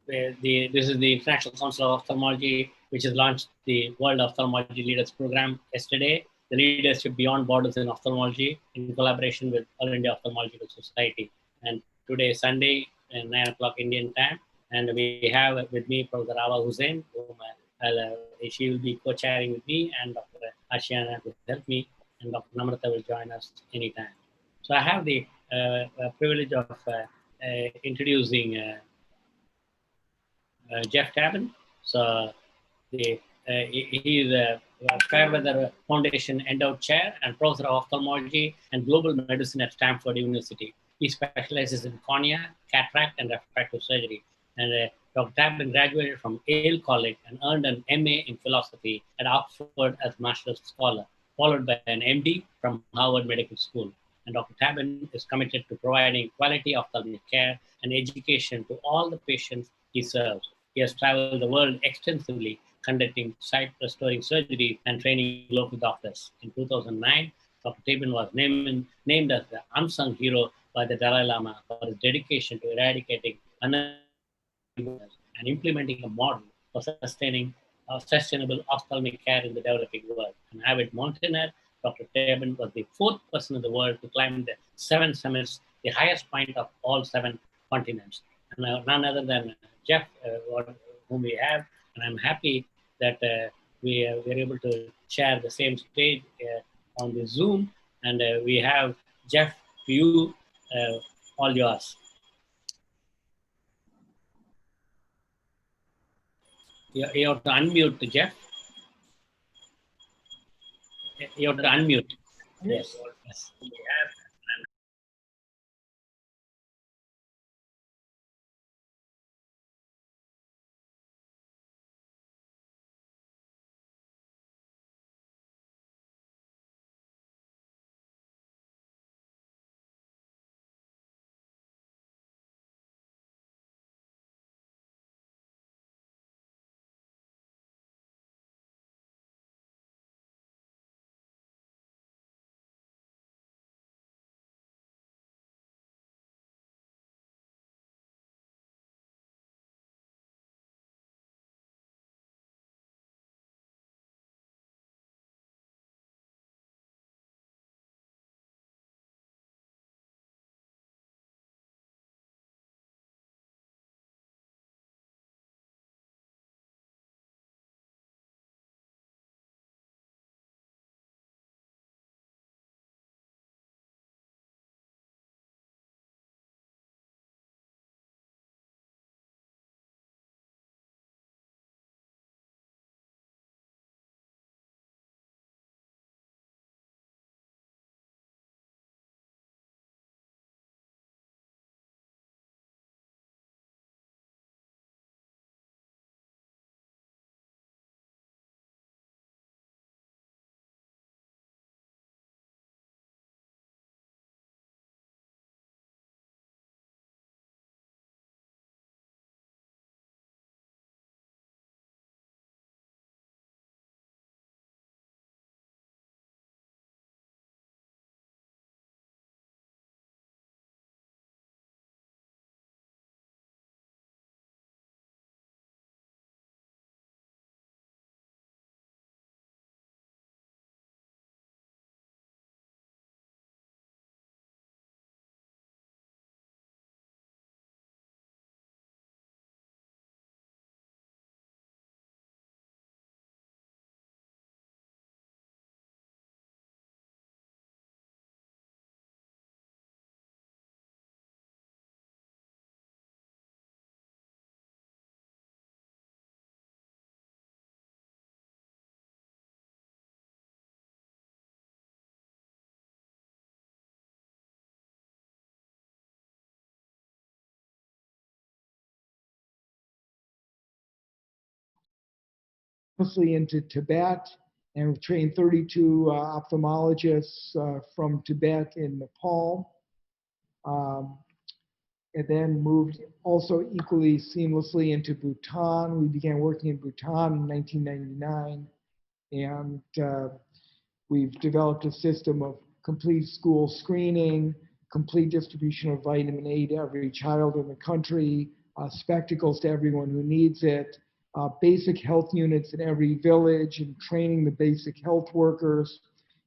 this is the International Council of Ophthalmology, which has launched the World Ophthalmology Leaders Program yesterday. The Leadership Beyond Borders in Ophthalmology, in collaboration with All India Ophthalmological Society. And today is Sunday, 9 o'clock Indian time. And we have with me Professor Awa Hussain, whom she will be co-chairing with me, and Dr. Ashiana will help me, and Dr. Namrata will join us anytime. So I have the privilege of introducing Jeff Tabin. So he is a Fairweather Foundation Endowed Chair and Professor of Ophthalmology and Global Medicine at Stanford University. He specializes in cornea, cataract, and refractive surgery. And Dr. Tabin graduated from Yale College and earned an MA in philosophy at Oxford as Master's Scholar, followed by an MD from Harvard Medical School. And Dr. Tabin is committed to providing quality ophthalmic care and education to all the patients he serves. He has traveled the world extensively, conducting sight-restoring surgery and training local doctors. In 2009, Dr. Tabin was named as the unsung hero by the Dalai Lama for his dedication to eradicating and implementing a model for sustainable ophthalmic care in the developing world. An avid mountaineer, Dr. Tabin was the fourth person in the world to climb the 7 summits, the highest point of all 7 continents. And none other than Jeff, whom we have, and I'm happy that we are able to share the same stage on the Zoom, and we have Jeff, you, all yours. You have to unmute, Jeff. You have to unmute. Yes. Yes. Mostly into Tibet, and we've trained 32 ophthalmologists from Tibet in Nepal, and then moved also equally seamlessly into Bhutan. We began working in Bhutan in 1999, and we've developed a system of complete school screening, complete distribution of vitamin A to every child in the country, spectacles to everyone who needs it, basic health units in every village, and training the basic health workers.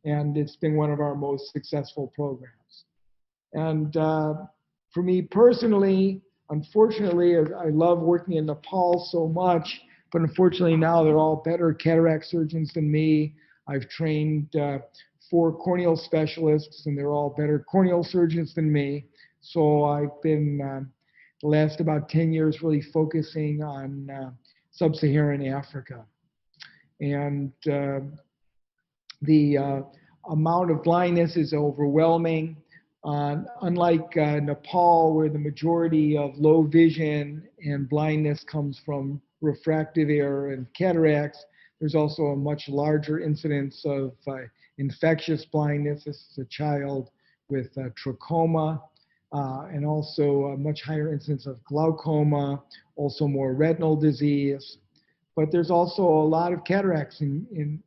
And it's been one of our most successful programs. And for me personally, unfortunately, I love working in Nepal so much, but unfortunately now they're all better cataract surgeons than me. I've trained 4 corneal specialists, and they're all better corneal surgeons than me. So I've been the last about 10 years really focusing on sub-Saharan Africa. And the amount of blindness is overwhelming. Unlike Nepal, where the majority of low vision and blindness comes from refractive error and cataracts, there's also a much larger incidence of infectious blindness. This is a child with trachoma, and also a much higher incidence of glaucoma, also more retinal disease. But there's also a lot of cataracts in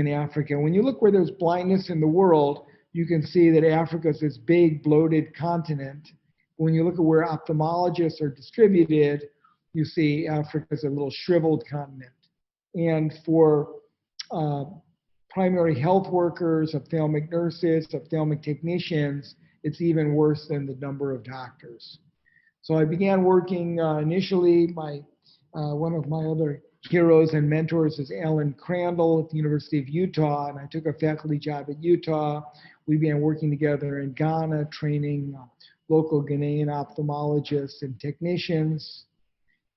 Africa. When you look where there's blindness in the world, you can see that Africa is this big, bloated continent. When you look at where ophthalmologists are distributed, you see Africa is a little shriveled continent. And for primary health workers, ophthalmic nurses, ophthalmic technicians, it's even worse than the number of doctors. So I began working initially, one of my other heroes and mentors is Alan Crandall at the University of Utah, and I took a faculty job at Utah. We began working together in Ghana, training local Ghanaian ophthalmologists and technicians.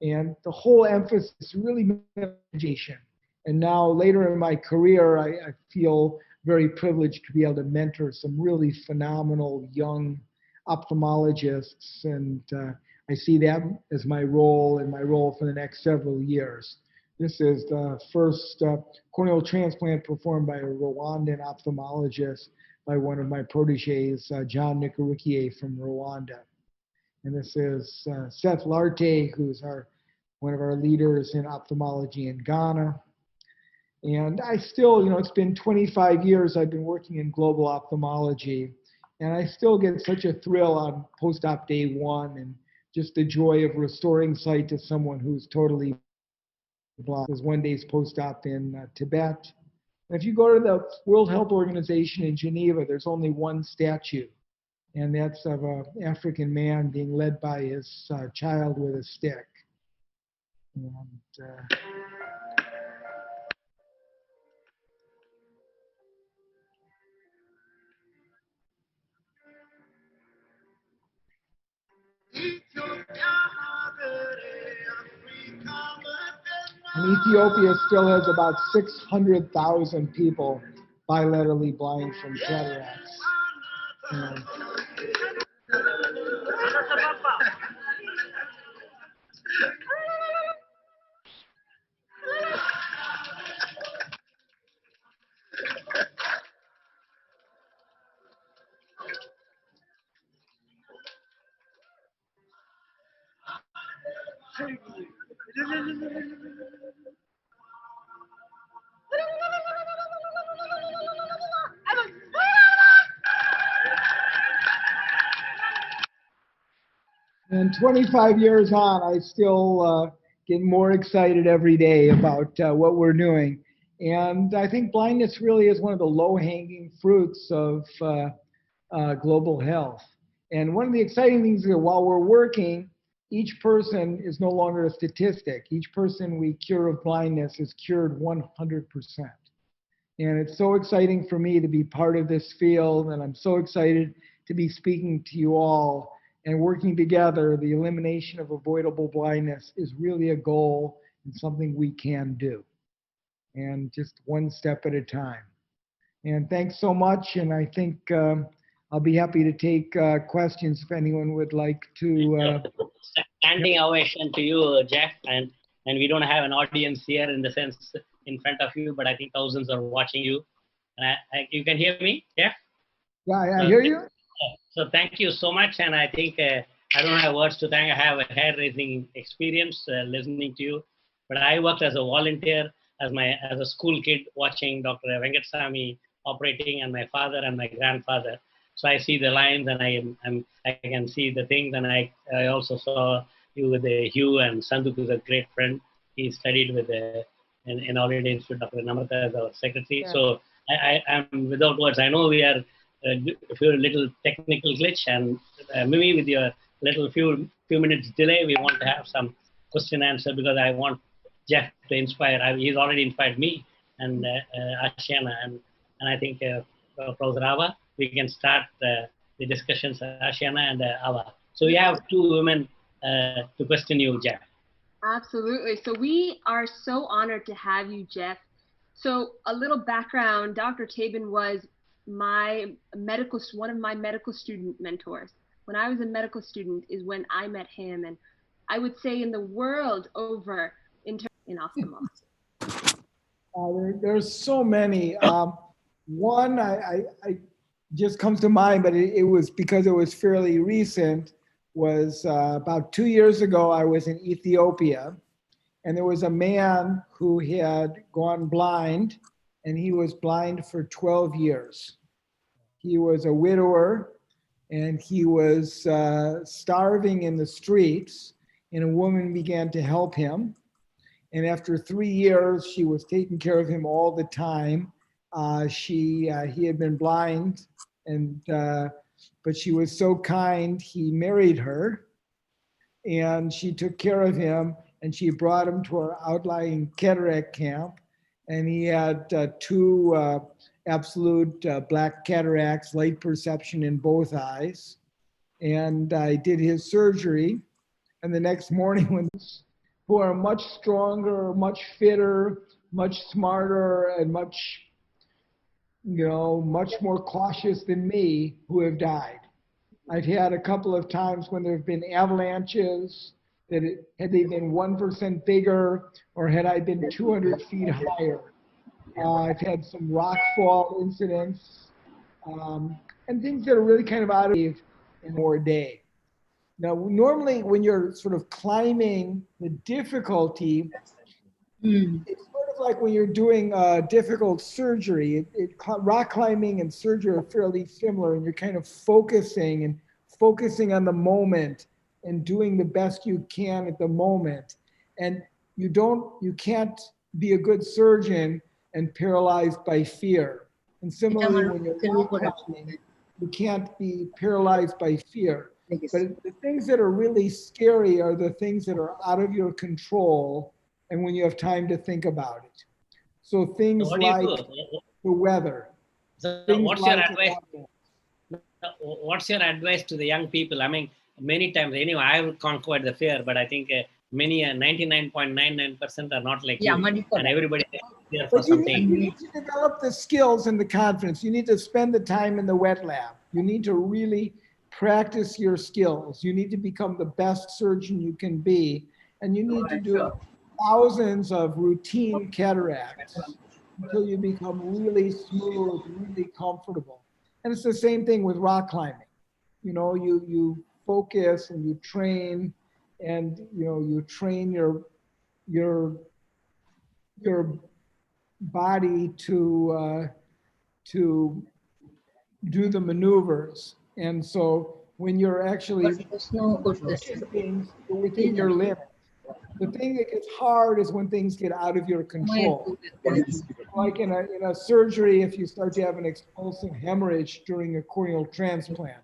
And the whole emphasis is really education. And now later in my career, I feel very privileged to be able to mentor some really phenomenal young ophthalmologists. And I see that as my role and my role for the next several years. This is the first corneal transplant performed by a Rwandan ophthalmologist by one of my proteges, John Nikorikie from Rwanda. And this is Seth Larte, who's one of our leaders in ophthalmology in Ghana. And I still, it's been 25 years I've been working in global ophthalmology, and I still get such a thrill on post-op day 1 and just the joy of restoring sight to someone who's totally blind. There's one day's post-op in Tibet. And if you go to the World Health Organization in Geneva, there's only one statue, and that's of an African man being led by his child with a stick. And Ethiopia still has about 600,000 people bilaterally blind from cataracts. And 25 years on, I still get more excited every day about what we're doing. And I think blindness really is one of the low-hanging fruits of global health. And one of the exciting things is that while we're working, each person is no longer a statistic. Each person we cure of blindness is cured 100%. And it's so exciting for me to be part of this field, and I'm so excited to be speaking to you all. And working together, the elimination of avoidable blindness is really a goal and something we can do. And just one step at a time. And thanks so much. And I think I'll be happy to take questions if anyone would like to. Standing ovation to you, Jeff. And we don't have an audience here in the sense in front of you, but I think thousands are watching you. And you can hear me, Jeff? Yeah, I hear you. So thank you so much, and I think I don't have words to thank. I have a hair-raising experience listening to you, but I worked as a volunteer, as a school kid, watching Dr. Venkateswamy operating, and my father and my grandfather. So I see the lines, and I can see the things, and I also saw you with Hugh, and Sanduk is a great friend. He studied with in All India Institute. Dr. Namrata is our secretary. Yeah. So I'm without words. I know we are a few little technical glitch, and maybe with your little few minutes delay, we want to have some question answer, because I want Jeff to inspire. He's already inspired me and Ashiana, and I think Professor Ava, we can start the discussions, Ashiana and Ava. So we have two women to question you, Jeff. Absolutely. So we are so honored to have you, Jeff. So a little background, Dr. Tabin was one of my medical student mentors. When I was a medical student is when I met him, and I would say in the world over in ophthalmology. There's so many. One I just comes to mind, but it was because it was fairly recent, was about 2 years ago. I was in Ethiopia, and there was a man who had gone blind, and he was blind for 12 years. He was a widower, and he was starving in the streets, and a woman began to help him. And after 3 years, she was taking care of him all the time. He had been blind, but she was so kind. He married her, and she took care of him, and she brought him to our outlying cataract camp. And he had two absolute black cataracts, light perception in both eyes. And I did his surgery. And the next morning, who are much stronger, much fitter, much smarter, and much more cautious than me, who have died. I've had a couple of times when there have been avalanches, had they been 1% bigger, or had I been 200 feet higher. I've had some rock fall incidents, and things that are really kind of out of in more day. Now, normally when you're sort of climbing the difficulty, it's sort of like when you're doing difficult surgery. Rock climbing and surgery are fairly similar, and you're kind of focusing on the moment and doing the best you can at the moment. And you can't be a good surgeon and paralyzed by fear. And similarly, when you're rock climbing, you can't be paralyzed by fear. But the things that are really scary are the things that are out of your control and when you have time to think about it. So things like the weather. So what's your advice to the young people? I mean, many times, anyway, I have conquered the fear, but I think many 99.99% are not like you, and everybody is there for something. You need to develop the skills and the confidence. You need to spend the time in the wet lab. You need to really practice your skills. You need to become the best surgeon you can be, and you need to do thousands of routine cataracts until you become really smooth, really comfortable. And it's the same thing with rock climbing. You focus and you train, and you train your body to do the maneuvers. And so when you're actually things within your limits, the thing that gets hard is when things get out of your control. Like in a surgery, if you start to have an explosive hemorrhage during a corneal transplant,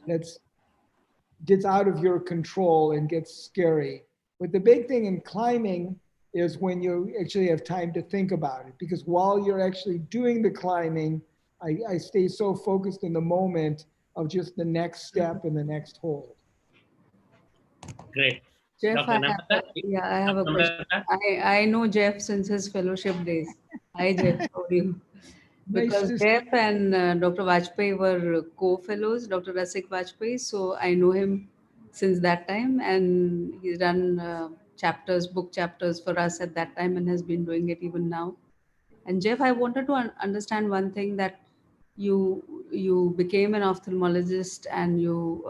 gets out of your control and gets scary. But the big thing in climbing is when you actually have time to think about it, because while you're actually doing the climbing, I stay so focused in the moment of just the next step and the next hold. Great. Jeff, I have a question. I know Jeff since his fellowship days. Hi, Jeff. How are you? Because Jeff and Dr. Vajpayee were co-fellows, Dr. Rasik Vajpayee. So I know him since that time, and he's done book chapters for us at that time, and has been doing it even now. And Jeff, I wanted to understand one thing, that you became an ophthalmologist, and you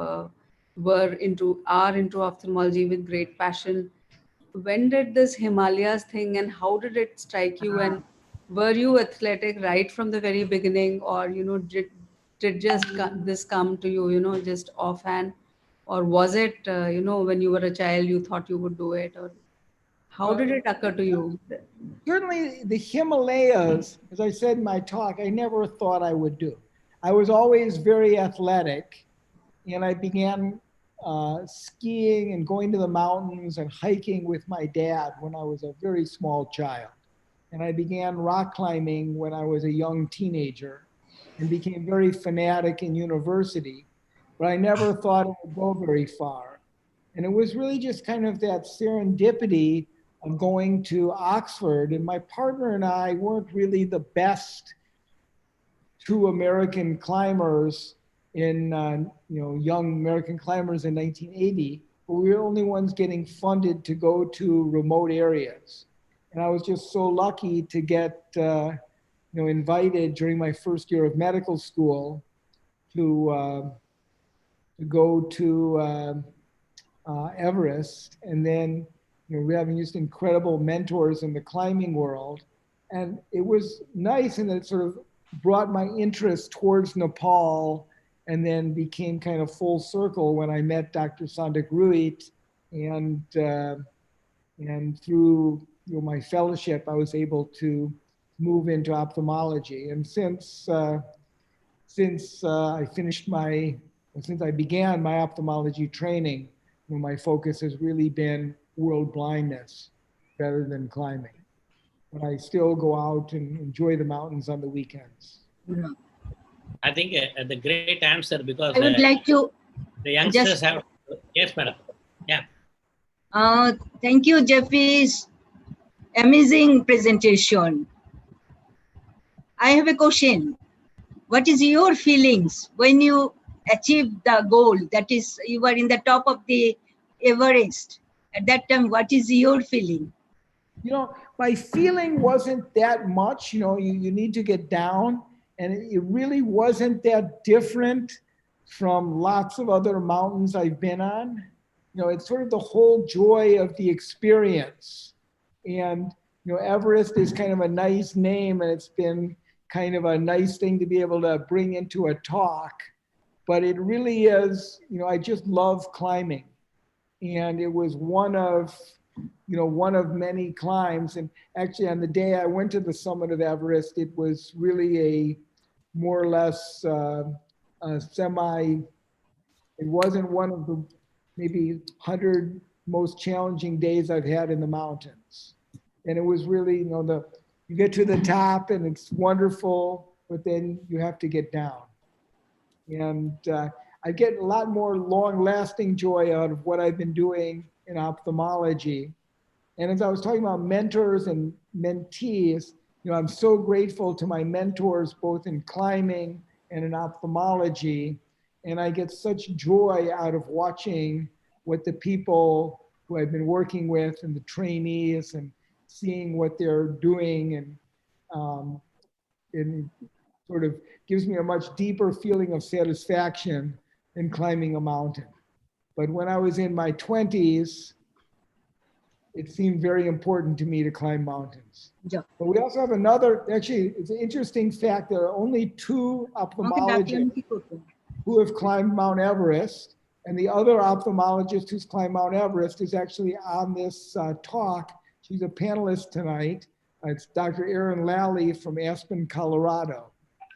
are into ophthalmology with great passion. When did this Himalayas thing, and how did it strike you? And were you athletic right from the very beginning, or did this come to you, just offhand, or was it, when you were a child, you thought you would do it, or how did it occur to you? Certainly the Himalayas, as I said in my talk, I never thought I would do. I was always very athletic, and I began skiing and going to the mountains and hiking with my dad when I was a very small child. And I began rock climbing when I was a young teenager and became very fanatic in university, but I never thought it would go very far. And it was really just kind of that serendipity of going to Oxford. And my partner and I weren't really the best two American climbers in, young American climbers in 1980, but we were the only ones getting funded to go to remote areas. And I was just so lucky to get, invited during my first year of medical school to go to Everest. And then, we having just incredible mentors in the climbing world. And it was nice, and it sort of brought my interest towards Nepal, and then became kind of full circle when I met Dr. Sandakruit, and through my fellowship, I was able to move into ophthalmology. And since I began my ophthalmology training, my focus has really been world blindness rather than climbing. But I still go out and enjoy the mountains on the weekends. I think the great answer, because I would like to the youngsters have. Yes, madam. Yeah. thank you, Jeffy's amazing presentation. I have a question. What is your feelings when you achieved the goal? That is, you were in the top of the Everest. At that time, what is your feeling? My feeling wasn't that much. You need to get down, and it really wasn't that different from lots of other mountains I've been on. It's sort of the whole joy of the experience. And, Everest is kind of a nice name, and it's been kind of a nice thing to be able to bring into a talk. But it really is, I just love climbing. And it was one of many climbs. And actually, on the day I went to the summit of Everest, it was really a more or less it wasn't one of the maybe 100 most challenging days I've had in the mountains. And it was really, you get to the top and it's wonderful, but then you have to get down. And I get a lot more long-lasting joy out of what I've been doing in ophthalmology. And as I was talking about mentors and mentees, I'm so grateful to my mentors, both in climbing and in ophthalmology. And I get such joy out of watching what the people who I've been working with and the trainees, and seeing what they're doing, and sort of gives me a much deeper feeling of satisfaction than climbing a mountain. But when I was in my 20s, it seemed very important to me to climb mountains. Yeah. But we also have another, actually, it's an interesting fact. There are only 2 ophthalmologists who have climbed Mount Everest. And the other ophthalmologist who's climbed Mount Everest is actually on this talk. She's a panelist tonight. It's Dr. Erin Lally from Aspen, Colorado.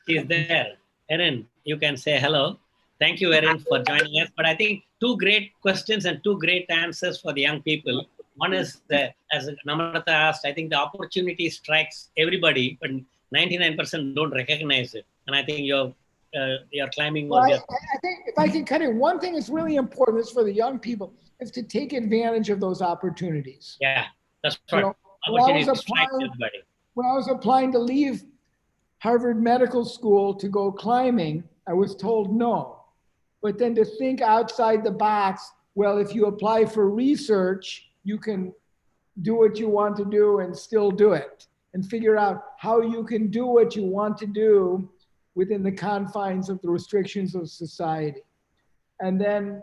She's there. Erin, you can say hello. Thank you, Erin, for joining us. But I think 2 great questions and 2 great answers for the young people. One is, as Namrata asked, I think the opportunity strikes everybody, but 99% don't recognize it. And I think you're climbing. Well, I think if I can cut in, one thing that's really important is for the young people is to take advantage of those opportunities. Yeah, that's right. When I was applying to leave Harvard Medical School to go climbing, I was told no. But then to think outside the box, well, if you apply for research, you can do what you want to do and still do it, and figure out how you can do what you want to do within the confines of the restrictions of society. And then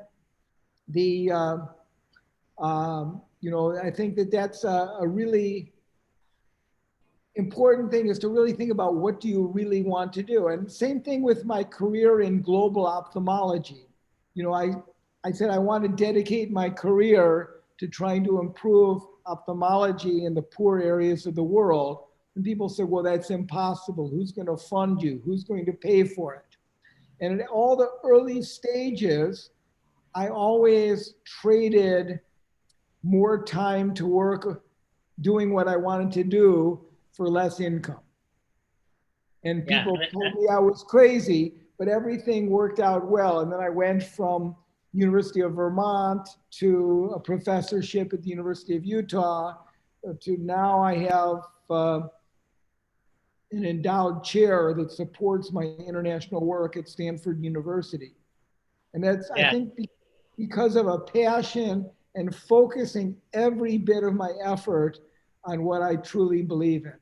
I think that's a really important thing, is to really think about what do you really want to do. And same thing with my career in global ophthalmology. I said I want to dedicate my career to trying to improve ophthalmology in the poor areas of the world. And people said, well, that's impossible. Who's going to fund you? Who's going to pay for it? And in all the early stages, I always traded more time to work doing what I wanted to do for less income. And people told me I was crazy, but everything worked out well. And then I went from University of Vermont to a professorship at the University of Utah to now I have an endowed chair that supports my international work at Stanford University. And that's, I think, because of a passion and focusing every bit of my effort on what I truly believe in.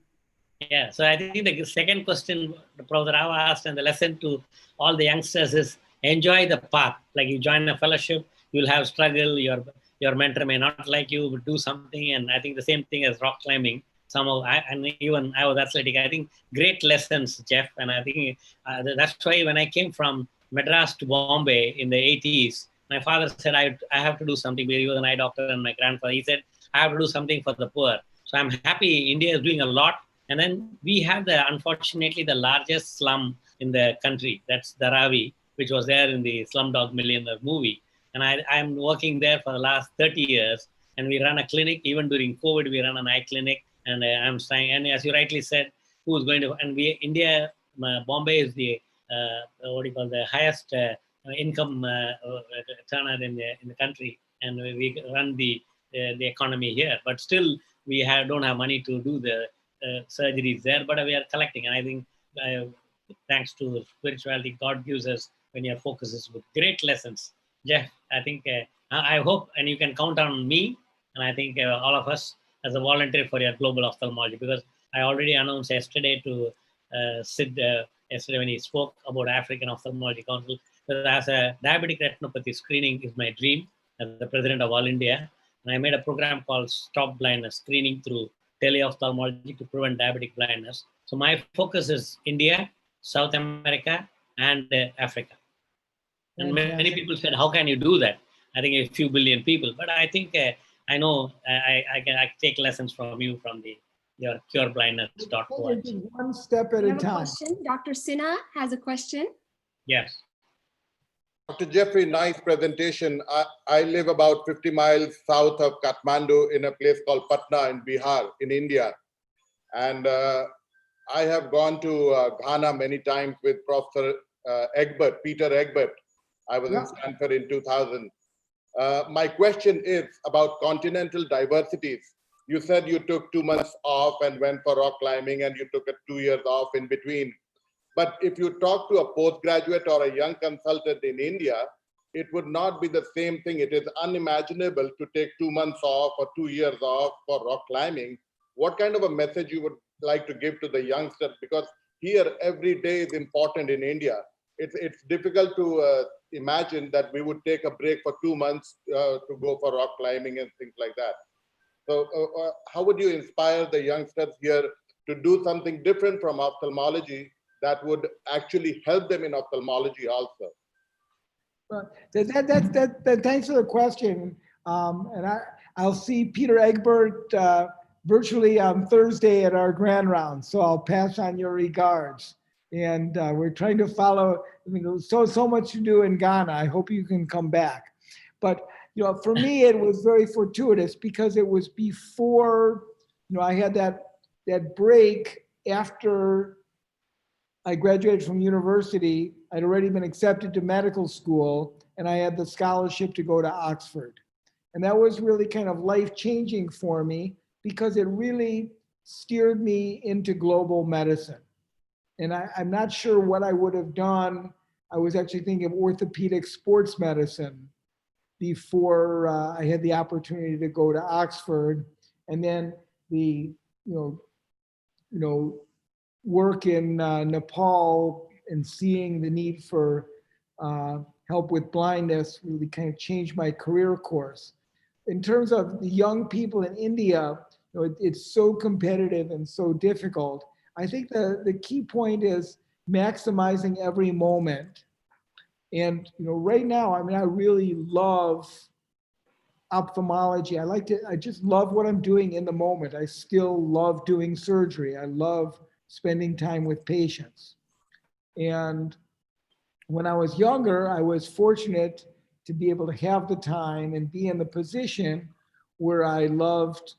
Yeah, so I think the second question Professor Rao asked and the lesson to all the youngsters is enjoy the path. Like you join a fellowship, you'll have struggle, your mentor may not like you, but do something. And I think the same thing as rock climbing. Somehow, even I was athletic. I think great lessons, Jeff. And I think that's why when I came from Madras to Bombay in the 80s, my father said, I have to do something. He was an eye doctor, and my grandfather, he said, I have to do something for the poor. So I'm happy India is doing a lot. And then we have unfortunately, the largest slum in the country. That's Dharavi, which was there in the Slumdog Millionaire movie. And I'm working there for the last 30 years. And we run a clinic. Even during COVID, we run an eye clinic. And I'm saying, and as you rightly said, who's going to, and India, Bombay is the, the highest income earner in the country. And we run the economy here. But still, we don't have money to do the surgeries there, but we are collecting. And I think thanks to spirituality, God gives us, when your focus is with great lessons. Jeff, I think, I hope, and you can count on me, and I think all of us as a volunteer for your global ophthalmology, because I already announced yesterday to Sid, yesterday when he spoke about African Ophthalmology Council, that as a diabetic retinopathy screening is my dream as the president of All India. And I made a program called Stop Blindness, screening through teleophthalmology to prevent diabetic blindness. So my focus is India, South America, and Africa. And many people said, how can you do that? I think a few billion people. But I think I know I can take lessons from you from your cureblindness.org. One step at a time. Dr. Sinha has a question. Yes. Dr. Jeffrey, nice presentation. I live about 50 miles south of Kathmandu in a place called Patna in Bihar, in India. And I have gone to Ghana many times with Professor Peter Egbert. I was in Stanford in 2000. My question is about continental diversities. You said you took 2 months off and went for rock climbing, and you took 2 years off in between. But if you talk to a postgraduate or a young consultant in India, it would not be the same thing. It is unimaginable to take 2 months off or 2 years off for rock climbing. What kind of a message you would like to give to the youngsters? Because here every day is important in India. It's difficult to imagine that we would take a break for 2 months to go for rock climbing and things like that. So how would you inspire the youngsters here to do something different from ophthalmology that would actually help them in ophthalmology also? Well, thanks for the question. And I'll see Peter Egbert virtually on Thursday at our grand round. So I'll pass on your regards. And we're trying to follow, I mean, there's so much to do in Ghana. I hope you can come back. But, you know, for me, it was very fortuitous because it was before, you know, I had that break after I graduated from university. I'd already been accepted to medical school, and I had the scholarship to go to Oxford. And that was really kind of life-changing for me because it really steered me into global medicine. And I'm not sure what I would have done. I was actually thinking of orthopedic sports medicine before I had the opportunity to go to Oxford. And then the, you know, work in Nepal and seeing the need for help with blindness really kind of changed my career course. In terms of the young people in India, you know, it's so competitive and so difficult. I think the key point is maximizing every moment And, right now, I mean, I really love ophthalmology. I just love what I'm doing in the moment. I still love doing surgery. I love spending time with patients. And when I was younger, I was fortunate to be able to have the time and be in the position where I loved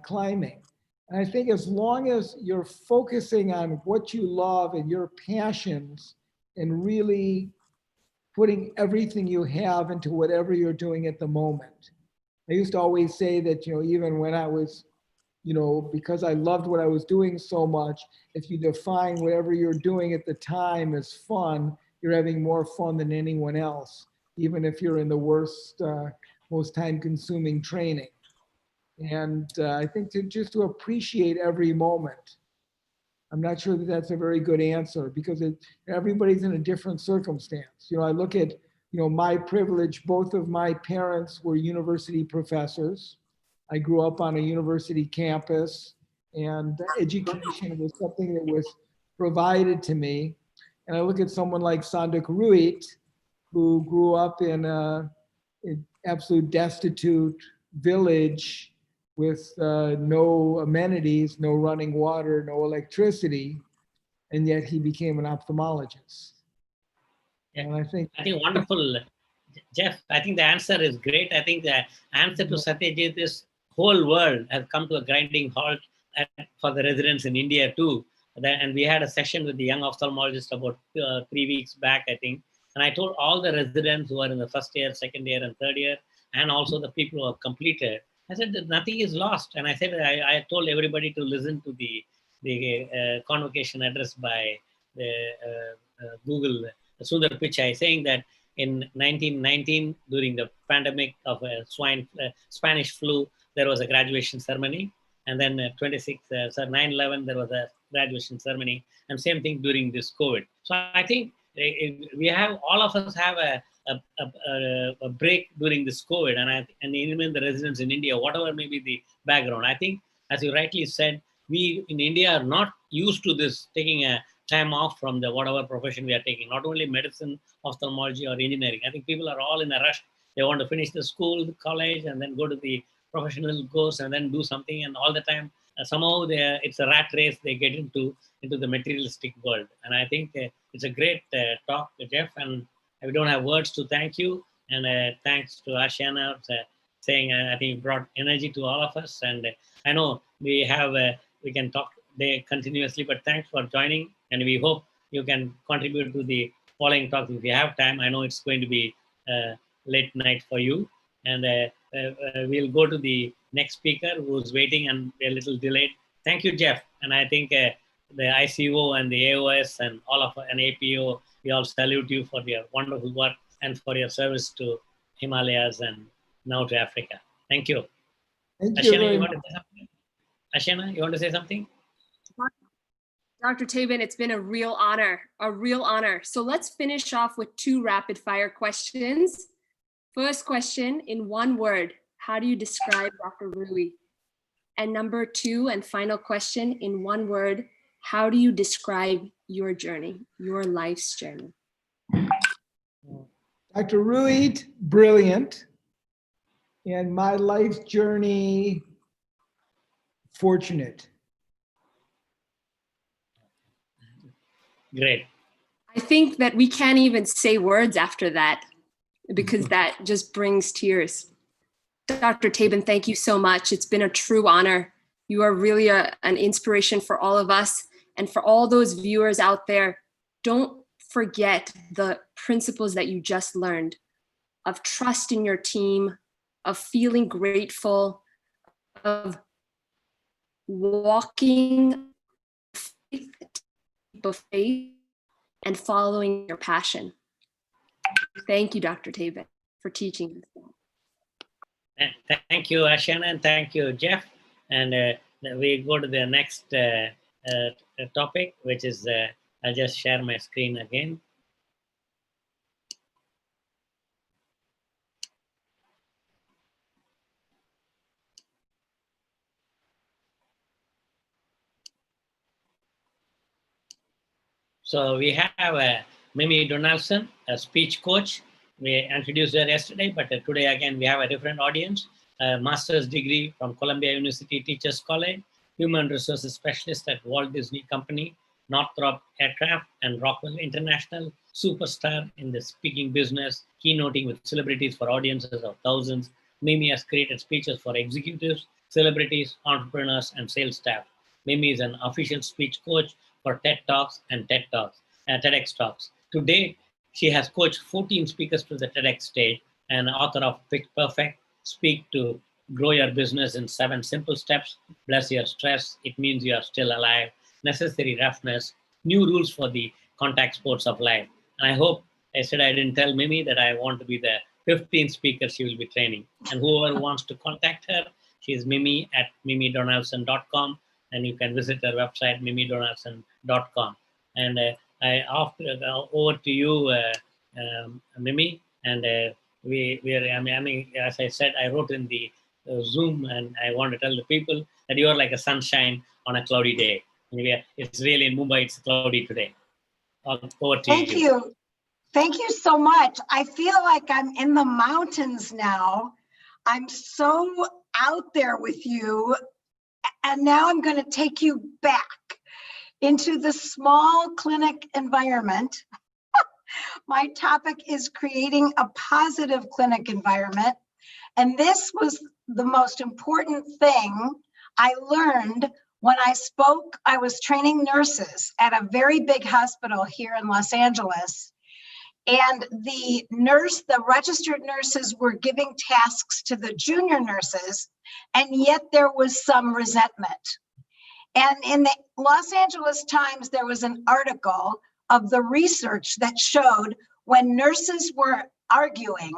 climbing. And I think as long as you're focusing on what you love and your passions and really putting everything you have into whatever you're doing at the moment. I used to always say that, even when I was, because I loved what I was doing so much, if you define whatever you're doing at the time as fun, you're having more fun than anyone else, even if you're in the worst, most time-consuming training. And I think to appreciate every moment. I'm not sure that that's a very good answer because everybody's in a different circumstance. I look at, my privilege. Both of my parents were university professors. I grew up on a university campus, and education was something that was provided to me. And I look at someone like Sandak Ruit, who grew up in an absolute destitute village with no amenities, no running water, no electricity, and yet he became an ophthalmologist. Yeah. And I think wonderful, Jeff. I think the answer is great. I think the answer to Satyajit is whole world has come to a grinding halt for the residents in India too. And we had a session with the young ophthalmologist about 3 weeks back, I think. And I told all the residents who are in the first year, second year, and third year, and also the people who have completed, I said that nothing is lost. And I said, I told everybody to listen to the convocation address by the Google Sundar Pichai, saying that in 1919, during the pandemic of Spanish flu, there was a graduation ceremony. And then 9/11, there was a graduation ceremony. And same thing during this COVID. So I think we have, all of us have a break during this COVID, and even the residents in India, whatever may be the background. I think, as you rightly said, we in India are not used to this, taking a time off from the whatever profession we are taking, not only medicine, ophthalmology, or engineering. I think people are all in a rush. They want to finish the school, the college, and then go to the professional course and then do something. And all the time, somehow it's a rat race they get into the materialistic world. And I think it's a great talk, Jeff, and we don't have words to thank you. And thanks to Ashana saying, I think you brought energy to all of us. And I know we can talk there continuously, but thanks for joining. And we hope you can contribute to the following talks if you have time. I know it's going to be late night for you. And we'll go to the next speaker who's waiting and a little delayed. Thank you, Jeff. And I think the ICO and the AOS and all of an APO, we all salute you for your wonderful work and for your service to Himalayas and now to Africa. Thank you. Thank you. Ashana, you want to say something? Ashana, you want to say something? Dr. Tabin, it's been a real honor, a real honor. So let's finish off with 2 rapid fire questions. First question, in 1 word, how do you describe Dr. Rui? And number 2 and final question, in 1 word, how do you describe your journey, your life's journey? Dr. Rui, brilliant. And my life's journey, fortunate. Great. I think that we can't even say words after that because that just brings tears. Dr. Tabin, thank you so much. It's been a true honor. You are really an inspiration for all of us. And for all those viewers out there, don't forget the principles that you just learned of trust in your team, of feeling grateful, of walking faith and following your passion. Thank you, Dr. Tabin, for teaching. Thank you, Ashana, and thank you, Jeff. And we go to the next topic, which is, I'll just share my screen again. So we have Mimi Donaldson, a speech coach. We introduced her yesterday, but today again we have a different audience. A master's degree from Columbia University Teachers College, human resources specialist at Walt Disney Company, Northrop Aircraft, and Rockwell International, superstar in the speaking business, keynoting with celebrities for audiences of thousands. Mimi has created speeches for executives, celebrities, entrepreneurs, and sales staff. Mimi is an official speech coach for TED Talks and TEDx Talks. To date, she has coached 14 speakers to the TEDx stage and author of Pitch Perfect, Speak to Grow Your Business in 7 Simple Steps, Bless Your Stress, It Means You Are Still Alive, Necessary Roughness, New Rules for the Contact Sports of Life. And I hope, yesterday I didn't tell Mimi that I want to be the 15th speaker she will be training. And whoever wants to contact her, she is Mimi at mimidonaldson.com, and you can visit her website, mimidonaldson.com. And over to you, Mimi. And as I said, I wrote in the Zoom, and I want to tell the people that you are like a sunshine on a cloudy day. It's really in Mumbai, it's cloudy today. Over to you. Thank you. Thank you so much. I feel like I'm in the mountains now. I'm so out there with you. And now I'm going to take you back into the small clinic environment. My topic is creating a positive clinic environment. And this was the most important thing I learned when I was training nurses at a very big hospital here in Los Angeles. And the registered nurses were giving tasks to the junior nurses, and yet there was some resentment. And in the Los Angeles Times, there was an article of the research that showed when nurses were arguing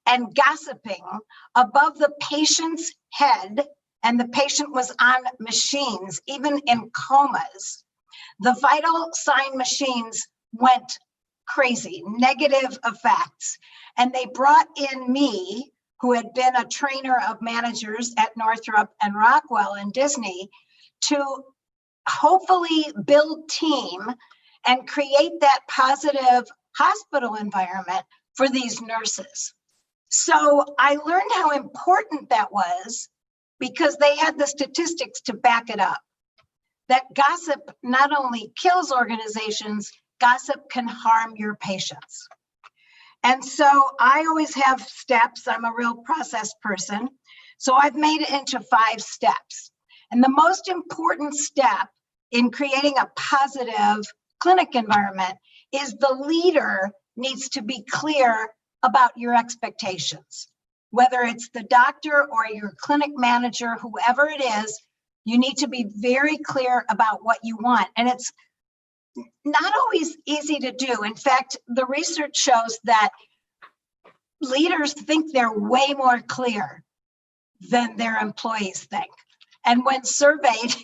and gossiping above the patient's head, and the patient was on machines, even in comas, the vital sign machines went crazy, negative effects. And they brought in me, who had been a trainer of managers at Northrop and Rockwell and Disney, to hopefully build team and create that positive hospital environment for these nurses. So I learned how important that was, because they had the statistics to back it up. That gossip not only kills organizations, gossip can harm your patients. And so I always have steps. I'm a real process person. So I've made it into 5 steps. And the most important step in creating a positive clinic environment is the leader needs to be clear about your expectations. Whether it's the doctor or your clinic manager, whoever it is, you need to be very clear about what you want. And it's not always easy to do. In fact, the research shows that leaders think they're way more clear than their employees think. And when surveyed,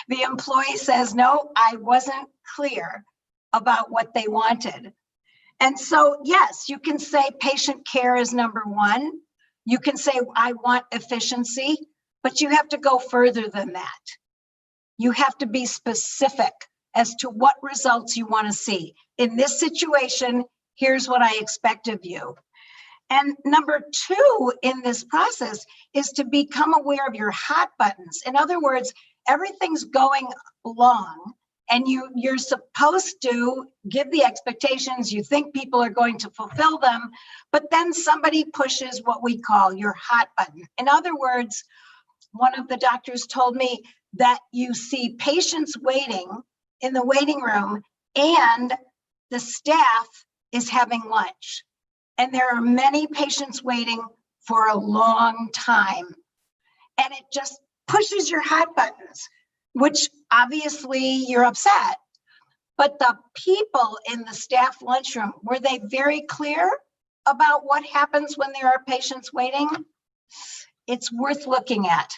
the employee says, no, I wasn't clear about what they wanted. And so, yes, you can say patient care is number 1. You can say, I want efficiency, but you have to go further than that. You have to be specific as to what results you want to see. In this situation, here's what I expect of you. And number 2 in this process is to become aware of your hot buttons. In other words, everything's going along and you're supposed to give the expectations, you think people are going to fulfill them, but then somebody pushes what we call your hot button. In other words, one of the doctors told me that you see patients waiting in the waiting room and the staff is having lunch. And there are many patients waiting for a long time. And it just pushes your hot buttons, which obviously you're upset. But the people in the staff lunchroom, were they very clear about what happens when there are patients waiting? It's worth looking at.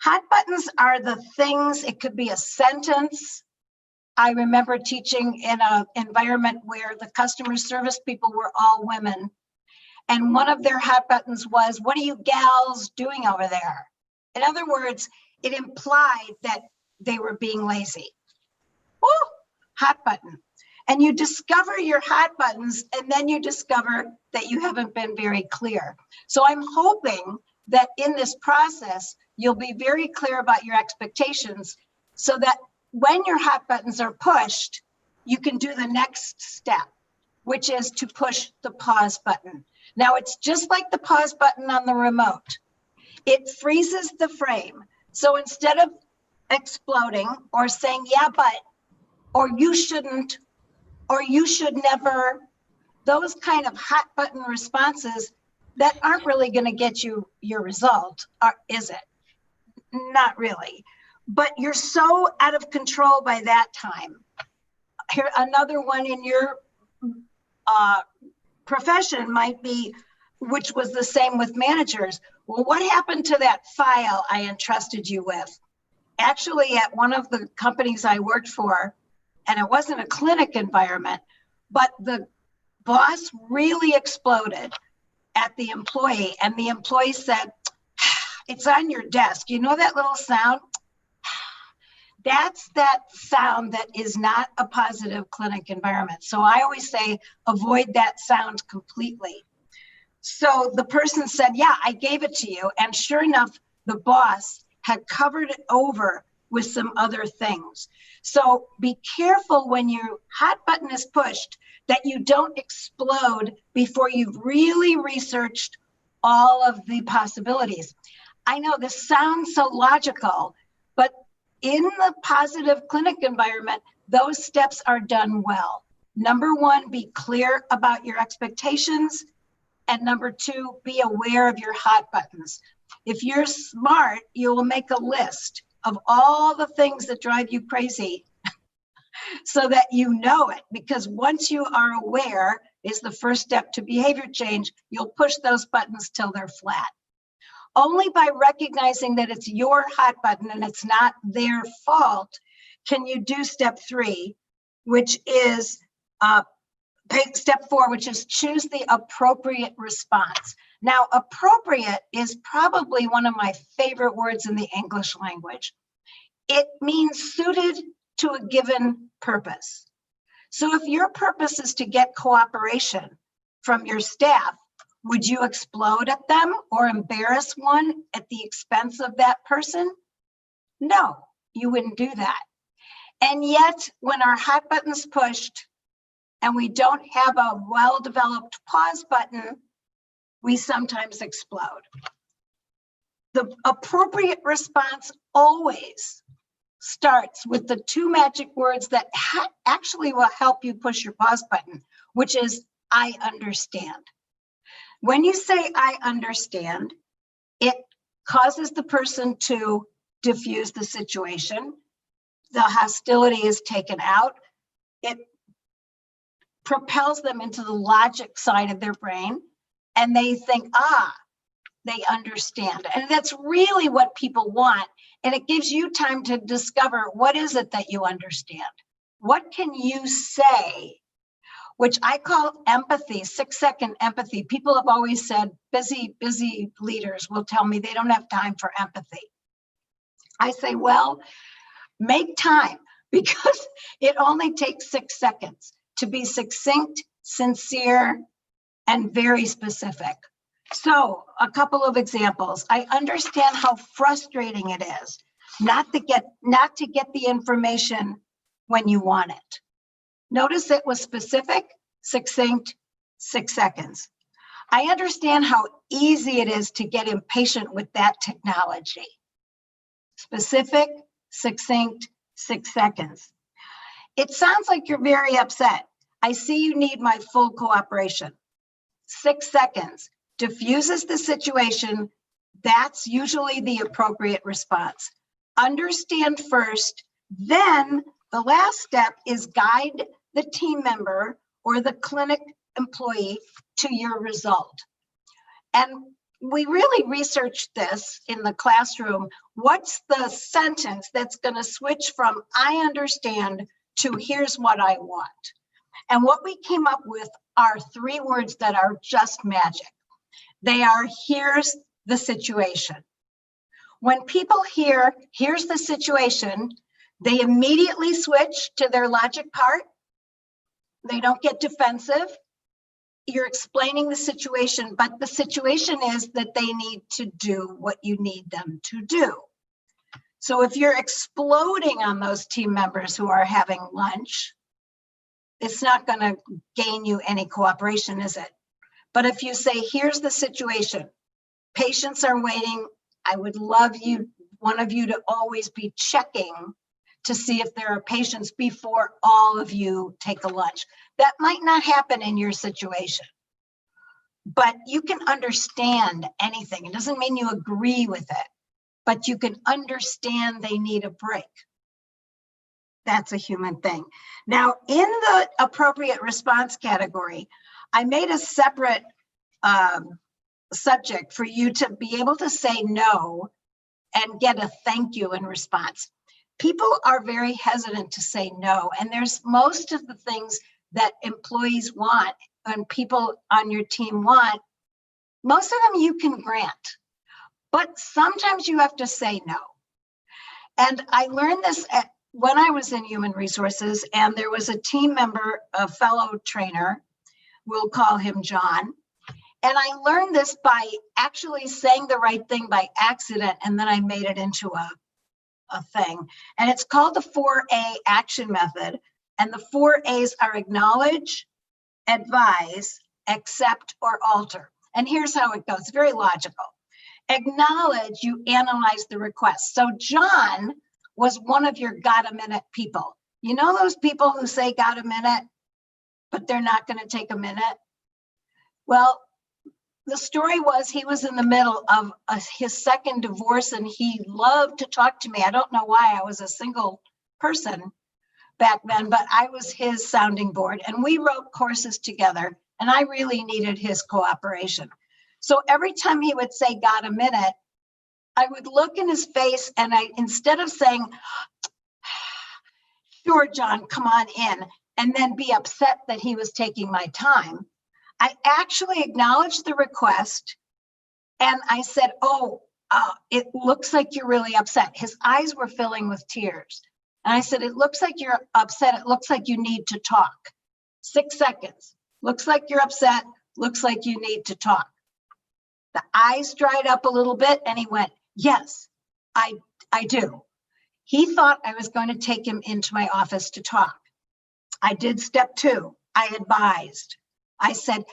Hot buttons are the things, it could be a sentence. I remember teaching in an environment where the customer service people were all women. And one of their hot buttons was, what are you gals doing over there? In other words, it implied that they were being lazy. Oh, hot button. And you discover your hot buttons, and then you discover that you haven't been very clear. So I'm hoping that in this process, you'll be very clear about your expectations so that when your hot buttons are pushed, you can do the next step, which is to push the pause button. Now, it's just like the pause button on the remote. It freezes the frame. So instead of exploding or saying, yeah, but, or you shouldn't, or you should never, those kind of hot button responses that aren't really going to get you your result, is it? Not really. But you're so out of control by that time. Here, another one in your profession might be, which was the same with managers. Well, what happened to that file I entrusted you with? Actually, at one of the companies I worked for, and it wasn't a clinic environment, but the boss really exploded at the employee, and the employee said, it's on your desk. You know that little sound? That's that sound that is not a positive clinic environment. So I always say, avoid that sound completely. So the person said, yeah, I gave it to you. And sure enough, the boss had covered it over with some other things. So be careful when your hot button is pushed that you don't explode before you've really researched all of the possibilities. I know this sounds so logical, but in the positive clinic environment, those steps are done well. Number one, be clear about your expectations. And number two, be aware of your hot buttons. If you're smart, you will make a list of all the things that drive you crazy so that you know it. Because once you are aware is the first step to behavior change, you'll push those buttons till they're flat. Only by recognizing that it's your hot button and it's not their fault can you do step 3, which is step 4, which is choose the appropriate response. Now, appropriate is probably one of my favorite words in the English language. It means suited to a given purpose. So if your purpose is to get cooperation from your staff, would you explode at them or embarrass one at the expense of that person? No, you wouldn't do that. And yet, when our hot button's pushed and we don't have a well-developed pause button, we sometimes explode. The appropriate response always starts with the 2 magic words that actually will help you push your pause button, which is, I understand. When you say, I understand, it causes the person to diffuse the situation. The hostility is taken out. It propels them into the logic side of their brain, and they think, they understand. And that's really what people want. And it gives you time to discover, what is it that you understand? What can you say? Which I call empathy, 6-second empathy. People have always said, busy leaders will tell me they don't have time for empathy. I say, well, make time, because it only takes 6 seconds to be succinct, sincere, and very specific. So a couple of examples. I understand how frustrating it is not to get the information when you want it. Notice it was specific, succinct, 6 seconds. I understand how easy it is to get impatient with that technology. Specific, succinct, 6 seconds. It sounds like you're very upset. I see you need my full cooperation. 6 seconds. Diffuses the situation. That's usually the appropriate response. Understand first, then the last step is guide the team member or the clinic employee to your result. And we really researched this in the classroom. What's the sentence that's going to switch from I understand to here's what I want? And what we came up with are 3 words that are just magic. They are, here's the situation. When people hear, here's the situation, they immediately switch to their logic part. They don't get defensive. You're explaining the situation, but the situation is that they need to do what you need them to do. So if you're exploding on those team members who are having lunch, it's not going to gain you any cooperation, is it? But if you say, here's the situation, patients are waiting, I would love you, one of you, to always be checking to see if there are patients before all of you take a lunch. That might not happen in your situation, but you can understand anything. It doesn't mean you agree with it, but you can understand they need a break. That's a human thing. Now, in the appropriate response category, I made a separate subject for you to be able to say no and get a thank you in response. People are very hesitant to say no, and there's most of the things that employees want and people on your team want, most of them you can grant, but sometimes you have to say no. And I learned this when I was in human resources, and there was a team member, a fellow trainer, we'll call him John. And I learned this by actually saying the right thing by accident, and then I made it into a thing. And it's called the 4A action method. And the 4 A's are acknowledge, advise, accept, or alter. And here's how it goes, very logical. Acknowledge, you analyze the request. So John was one of your got a minute people. You know those people who say got a minute, but they're not going to take a minute? Well, the story was he was in the middle of his second divorce, and he loved to talk to me. I don't know why. I was a single person back then, but I was his sounding board, and we wrote courses together, and I really needed his cooperation. So every time he would say got a minute, I would look in his face, and instead of saying, sure, John, come on in, and then be upset that he was taking my time, I actually acknowledged the request, and I said, it looks like you're really upset. His eyes were filling with tears. And I said, it looks like you're upset. It looks like you need to talk. 6 seconds. Looks like you're upset. Looks like you need to talk. The eyes dried up a little bit, and he went, yes, I do. He thought I was going to take him into my office to talk. I did step 2. I advised. I said,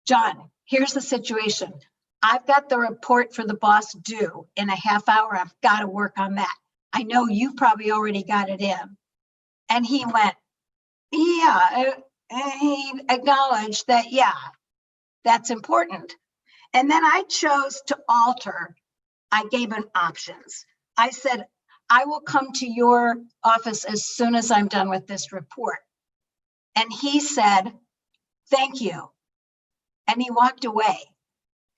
John, here's the situation. I've got the report for the boss due in a half hour. I've got to work on that. I know you've probably already got it in. And he went, yeah. And he acknowledged that, yeah, that's important. And then I chose to alter. I gave him options. I said, I will come to your office as soon as I'm done with this report. And he said, thank you. And he walked away.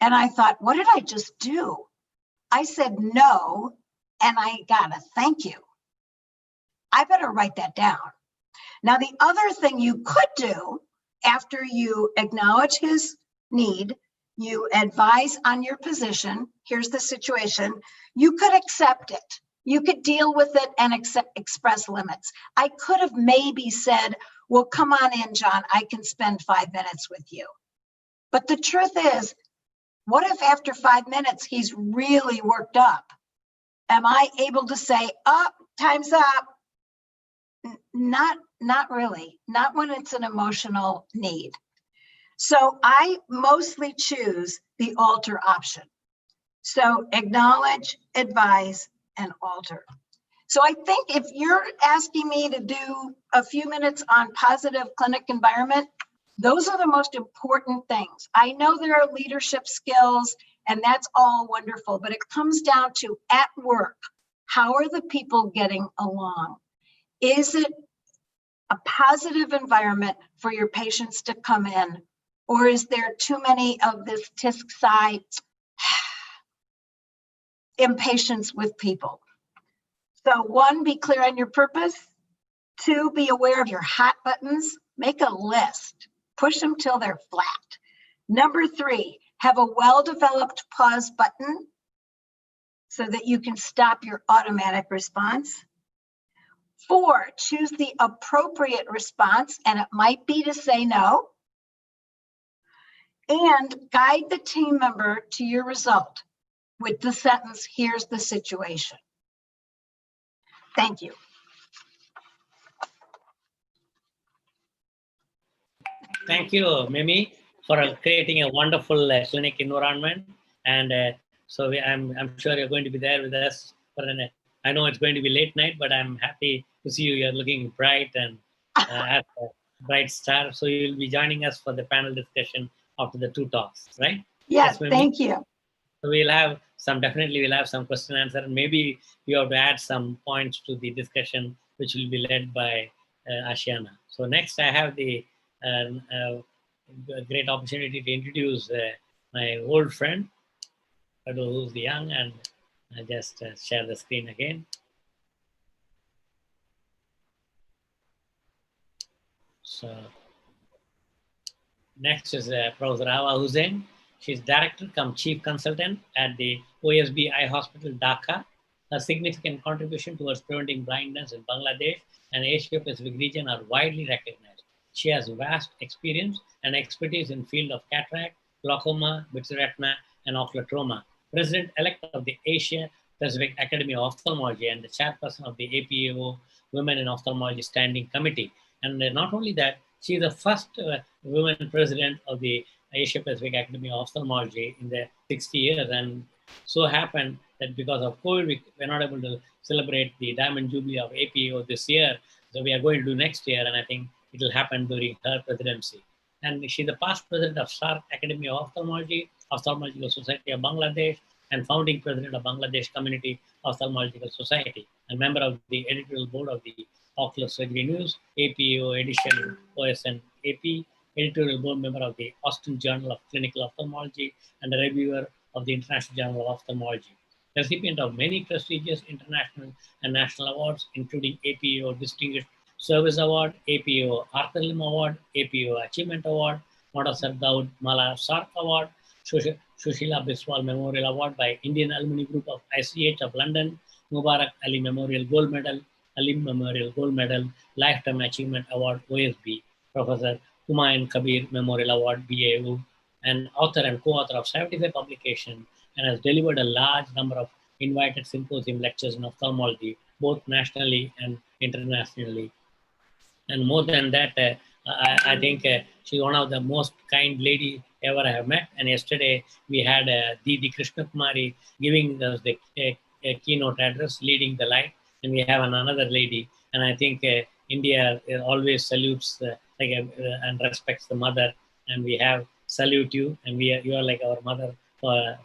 And I thought, what did I just do? I said no, and I got a thank you. I better write that down. Now, the other thing you could do after you acknowledge his need, you advise on your position, here's the situation, you could accept it. You could deal with it and express limits. I could have maybe said, well, come on in, John, I can spend 5 minutes with you. But the truth is, what if after 5 minutes, he's really worked up? Am I able to say, time's up? Not really, not when it's an emotional need. So I mostly choose the alter option. So acknowledge, advise, and alter. So I think if you're asking me to do a few minutes on positive clinic environment, those are the most important things. I know there are leadership skills, and that's all wonderful, but it comes down to at work, how are the people getting along? Is it a positive environment for your patients to come in, or is there too many of this tisk-si impatience with people? So 1, be clear on your purpose. 2, be aware of your hot buttons. Make a list. Push them till they're flat. Number 3, have a well-developed pause button so that you can stop your automatic response. 4, choose the appropriate response, and it might be to say no. And guide the team member to your result with the sentence, here's the situation. Thank you. Thank you, Mimi, for creating a wonderful clinic environment. And so I'm sure you're going to be there with us. I know it's going to be late night, but I'm happy to see you. You're looking bright and as a bright star. So you'll be joining us for the panel discussion after the 2 talks, right? Yes, Mimi? thank you. So we'll have some question and answer. Maybe you have to add some points to the discussion, which will be led by Ashiana. So next I have the great opportunity to introduce my old friend, who's young, and I just share the screen again. So next is Professor Awa Hussain. She's director cum chief consultant at the OSB Eye Hospital, Dhaka. Her significant contribution towards preventing blindness in Bangladesh and Asia Pacific region are widely recognized. She has vast experience and expertise in field of cataract, glaucoma, vitreoretina, and ocular trauma. President-elect of the Asia Pacific Academy of Ophthalmology and the chairperson of the APAO Women in Ophthalmology Standing Committee. And not only that, she is the first woman president of the Asia Pacific Academy of Ophthalmology in the 60 years. And so happened that because of COVID, we were not able to celebrate the Diamond Jubilee of APAO this year. So we are going to do next year, and I think it will happen during her presidency. And she's the past president of SARC Academy of Ophthalmology, Ophthalmological Society of Bangladesh, and founding president of Bangladesh Community Ophthalmological Society, and member of the editorial board of the Ocular Surgery News, APAO edition OSN AP, editorial board member of the Austin Journal of Clinical Ophthalmology, and a reviewer of the International Journal of Ophthalmology. Recipient of many prestigious international and national awards, including APAO Distinguished Service Award, APAO Arthur Lim Award, APAO Achievement Award, Mada Sardaud Mala Sark Award, Shushila Biswal Memorial Award by Indian Alumni Group of ICH of London, Mubarak Ali Memorial Gold Medal, Alim Memorial Gold Medal, Lifetime Achievement Award OSB, Professor Humayun Kabir Memorial Award BAU, and author and co-author of 75 publications, and has delivered a large number of invited symposium lectures in ophthalmology, both nationally and internationally. And more than that, I think she's one of the most kind lady ever I have met. And yesterday we had Didi Krishna Kumari giving us the keynote address, leading the light. And we have another lady. And I think India always salutes and respects the mother. And we have salute you. And you are like our mother for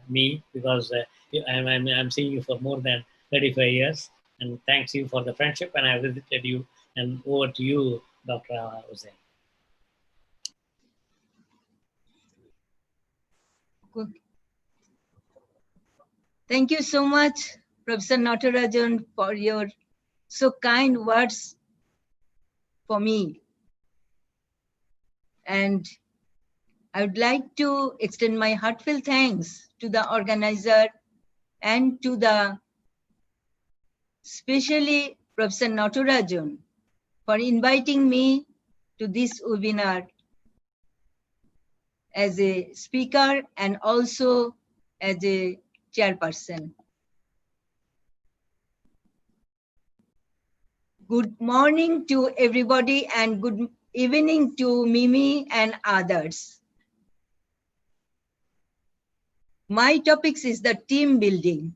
me, because I'm seeing you for more than 35 years. And thanks you for the friendship. And I visited you. And over to you, Dr. Hussain. Thank you so much, Professor Natarajan, for your so kind words for me. And I would like to extend my heartfelt thanks to the organizer and to the, especially Professor Natarajan, for inviting me to this webinar as a speaker and also as a chairperson. Good morning to everybody and good evening to Mimi and others. My topic is the team building.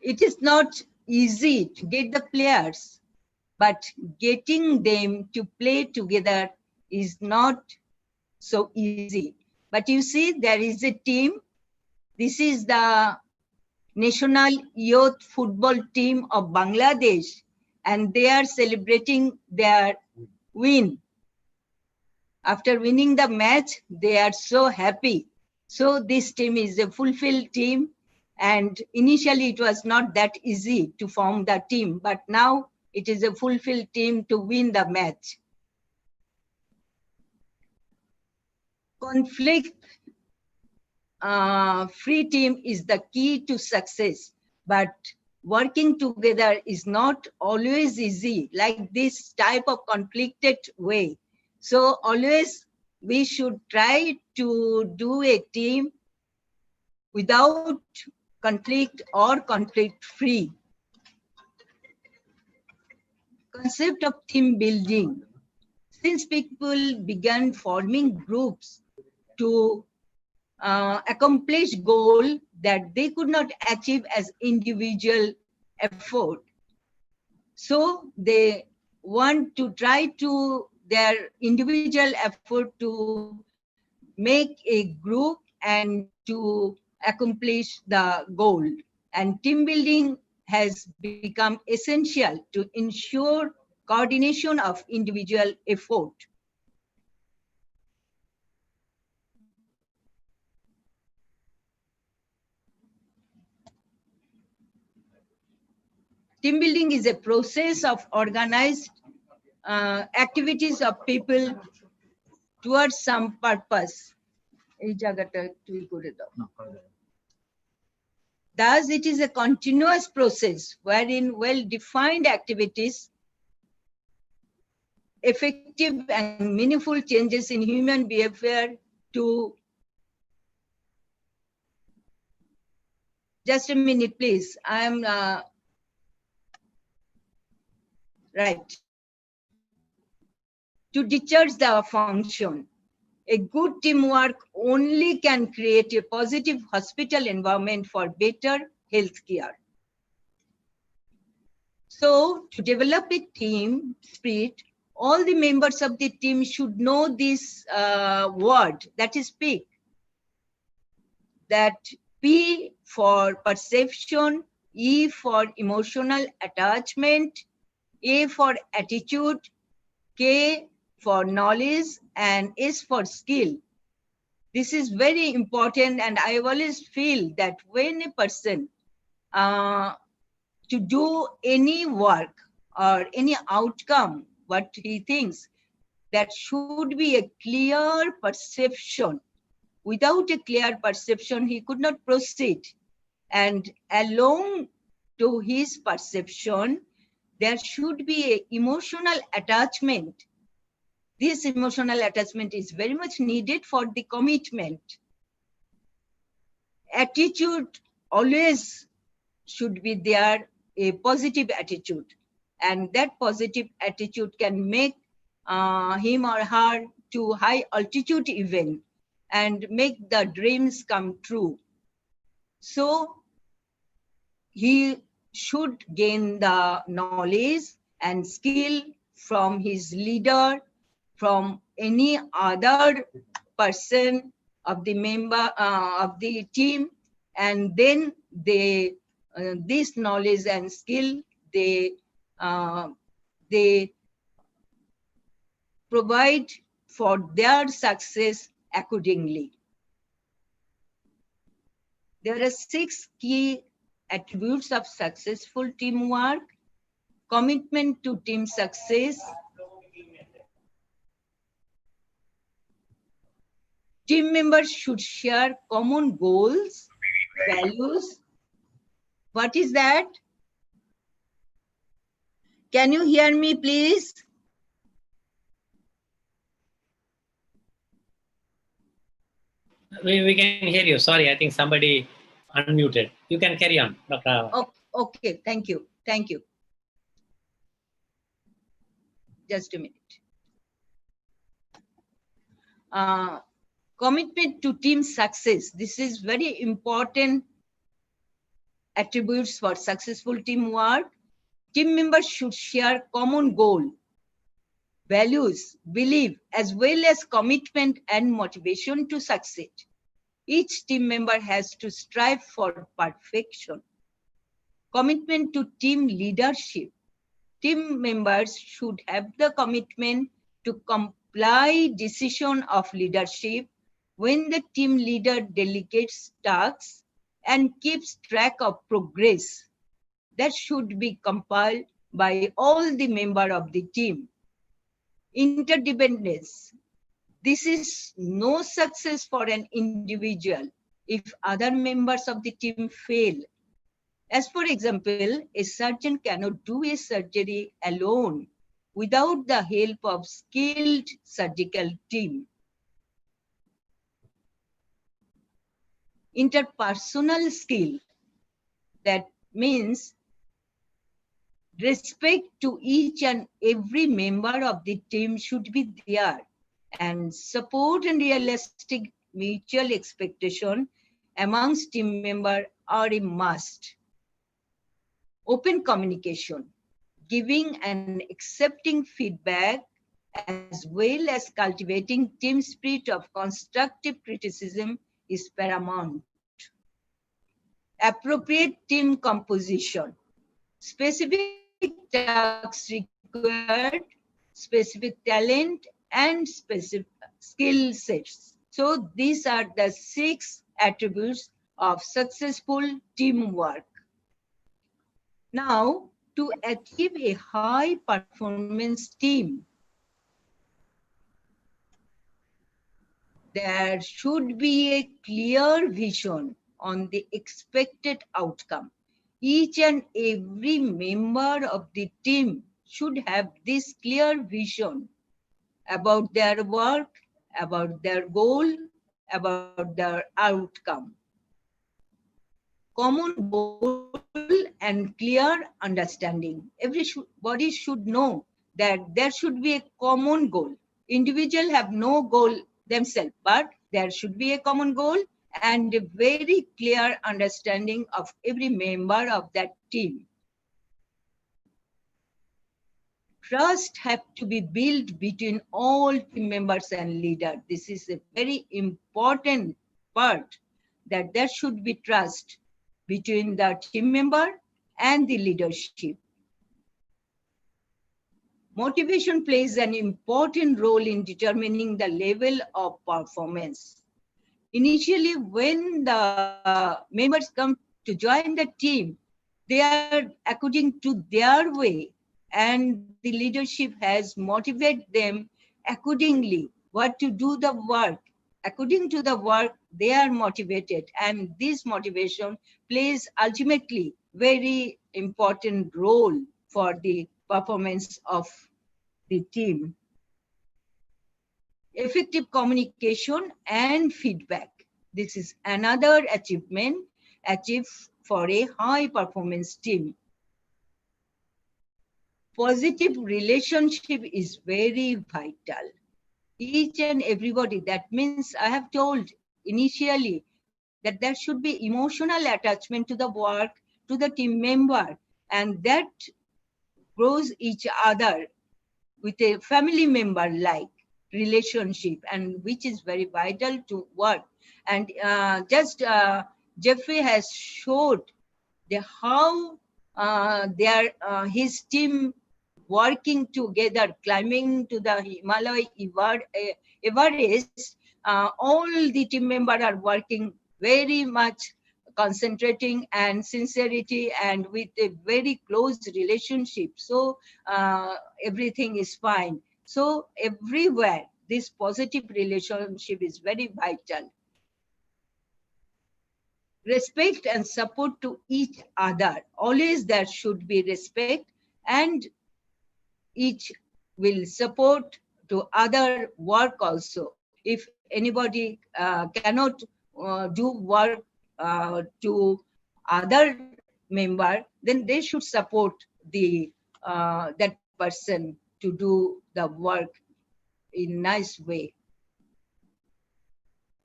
It is not easy to get the players, but getting them to play together is not so easy. But you see, there is a team. This is the National Youth Football Team of Bangladesh, and they are celebrating their win. After winning the match, they are so happy. So this team is a fulfilled team. And initially it was not that easy to form the team, but now it is a fulfilled team to win the match. Conflict free team is the key to success, but working together is not always easy, like this type of conflicted way. So always we should try to do a team without conflict or conflict free. Concept of team building. Since people began forming groups to accomplish goal that they could not achieve as individual effort, so they want to try to their individual effort to make a group and to accomplish the goal. And team building has become essential to ensure coordination of individual effort. Team building is a process of organized activities of people towards some purpose. Thus, it is a continuous process wherein well-defined activities, effective and meaningful changes in human behavior to... Just a minute, please. I'm right. To discharge the function. A good teamwork only can create a positive hospital environment for better healthcare. So, to develop a team spirit, all the members of the team should know this word, that is P. That P for perception, E for emotional attachment, A for attitude, K for knowledge, and S for skill. This is very important, and I always feel that when a person to do any work or any outcome, what he thinks, that should be a clear perception. Without a clear perception, he could not proceed. And along to his perception, there should be an emotional attachment. This emotional attachment is very much needed for the commitment. Attitude always should be there, a positive attitude. And that positive attitude can make him or her to high altitude even and make the dreams come true. So he should gain the knowledge and skill from his leader, from any other person of the member of the team, and then they this knowledge and skill they provide for their success accordingly. There are 6 key attributes of successful teamwork: commitment to team success, team members should share common goals, values. What is that? Can you hear me, please? We can hear you. Sorry, I think somebody unmuted. You can carry on, Dr. Oh, okay, thank you. Thank you. Just a minute. Commitment to team success. This is very important attributes for successful teamwork. Team members should share common goal, values, belief, as well as commitment and motivation to succeed. Each team member has to strive for perfection. Commitment to team leadership. Team members should have the commitment to comply decision of leadership when the team leader delegates tasks and keeps track of progress. That should be compiled by all the members of the team. Interdependence. This is no success for an individual if other members of the team fail. As for example, a surgeon cannot do a surgery alone without the help of skilled surgical team. Interpersonal skill, that means respect to each and every member of the team should be there, and support and realistic mutual expectation amongst team members are a must. Open communication, giving and accepting feedback, as well as cultivating team spirit of constructive criticism is paramount. Appropriate team composition. Specific tasks required specific talent and specific skill sets. So these are the 6 attributes of successful teamwork. Now, to achieve a high performance team, there should be a clear vision on the expected outcome. Each and every member of the team should have this clear vision about their work, about their goal, about their outcome. Common goal and clear understanding. Everybody should know that there should be a common goal. Individuals have no goal themselves, but there should be a common goal and a very clear understanding of every member of that team. Trust have to be built between all team members and leader. This is a very important part, that there should be trust between the team member and the leadership. Motivation plays an important role in determining the level of performance. Initially, when the members come to join the team, they are according to their way, and the leadership has motivated them accordingly what to do the work. According to the work, they are motivated, and this motivation plays ultimately very important role for the performance of the team. Effective communication and feedback. This is another achievement achieved for a high performance team. Positive relationship is very vital. Each and everybody, that means I have told initially that there should be emotional attachment to the work, to the team member, and that grows each other with a family member like relationship, and which is very vital to work. And Jeffrey has showed how his team working together, climbing to the Himalaya Everest. All the team members are working very much, concentrating and sincerity, and with a very close relationship. So everything is fine. So everywhere, this positive relationship is very vital. Respect and support to each other. Always there should be respect, and each will support to other work also. If anybody cannot do work to other member, then they should support the that person to do the work in nice way.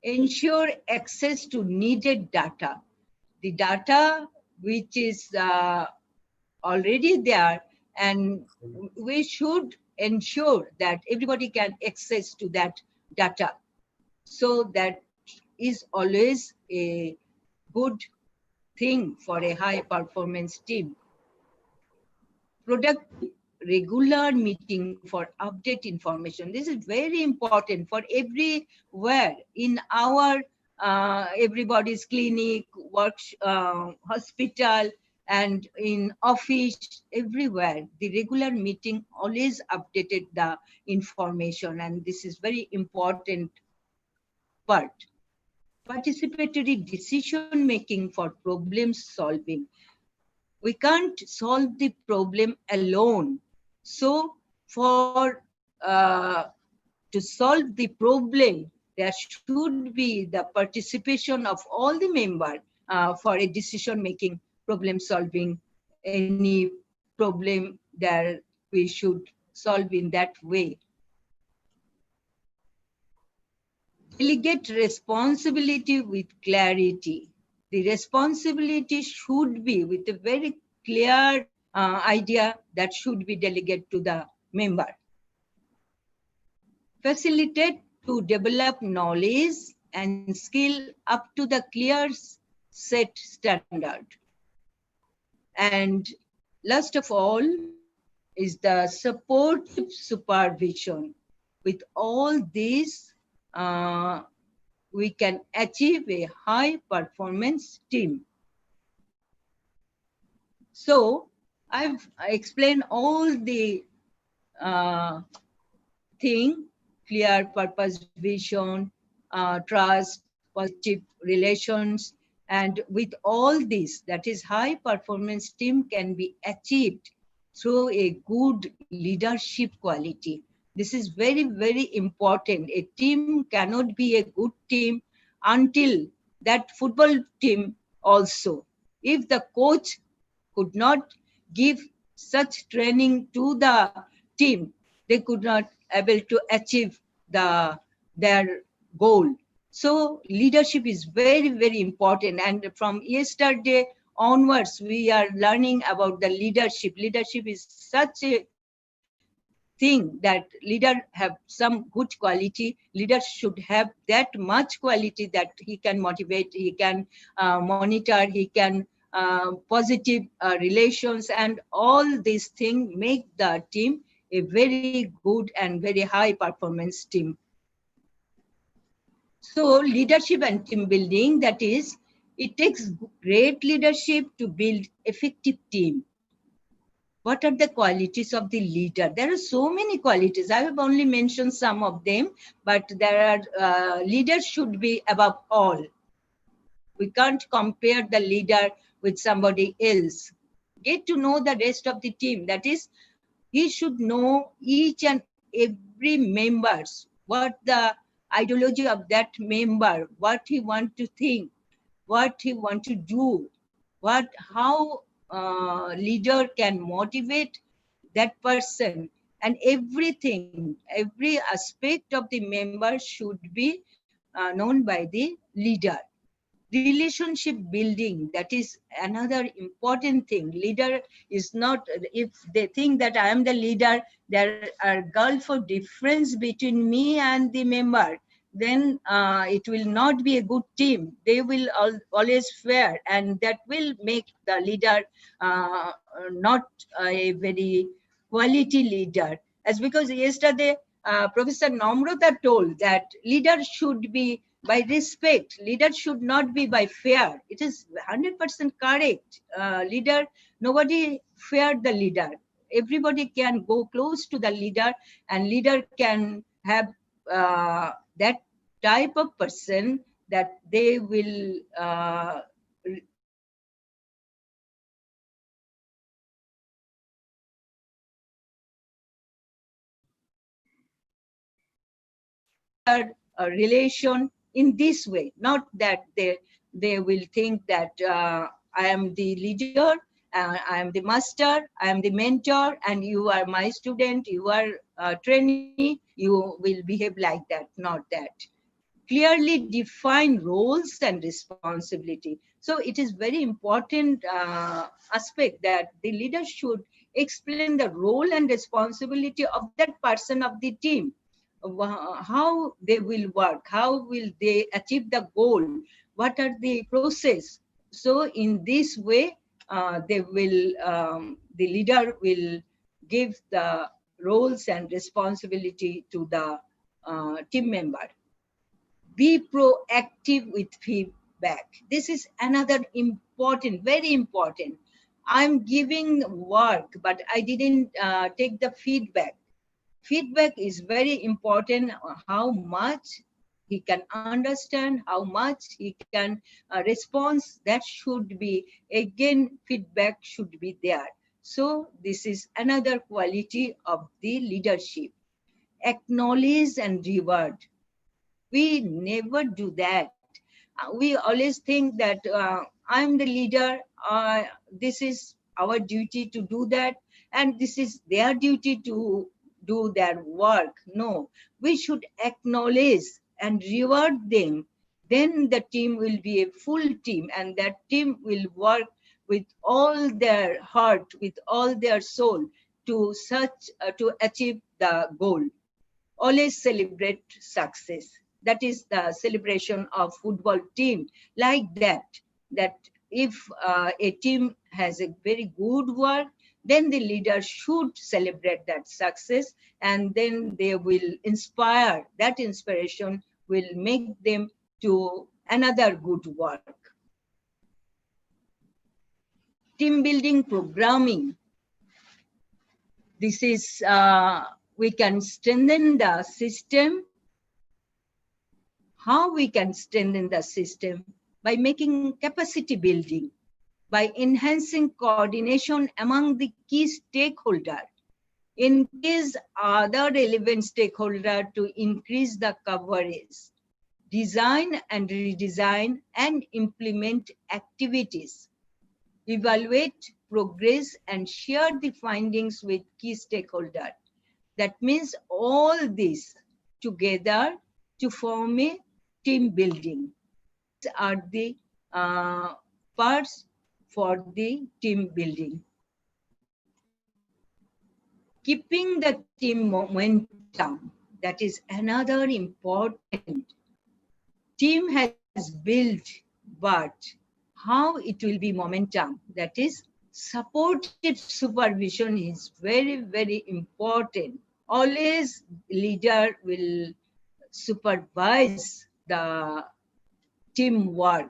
Ensure access to needed data. The data which is already there, and we should ensure that everybody can access to that data. So that is always a good thing for a high performance team. Productive regular meeting for update information. This is very important for everywhere in our everybody's clinic, work, hospital, and in office, everywhere. The regular meeting always updated the information, and this is very important part. participatory decision making for problem solving. We can't solve the problem alone. So for to solve the problem, there should be the participation of all the members for a decision making, problem solving, any problem that we should solve in that way. Delegate responsibility with clarity. The responsibility should be with a very clear idea that should be delegated to the member. Facilitate to develop knowledge and skill up to the clear set standard. And last of all is the supportive supervision. With all this, we can achieve a high performance team. So I've explained all the thing, clear purpose, vision, trust, positive relations, and with all this, that is high performance team can be achieved through a good leadership quality. This is very, very important. A team cannot be a good team until that football team also. If the coach could not give such training to the team, they could not able to achieve their goal. So leadership is very, very important. And from yesterday onwards, we are learning about the leadership. Leadership is such a thing that leader have some good quality. Leader should have that much quality that he can motivate, he can monitor, he can positive relations, and all these things make the team a very good and very high performance team. So leadership and team building, that is, it takes great leadership to build effective team. What are the qualities of the leader? There are so many qualities. I have only mentioned some of them, but there are leaders should be above all. We can't compare the leader with somebody else. Get to know the rest of the team. That is, he should know each and every members, what the ideology of that member, what he want to think, what he want to do, how leader can motivate that person, and everything, every aspect of the member should be known by the leader. Relationship building, that is another important thing. Leader is not, if they think that I am the leader, there are gulf of difference between me and the member, then it will not be a good team. They will always fear, and that will make the leader not a very quality leader. As because yesterday Professor Namrata told that leader should be by respect. Leader should not be by fear. It is 100% correct. Leader, nobody feared the leader. Everybody can go close to the leader, and leader can have that type of person that they will a relation in this way, not that they will think that I am the leader, I am the master, I am the mentor, and you are my student, you are a trainee, you will behave like that, not that. Clearly define roles and responsibility. So it is very important aspect that the leader should explain the role and responsibility of that person of the team, how they will work, how will they achieve the goal, what are the process. So in this way, they will, the leader will give the roles and responsibility to the team member. Be proactive with feedback. This is another important, very important. I'm giving work, but I didn't take the feedback. Feedback is very important, how much he can understand, how much he can respond. That should be, again, feedback should be there. So this is another quality of the leadership. Acknowledge and reward. We never do that. We always think that I'm the leader, this is our duty to do that, and this is their duty to do their work. No, we should acknowledge and reward them. Then the team will be a full team, and that team will work with all their heart, with all their soul to achieve the goal. Always celebrate success. That is the celebration of football team, like that if a team has a very good work, then the leader should celebrate that success, and then they will inspire. That inspiration will make them to another good work. Team building programming. This is, we can strengthen the system. How we can strengthen the system? By making capacity building, by enhancing coordination among the key stakeholders, engage other relevant stakeholders to increase the coverage, design and redesign and implement activities, evaluate progress and share the findings with key stakeholders. That means all this together to form a team building. These are the parts for the team building. Keeping the team momentum, that is another important. Team has built, but how it will be momentum, that is supportive supervision is very, very important. Always leader will supervise the teamwork,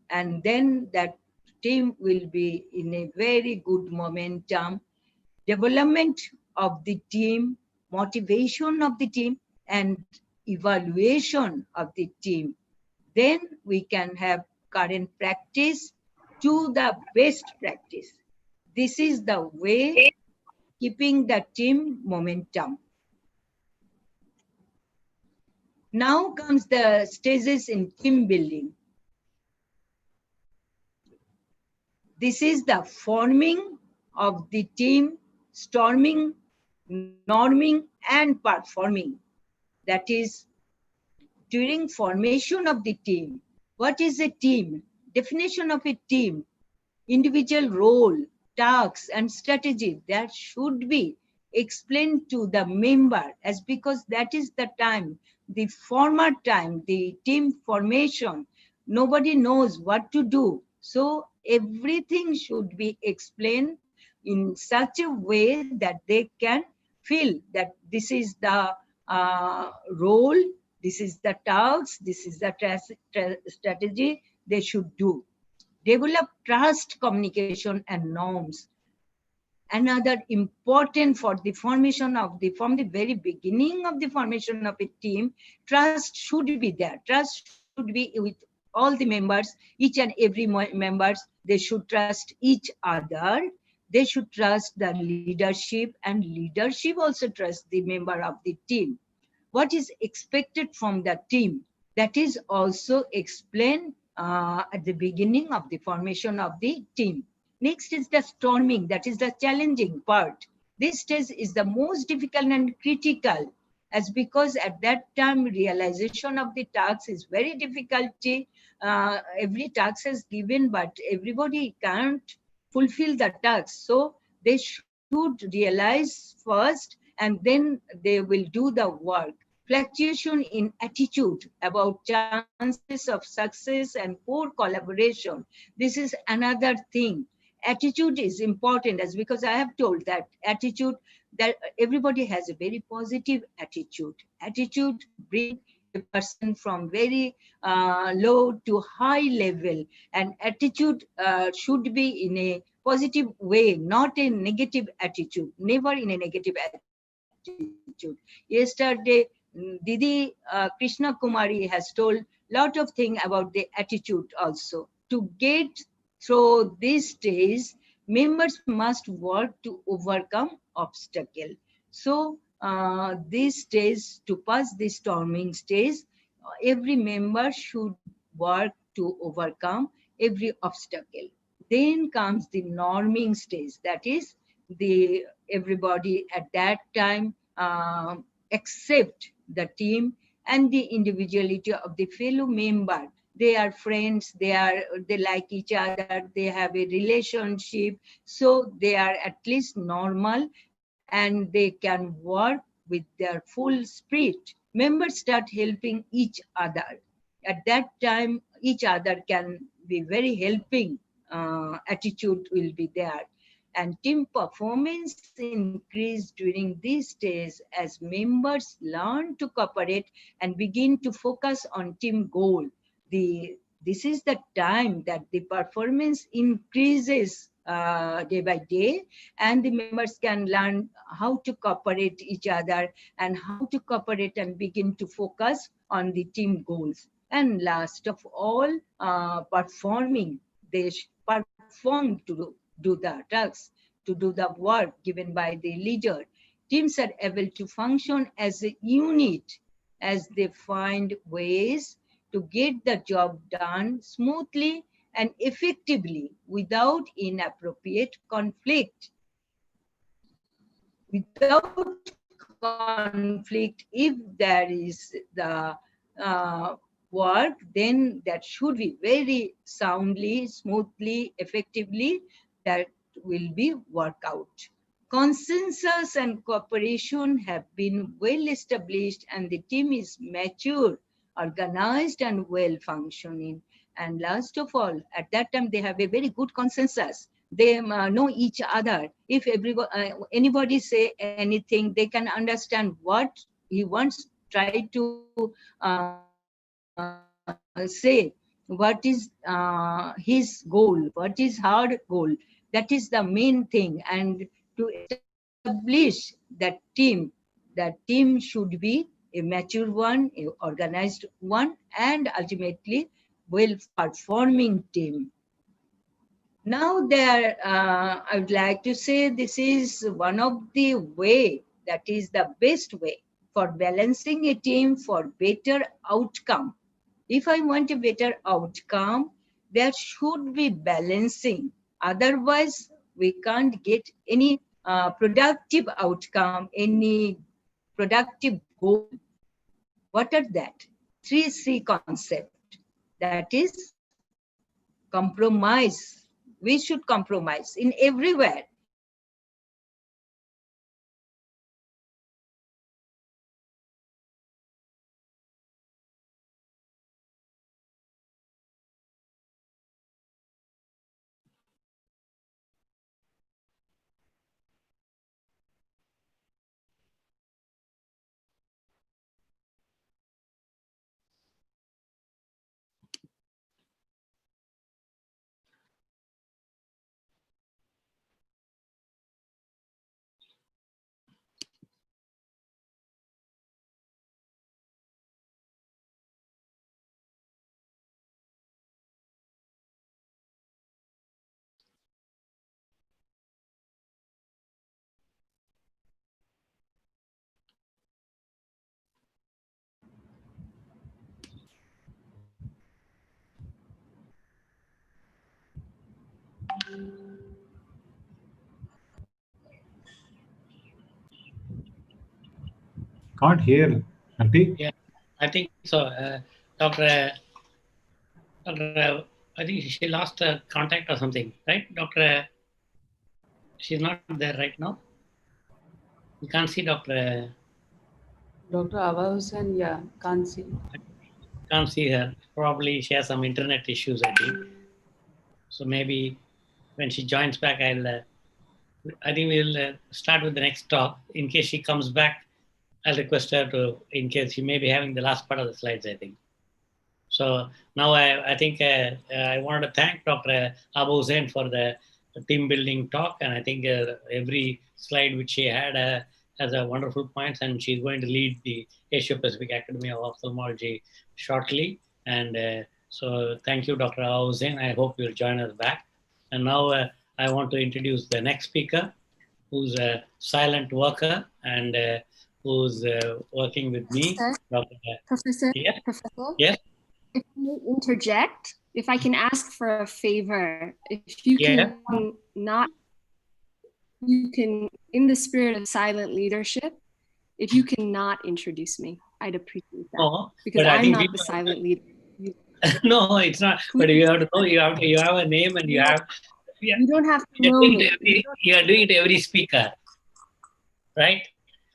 and then that team will be in a very good momentum. Development of the team, motivation of the team, and evaluation of the team. Then we can have current practice to the best practice. This is the way keeping the team momentum. Now comes the stages in team building. This is the forming of the team, storming, norming, and performing. That is, during formation of the team. What is a team? Definition of a team, individual role, tasks, and strategy that should be explained to the member, as because that is the time, the former time, the team formation, nobody knows what to do. So everything should be explained in such a way that they can feel that this is the role, this is the task, this is the strategy they should do. Develop trust, communication, and norms. Another important for the formation of the, from the very beginning of the formation of a team, trust should be there. Trust should be with all the members, each and every members. They should trust each other. They should trust the leadership, and leadership also trust the member of the team. What is expected from the team? That is also explained at the beginning of the formation of the team. Next is the storming, that is the challenging part. This stage is the most difficult and critical, as because at that time realization of the task is very difficult. Every task is given, but everybody can't fulfill the task. So they should realize first, and then they will do the work. Fluctuation in attitude about chances of success and poor collaboration. This is another thing. Attitude is important, as because I have told that attitude, that everybody has a very positive attitude. Attitude brings a person from very low to high level, and attitude should be in a positive way, not a negative attitude, never in a negative attitude. Yesterday, Didi Krishna Kumari has told lot of things about the attitude also. To get through these days, members must work to overcome obstacle. So these days, to pass this storming stage, every member should work to overcome every obstacle. Then comes the norming stage. That is, the everybody at that time accept the team and the individuality of the fellow member. They are friends, they like each other, they have a relationship, so they are at least normal and they can work with their full spirit. Members start helping each other. At that time, each other can be very helping attitude will be there. And team performance increased during these days as members learn to cooperate and begin to focus on team goal. This is the time that the performance increases day by day, and the members can learn how to cooperate each other and how to cooperate and begin to focus on the team goals. And last of all, performing. They perform to do the tasks, to do the work given by the leader. Teams are able to function as a unit as they find ways to get the job done smoothly and effectively without inappropriate conflict. Without conflict, if there is the work, then that should be very soundly, smoothly, effectively, that will be worked out. Consensus and cooperation have been well established and the team is mature, organized and well functioning. And last of all, at that time, they have a very good consensus. They know each other. If anybody say anything, they can understand what he wants, try to say what is his goal, what is her goal. That is the main thing. And to establish that team should be a mature one, a organized one, and ultimately well-performing team. Now there, I would like to say this is one of the way, that is the best way for balancing a team for better outcome. If I want a better outcome, there should be balancing. Otherwise, we can't get any productive outcome, any productive goal. What are that? 3C concept. That is compromise. We should compromise in everywhere. Can't hear, Auntie. Yeah, I think so. Doctor, I think she lost contact or something, right? Doctor, she's not there right now. You can't see Doctor. Dr. Ava Hussain, yeah, can't see. Can't see her. Probably she has some internet issues, I think. So maybe when she joins back, I think we'll start with the next talk. In case she comes back, I'll request her to, in case she may be having the last part of the slides, I think. So now I think I wanted to thank Dr. Abu Hussain for the team building talk. And I think every slide which she had has a wonderful points, and she's going to lead the Asia Pacific Academy of Ophthalmology shortly. And so thank you, Dr. Hussain. I hope you'll join us back. And now I want to introduce the next speaker, who's a silent worker and who's working with me. Professor, Yes. Professor, Yes. if I may interject, if I can ask for a favor, if you can not, you can, in the spirit of silent leadership, if you cannot introduce me, I'd appreciate that. Oh, because I'm not the silent leader. No, it's not. But you have to know, you have a name, and you have. Yeah. You don't have to know me. You are doing it to every speaker, right?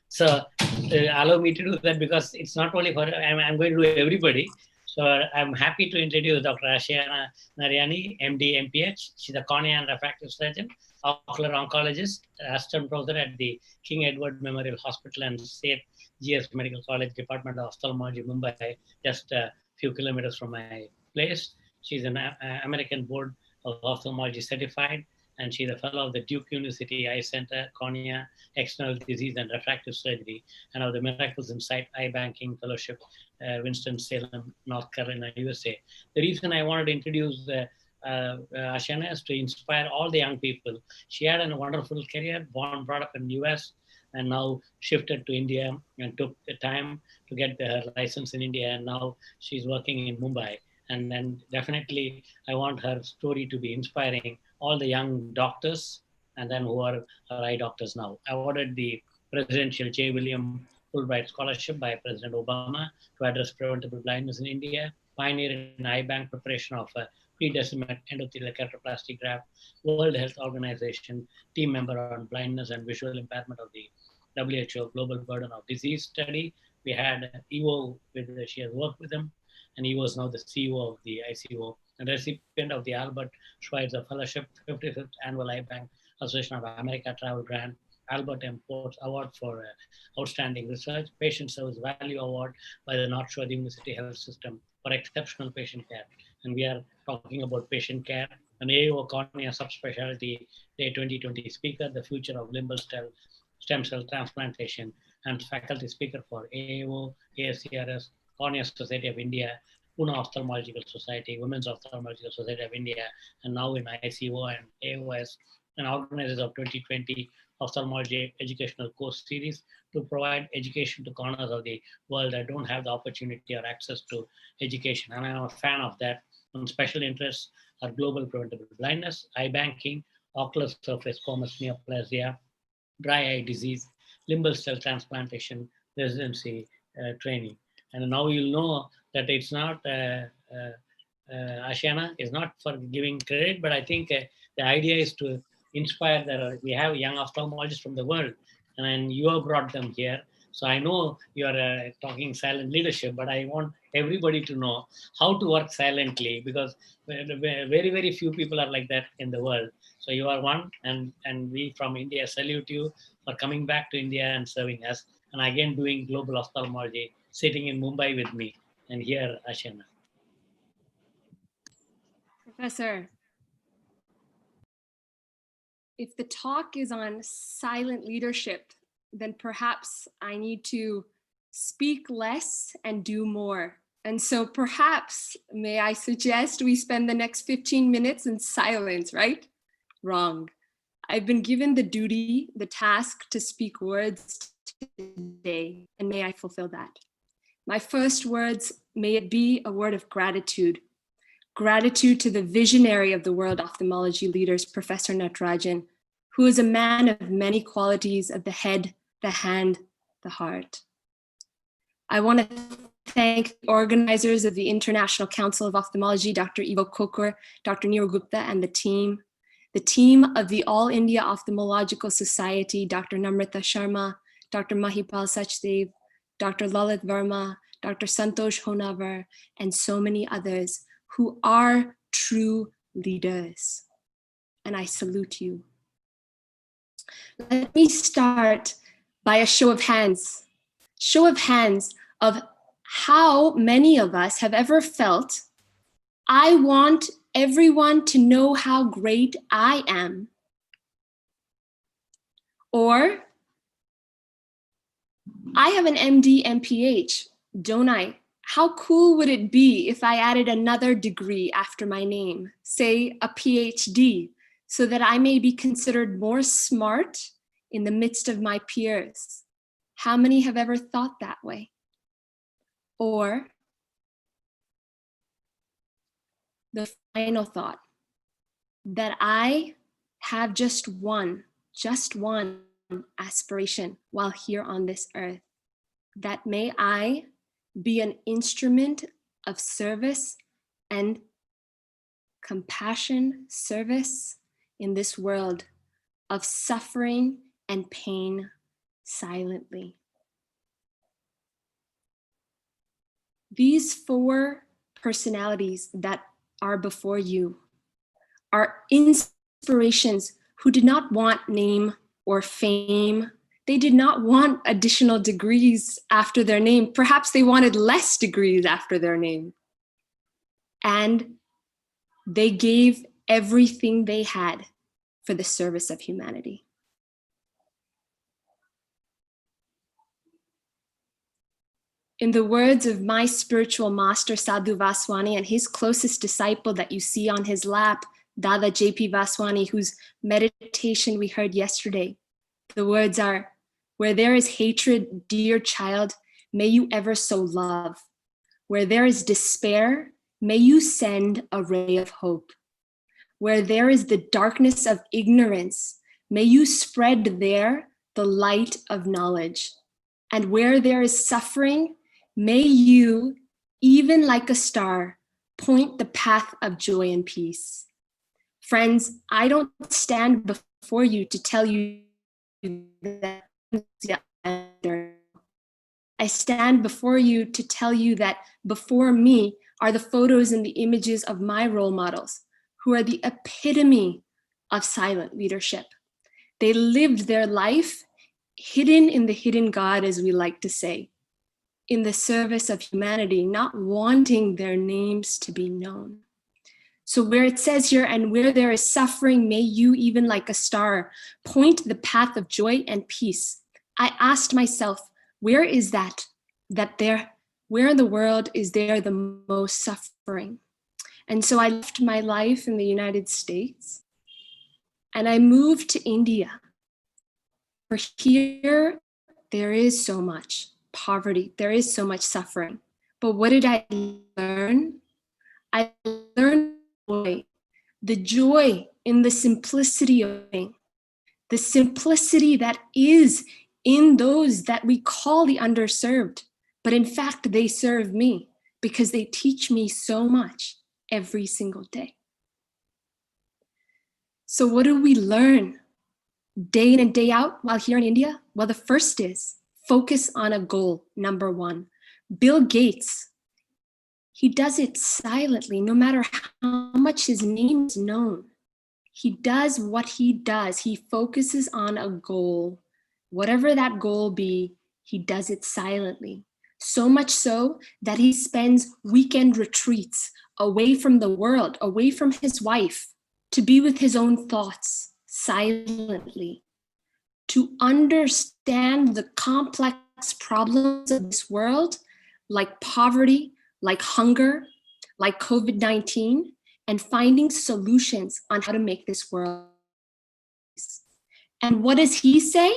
So allow me to do that, because it's not only for, I'm going to do everybody. So I'm happy to introduce Dr. Ashiana Narayani, MD, MPH. She's a cornea and refractive surgeon, ocular oncologist, assistant professor at the King Edward Memorial Hospital and State GS Medical College, Department of Ophthalmology, Mumbai, just a few kilometers from my place. She's an American Board of Ophthalmology certified, and she's a fellow of the Duke University Eye Center, Cornea, External Disease and Refractive Surgery, and of the Miracles in Sight Eye Banking Fellowship, Winston-Salem, North Carolina, USA. The reason I wanted to introduce Ashiana is to inspire all the young people. She had a wonderful career, brought up in the US, and now shifted to India and took the time to get her license in India, and now she's working in Mumbai. And then definitely I want her story to be inspiring all the young doctors, and then who are eye doctors now. Awarded the Presidential J. William Fulbright Scholarship by President Obama to address preventable blindness in India, pioneer in eye bank preparation of a pre-decimate endothelial keratoplasty graft, World Health Organization team member on blindness and visual impairment of the WHO Global Burden of Disease study. We had Evo she has worked with him, and he was now the CEO of the ICO and recipient of the Albert Schweitzer Fellowship, 55th Annual Eye Bank Association of America Travel Grant, Albert M. Ports Award for Outstanding Research, Patient Service Value Award by the North Shore University Health System for exceptional patient care. And we are talking about patient care. An AAO Cornea Subspecialty Day 2020 speaker, the future of limbal stem cell transplantation, and faculty speaker for AAO, ASCRS, Cornea Society of India, Pune Ophthalmological Society, Women's Ophthalmological Society of India, and now in ICO and AOS, and organizers of 2020 Ophthalmology Educational Course Series to provide education to corners of the world that don't have the opportunity or access to education. And I'm a fan of that. And special interests are global preventable blindness, eye banking, ocular surface commerce neoplasia, dry eye disease, limbal cell transplantation, residency training. And now you'll know that it's not, Ashiana is not for giving credit, but I think the idea is to inspire that we have young ophthalmologists from the world, and you have brought them here. So I know you are talking silent leadership, but I want everybody to know how to work silently, because very, very few people are like that in the world. So you are one, and we from India salute you for coming back to India and serving us, and again doing global ophthalmology, sitting in Mumbai with me. And here, Ashiana. Professor, if the talk is on silent leadership, then perhaps I need to speak less and do more. And so perhaps, may I suggest we spend the next 15 minutes in silence, right? Wrong. I've been given the duty, the task to speak words today, and may I fulfill that. My first words, may it be a word of gratitude. Gratitude to the visionary of the world ophthalmology leaders, Professor Natarajan, who is a man of many qualities of the head, the hand, the heart. I want to thank the organizers of the International Council of Ophthalmology, Dr. Ivo Kokor, Dr. Neerav Gupta, and the team of the All India Ophthalmological Society, Dr. Namrata Sharma, Dr. Mahipal Sachdev, Dr. Lalit Verma, Dr. Santosh Honavar, and so many others who are true leaders. And I salute you. Let me start by a show of hands of how many of us have ever felt, I want everyone to know how great I am. Or I have an MD, MPH, don't I? How cool would it be if I added another degree after my name, say a PhD, so that I may be considered more smart in the midst of my peers? How many have ever thought that way? Or the final thought, that I have just one aspiration while here on this earth, that may I be an instrument of service and compassion, service in this world of suffering and pain silently. These 4 personalities that are before you are inspirations who did not want name or fame. They did not want additional degrees after their name. Perhaps they wanted less degrees after their name. And they gave everything they had for the service of humanity. In the words of my spiritual master, Sadhu Vaswani, and his closest disciple that you see on his lap, Dada J.P. Vaswani, whose meditation we heard yesterday, the words are, "Where there is hatred, dear child, may you ever sow love. Where there is despair, may you send a ray of hope. Where there is the darkness of ignorance, may you spread there the light of knowledge. And where there is suffering, may you, even like a star, point the path of joy and peace." Friends, I don't stand before you to tell you that. I stand before you to tell you that before me are the photos and the images of my role models, who are the epitome of silent leadership. They lived their life hidden in the hidden God, as we like to say, in the service of humanity, not wanting their names to be known. So where it says here, "And where there is suffering, may you, even like a star, point the path of joy and peace," I asked myself, where is that where in the world is there the most suffering? And so I left my life in the United States and I moved to India. For here, there is so much poverty, there is so much suffering. But what did I learn? I learned the joy in the simplicity of being, the simplicity that is in those that we call the underserved, but in fact, they serve me because they teach me so much every single day. So what do we learn day in and day out while here in India? Well, the first is focus on a goal, number 1. Bill Gates, he does it silently, no matter how much his name is known. He does what he does. He focuses on a goal. Whatever that goal be, he does it silently. So much so that he spends weekend retreats away from the world, away from his wife, to be with his own thoughts silently, to understand the complex problems of this world, like poverty, like hunger, like COVID-19, and finding solutions on how to make this world. And what does he say?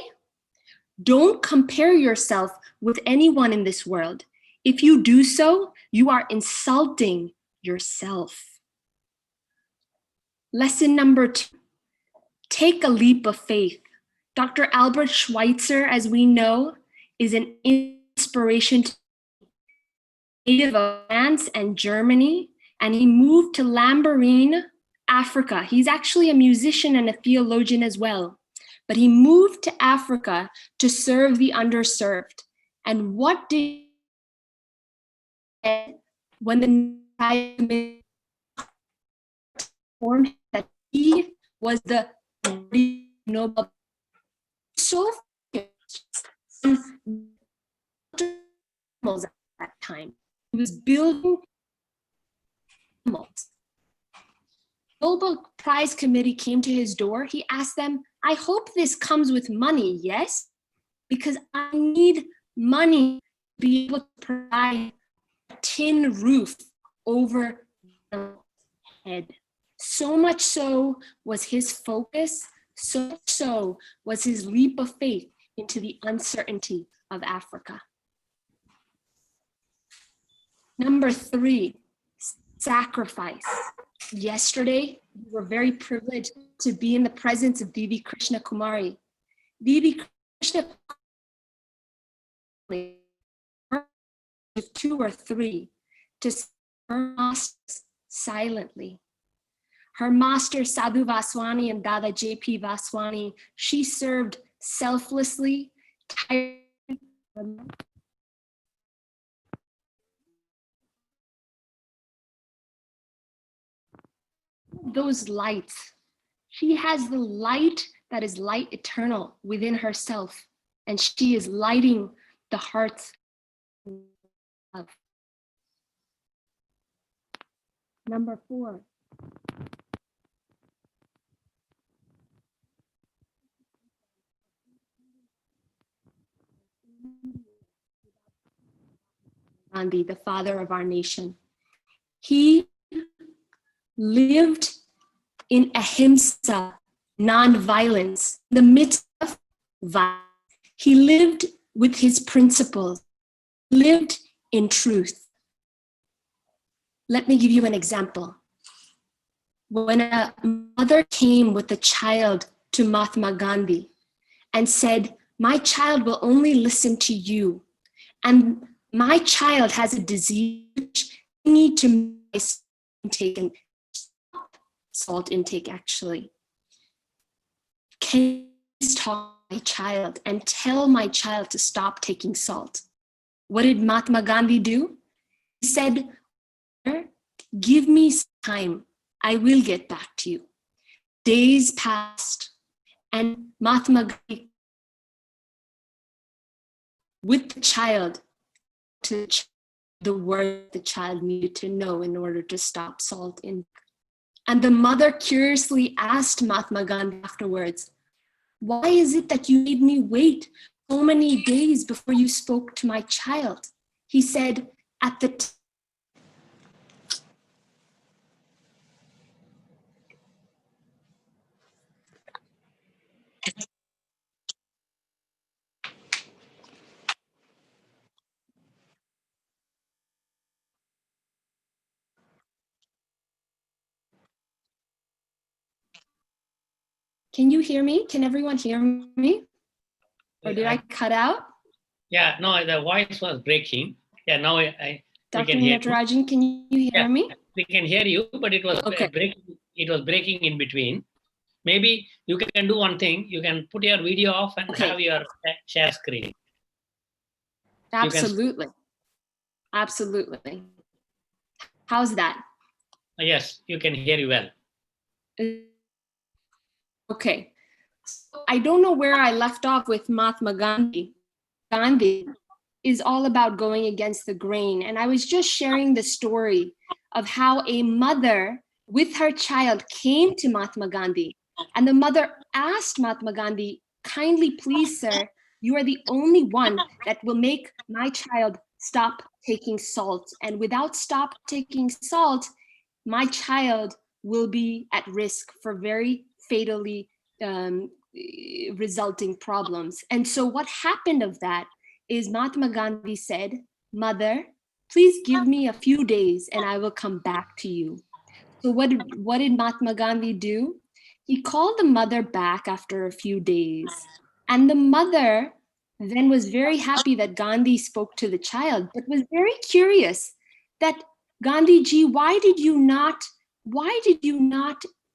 Don't compare yourself with anyone in this world. If you do so, you are insulting yourself. Lesson number 2, take a leap of faith. Dr. Albert Schweitzer, as we know, is an inspiration to native of France and Germany, and he moved to Lambaréné, Africa. He's actually a musician and a theologian as well, but he moved to Africa to serve the underserved. And what did when the informed that he was the Nobel so at that time. He was building animals. Nobel Prize Committee came to his door. He asked them, I hope this comes with money, yes? Because I need money to be able to provide a tin roof over their head. So much so was his focus, so much so was his leap of faith into the uncertainty of Africa. Number 3, sacrifice. Yesterday, we were very privileged to be in the presence of Bibi Krishna Kumari. Bibi Krishna Kumari, with 2 or 3, to serve her masters silently. Her master Sadhu Vaswani and Dada J.P. Vaswani, she served selflessly, tirelessly. Those lights. She has the light that is light eternal within herself, and she is lighting the hearts of. Number 4. Gandhi, the father of our nation. He lived in ahimsa, non-violence, in the midst of violence. He lived with his principles, lived in truth. Let me give you an example. When a mother came with a child to Mahatma Gandhi and said, "My child will only listen to you, and my child has a disease, you need to intake and stop salt intake actually. Can you please talk to my child and tell my child to stop taking salt?" What did Mahatma Gandhi do? He said, "Give me time, I will get back to you." Days passed, and Mahatma Gandhi, with the child, to the word the child needed to know in order to stop salt intake. And the mother curiously asked Mahatma Gandhi afterwards, "Why is it that you made me wait so many days before you spoke to my child?" He said, "At the time, can you hear me? Can everyone hear me? Or did I cut out? Yeah, no, the voice was breaking. Yeah, now we Dr. can hear you. Natarajan, can you hear Yeah, me? we can hear you, but it was Okay. breaking. It was breaking in between. Maybe you can do one thing. You can put your video off and Okay. have your share screen. Absolutely. Absolutely. How's that? Yes, you can hear you well. Okay. So I don't know where I left off with Mahatma Gandhi. Gandhi is all about going against the grain. And I was just sharing the story of how a mother with her child came to Mahatma Gandhi. And the mother asked Mahatma Gandhi, "Kindly, please, sir, you are the only one that will make my child stop taking salt. And without stop taking salt, my child will be at risk for very fatally resulting problems." And so what happened of that is Mahatma Gandhi said, "Mother, please give me a few days and I will come back to you." So what did Mahatma Gandhi do? He called the mother back after a few days. And the mother then was very happy that Gandhi spoke to the child, but was very curious that, "Gandhiji, why did you not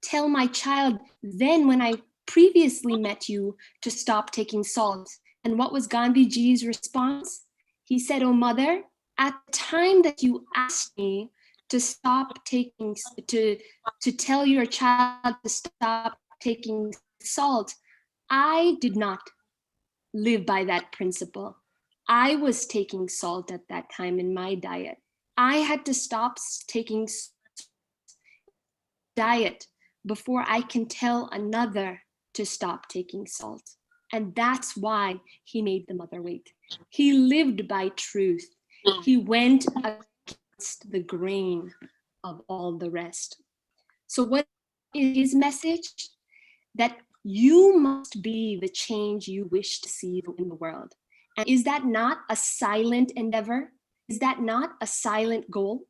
tell my child then when I previously met you to stop taking salt?" And what was Gandhiji's response? He said, "Oh mother, at the time that you asked me to stop taking, to tell your child to stop taking salt, I did not live by that principle. I was taking salt at that time in my diet. I had to stop taking diet before I can tell another to stop taking salt." And that's why he made the mother wait. He lived by truth. He went against the grain of all the rest. So what is his message? That you must be the change you wish to see in the world. And is that not a silent endeavor? Is that not a silent goal?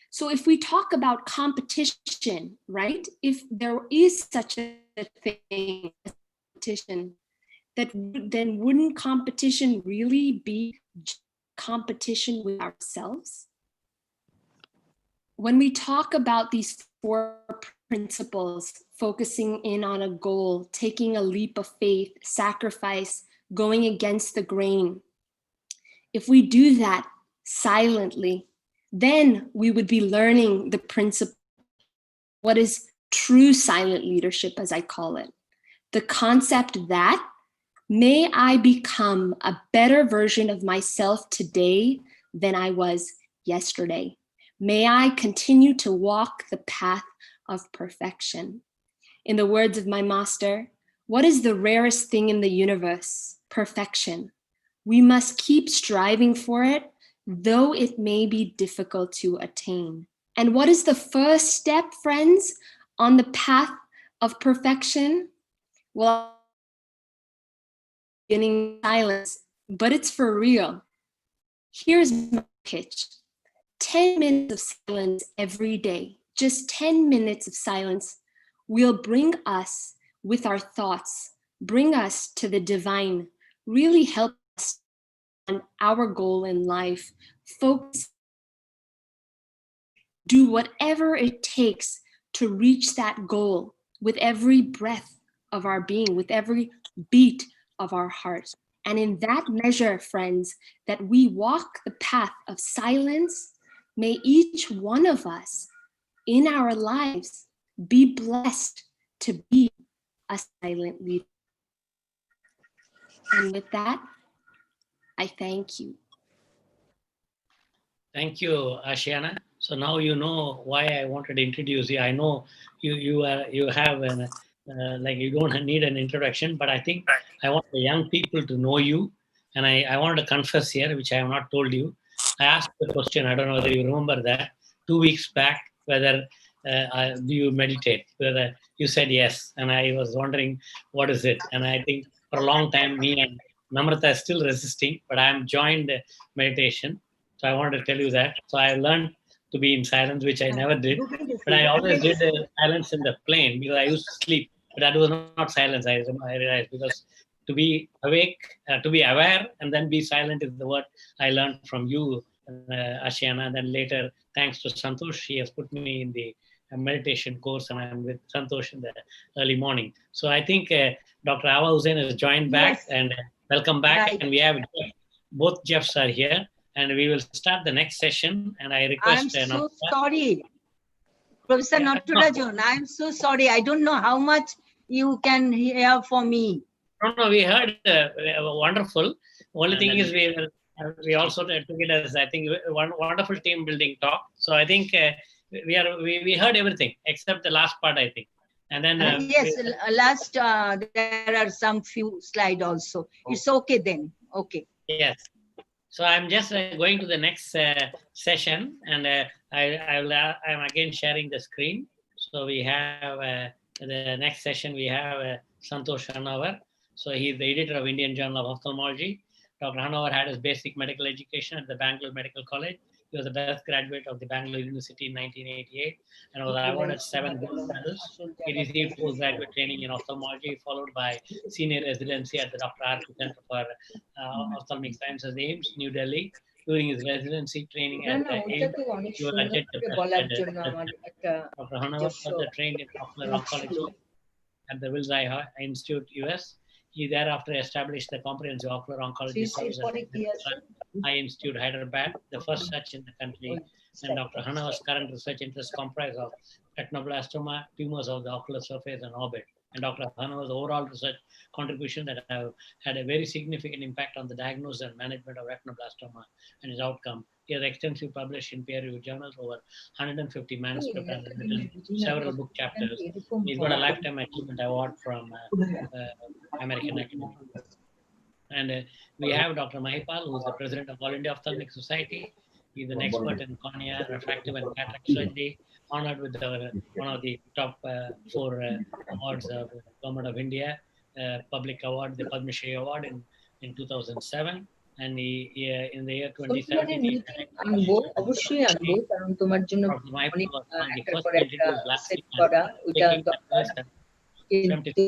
So if we talk about competition, right? If there is such a thing as competition, then wouldn't competition really be competition with ourselves? When we talk about these 4 principles, focusing in on a goal, taking a leap of faith, sacrifice, going against the grain, if we do that silently, then we would be learning the principle, what is true silent leadership, as I call it. The concept that may I become a better version of myself today than I was yesterday. May I continue to walk the path of perfection. In the words of my master, what is the rarest thing in the universe? Perfection. We must keep striving for it, though it may be difficult to attain. And what is the first step, friends, on the path of perfection? Well, beginning silence, but it's for real. Here's my pitch. 10 minutes of silence every day, just 10 minutes of silence will bring us with our thoughts, bring us to the divine, really help us on our goal in life, focus, do whatever it takes to reach that goal with every breath of our being, with every beat of our heart. And in that measure, friends, that we walk the path of silence, may each one of us in our lives be blessed to be a silent leader. And with that, I thank you. Thank you, Ashiana. So now you know why I wanted to introduce you. I know you have an like you don't need an introduction, but I think I want the young people to know you, and I wanted to confess here, which I have not told you. I asked the question. I don't know whether you remember that 2 weeks back, whether do you meditate? Whether you said yes, and I was wondering what is it. And I think for a long time, me and Namrata are still resisting, but I am joined meditation. So I wanted to tell you that. So I learned to be in silence, which I never did. But I always did the silence in the plane because I used to sleep. But that was not silence, I realized, because to be awake, to be aware, and then be silent is the word I learned from you, Ashiana. And then later, thanks to Santosh, he has put me in the meditation course, and I'm with Santosh in the early morning. So I think Dr. Awa Hussain has joined back, Yes. and welcome back. Right. And we have both Jeffs are here. And we will start the next session. And I request. I'm so sorry, Professor Yeah, Natarajan. I'm so sorry. I don't know how much you can hear for me. No, we heard wonderful. Only thing is we also took it as, I think, one wonderful team building talk. So I think we heard everything except the last part, I think. And then yes, last there are some few slides also. It's okay then. Okay. Yes. So I'm just going to the next session, and I'm again sharing the screen. So we have the next session. We have Santosh Hanavar. So he's the editor of Indian Journal of Ophthalmology. Dr. Hanavar had his basic medical education at the Bangalore Medical College. He was the best graduate of the Bangalore University in 1988 and was awarded 7 gold medals. He received postgraduate training in ophthalmology, followed by senior residency at the Dr. R. Center for Ophthalmic Sciences, AIMS, New Delhi. During his residency training at the AIMS, he was adjunct Dr. Hanavar further trained in ocular oncology at the Wills Eye Institute, US. He thereafter established the Comprehensive Ocular Oncology Service at the Eye Institute, Hyderabad, the first such in the country. And Dr. Hanavar's current research interests comprise of retinoblastoma, tumors of the ocular surface, and orbit. And Dr. Hanavar's overall research contribution that have had a very significant impact on the diagnosis and management of retinoblastoma and its outcome. He has extensively published in peer-reviewed journals over 150 manuscripts and written several book chapters. He's got a Lifetime Achievement Award from American Academy. And we have Dr. Mahipal, who is the president of All India Ophthalmic Society. He's an expert in cornea, refractive, and cataract surgery, honored with one of the top 4 awards of Government of India, public award, the Padma Shri Award in 2007. And in the year 2017, he আনবো, অবশ্যই আনবো, কারণ তোমার জন্য Dr. Mahipal অনেক was one of the একটার first পর to একটা introduce glass সেট and করা ওইটা taking দরকার, কিন্তু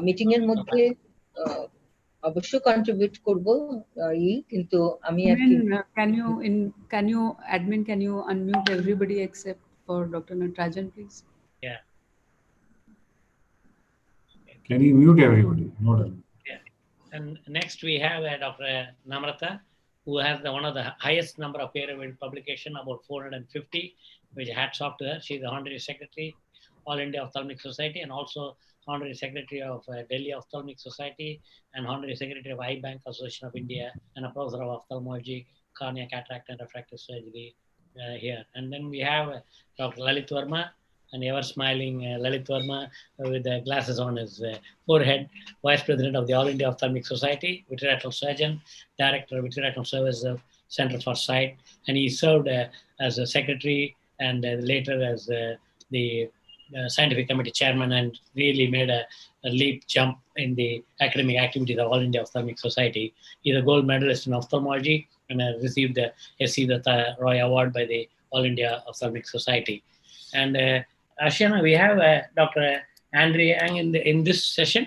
মিটিং এর মধ্যে অবশ্য কন্ট্রিবিউট করব, কিন্তু আমি আর কি can you admin, can you unmute everybody except for Dr. Natarajan, please? Yeah. Can you mute everybody? No. Yeah. And next we have Dr. Namrata, who has one of the highest number of peer-reviewed publication, about 450, which hats off to her. She's the Honorary Secretary, All India Ophthalmic Society, and also Honorary Secretary of Delhi Ophthalmic Society, and Honorary Secretary of Eye Bank Association of India, and a Professor of Ophthalmology, Cornea, Cataract, and Refractive Surgery here. And then we have Dr. Lalit Verma, and ever-smiling Lalit Verma with the glasses on his forehead, Vice President of the All India Ophthalmic Society, vitreoretinal surgeon, Director of Vitreoretinal Service of Center for Sight, and he served as a secretary and later as the scientific committee chairman, and really made a leap jump in the academic activities of All India Ophthalmic Society. He's a gold medalist in ophthalmology and received the S.C. Datta Roy Award by the All India Ophthalmic Society. And Ashana, we have Dr. Andre Ang in this session.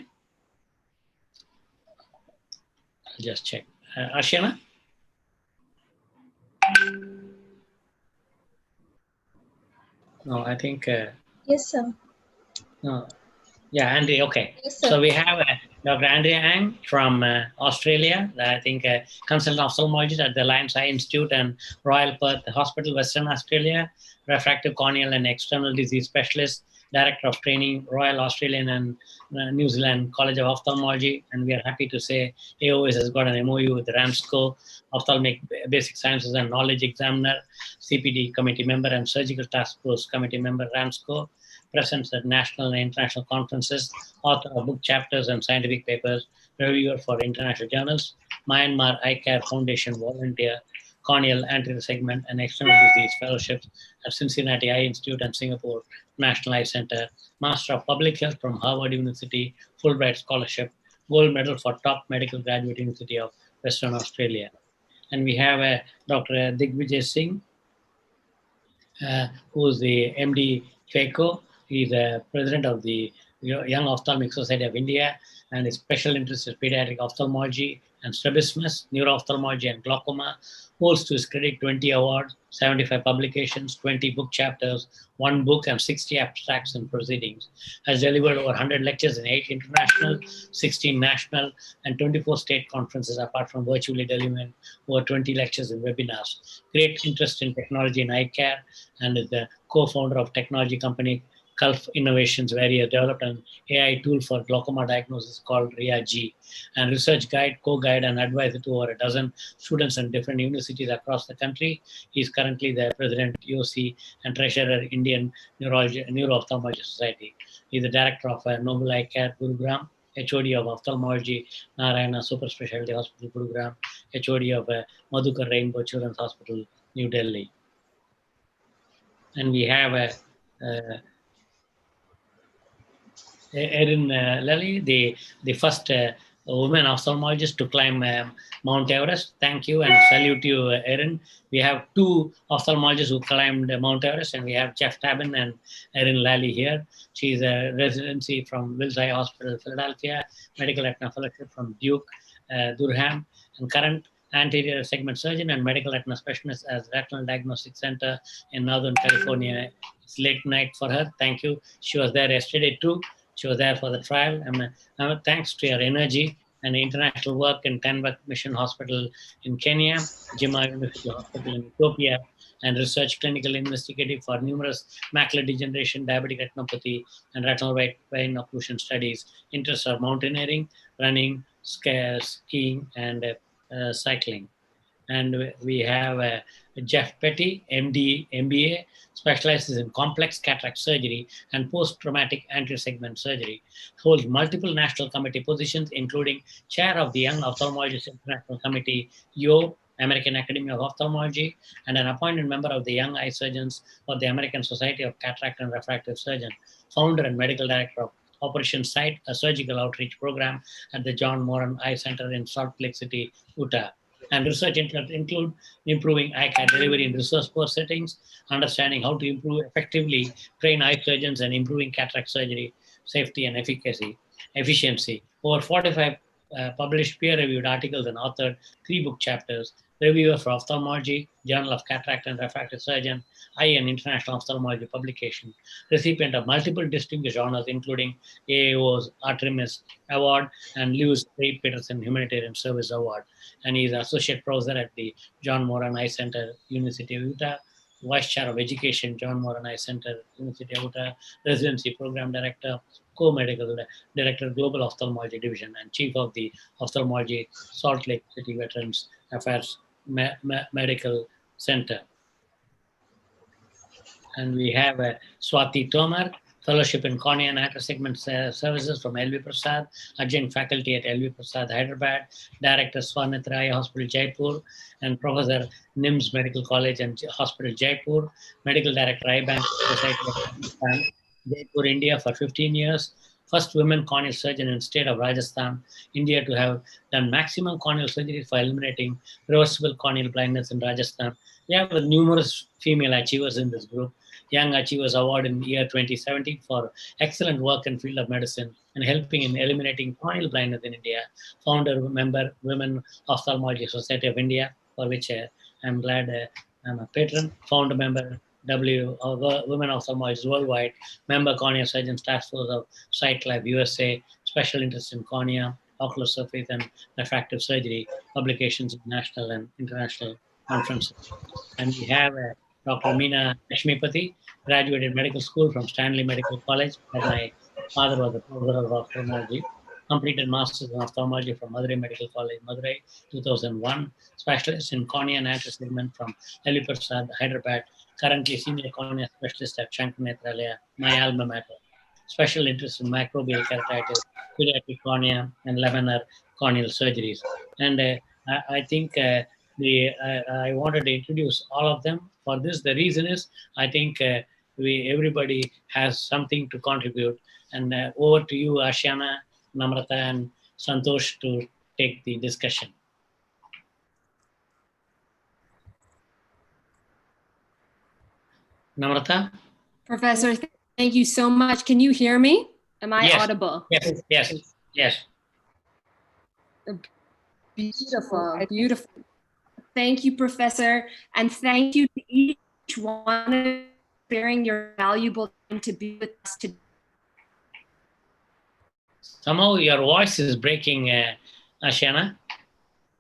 I'll just check. Ashana? No, I think. Yes, sir. No. Yeah, Andre, okay. Yes, sir. So we have Dr. Andre Ang from Australia, I think consultant ophthalmologist at the Lions Eye Institute and Royal Perth Hospital, Western Australia, refractive corneal and external disease specialist, director of training, Royal Australian and New Zealand College of Ophthalmology. And we are happy to say AOS has got an MOU with Ramsco, Ophthalmic Basic Sciences and Knowledge Examiner, CPD committee member and Surgical Task Force committee member, Ramsco. Presents at national and international conferences, author of book chapters and scientific papers, reviewer for international journals, Myanmar Eye Care Foundation volunteer, corneal anterior segment and external disease fellowships at Cincinnati Eye Institute and Singapore National Eye Center, Master of Public Health from Harvard University, Fulbright Scholarship, gold medal for top medical graduate university of Western Australia. And we have Dr. Digvijay Singh, who is the MD FACO. He's the president of the Young Ophthalmic Society of India, and his special interest is pediatric ophthalmology and strabismus, neuro-ophthalmology, and glaucoma. Holds to his credit 20 awards, 75 publications, 20 book chapters, 1 book, and 60 abstracts and proceedings. Has delivered over 100 lectures in 8 international, 16 national, and 24 state conferences, apart from virtually delivering over 20 lectures and webinars. Great interest in technology and eye care, and is the co-founder of technology company Gulf Innovations, where he has developed an AI tool for glaucoma diagnosis called RIA-G, and research guide, co-guide, and advisor to over a dozen students in different universities across the country. He is currently the president, EOC, and treasurer, Indian Neuro-Ophthalmology Society. He is the director of Noble Eye Care, Gurugram, HOD of Ophthalmology, Narayana Super Specialty Hospital, Gurugram, HOD of Madhukar Rainbow Children's Hospital, New Delhi. And we have Erin Lally, the first woman ophthalmologist to climb Mount Everest. Thank you and salute you, Erin. We have 2 ophthalmologists who climbed Mount Everest, and we have Jeff Tabin and Erin Lally here. She's a residency from Wills Eye Hospital, Philadelphia, medical retina fellowship from Duke, Durham, and current anterior segment surgeon and medical retina specialist as Retinal Diagnostic Center in Northern California. It's late night for her. Thank you. She was there yesterday too. She was there for the trial. Thanks to your energy and international work in Tenbek Mission Hospital in Kenya, Jimma University Hospital in Ethiopia, and research clinical investigative for numerous macular degeneration, diabetic retinopathy, and retinal vein occlusion studies. Interests are mountaineering, running, skiing, and cycling. And we have Jeff Petty, MD, MBA, specializes in complex cataract surgery and post-traumatic anti-segment surgery. Holds multiple national committee positions, including chair of the Young Ophthalmologist International Committee, YO, American Academy of Ophthalmology, and an appointed member of the Young Eye Surgeons of the American Society of Cataract and Refractive Surgeons, founder and medical director of Operation Sight, a surgical outreach program at the John Moran Eye Center in Salt Lake City, Utah. And research interests include improving eye care delivery in resource poor settings, understanding how to improve effectively train eye surgeons, and improving cataract surgery safety and efficiency. Over 45 published peer-reviewed articles and authored 3 book chapters. Reviewer for Ophthalmology, Journal of Cataract and Refractive Surgeon, Eye and International Ophthalmology publication. Recipient of multiple distinguished honors, including AAO's Artemis Award and Lewis A. Peterson Humanitarian Service Award. And he is Associate Professor at the John Moran Eye Center, University of Utah, Vice Chair of Education, John Moran Eye Center, University of Utah, Residency Program Director, Co-Medical Director, Global Ophthalmology Division, and Chief of the Ophthalmology Salt Lake City Veterans Affairs Medical Center. And we have Swati Tomar, Fellowship in Cornea and Anti-Segment Services from LV Prasad, Adjunct Faculty at LV Prasad, Hyderabad, Director Swanitra Eye Hospital, Jaipur, and Professor NIMS Medical College and Hospital, Jaipur, Medical Director, Eye Bank Society of Rajasthan, Jaipur, India for 15 years. First women corneal surgeon in state of Rajasthan, India, to have done maximum corneal surgery for eliminating reversible corneal blindness in Rajasthan. We have numerous female achievers in this group. Young Achievers Award in the year 2017 for excellent work in field of medicine and helping in eliminating corneal blindness in India. Founder, member, Women Ophthalmology Society of India, for which I'm glad I'm a patron. Founder, member, Women Ophthalmologists Worldwide, member Cornea Surgeons Task Force of Sight Life USA, special interest in cornea, ocular surface and refractive surgery, publications in national and international conferences. And we have Dr. Meena Lakshmipathy, graduated medical school from Stanley Medical College, where my father was a professor of ophthalmology. Completed Masters in Ophthalmology from Madurai Medical College, Madurai, 2001. Specialist in cornea and anti-segment from LV Prasad, Hyderabad. Currently Senior Cornea Specialist at Shankar Nethralaya, my alma mater. Special interest in microbial keratitis, pediatric cornea, and laminar corneal surgeries. And I think I wanted to introduce all of them. For this, the reason is I think everybody has something to contribute. And over to you, Ashiana, Namrata, and Santosh to take the discussion. Namrata? Professor, thank you so much. Can you hear me? Am I audible? Yes, yes, yes. Beautiful, beautiful. Thank you, Professor, and thank you to each one of you for sharing your valuable time to be with us today. Somehow your voice is breaking, Ashana.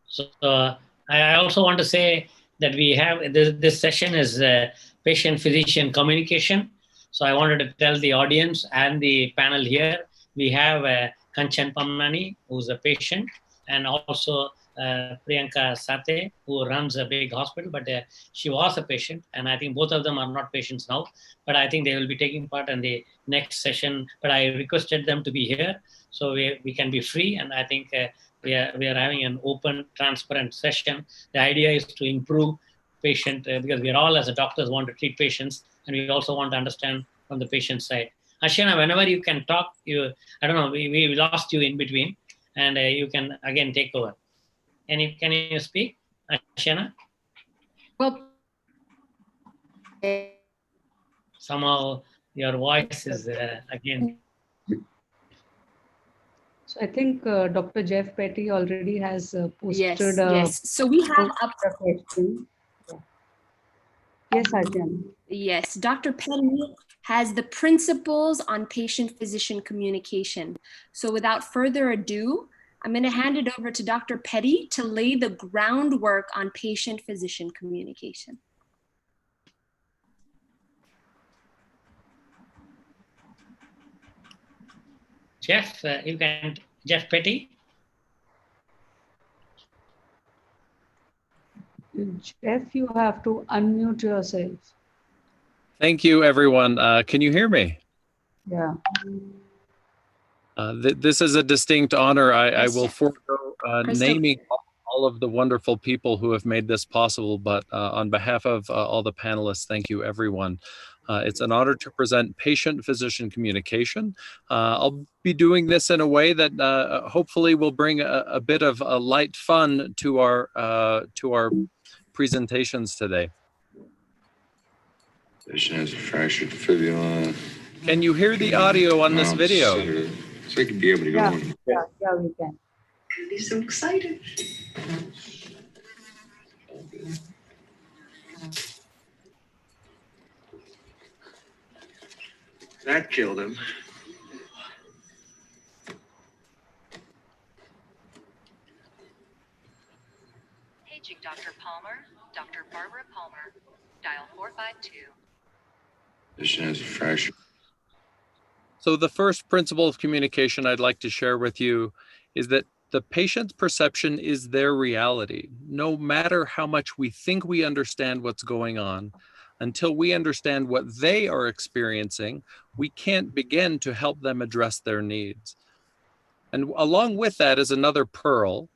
So I also want to say that we have, this session is patient-physician communication. So I wanted to tell the audience and the panel here, we have Kanchan Pamnani, who's a patient, and also Priyanka Sate, who runs a big hospital, but she was a patient, and I think both of them are not patients now, but I think they will be taking part in the next session, but I requested them to be here, so we can be free, and I think we are having an open, transparent session. The idea is to improve patient, because we are all as a doctors want to treat patients, and we also want to understand from the patient side. Ashana, whenever you can talk, I don't know, we lost you in between, and you can again take over. Can you speak, Ashana? Well, somehow your voice is again. So I think Dr. Jeff Petty already has posted. Yes. So we have a question. Yes, Arjun. Yes, Dr. Petty has the principles on patient-physician communication. So without further ado, I'm going to hand it over to Dr. Petty to lay the groundwork on patient-physician communication. Jeff, you can, Jeff Petty. Jeff, you have to unmute yourself. Thank you, everyone. Can you hear me? Yeah. This is a distinct honor. I Yes, will Jeff. forego naming all of the wonderful people who have made this possible, but on behalf of all the panelists, thank you, everyone. It's an honor to present patient-physician communication. I'll be doing this in a way that hopefully will bring a bit of light fun to our presentations today. Patient has a fractured fibula. Can you hear the audio on this video? So I could be able to go Yeah, on. yeah, we can. He's so excited. That killed him. Paging Dr. Palmer, Dr. Barbara Palmer, dial 452. Patient has a fracture. So the first principle of communication I'd like to share with you is that the patient's perception is their reality. No matter how much we think we understand what's going on, until we understand what they are experiencing, we can't begin to help them address their needs. And along with that is another pearl.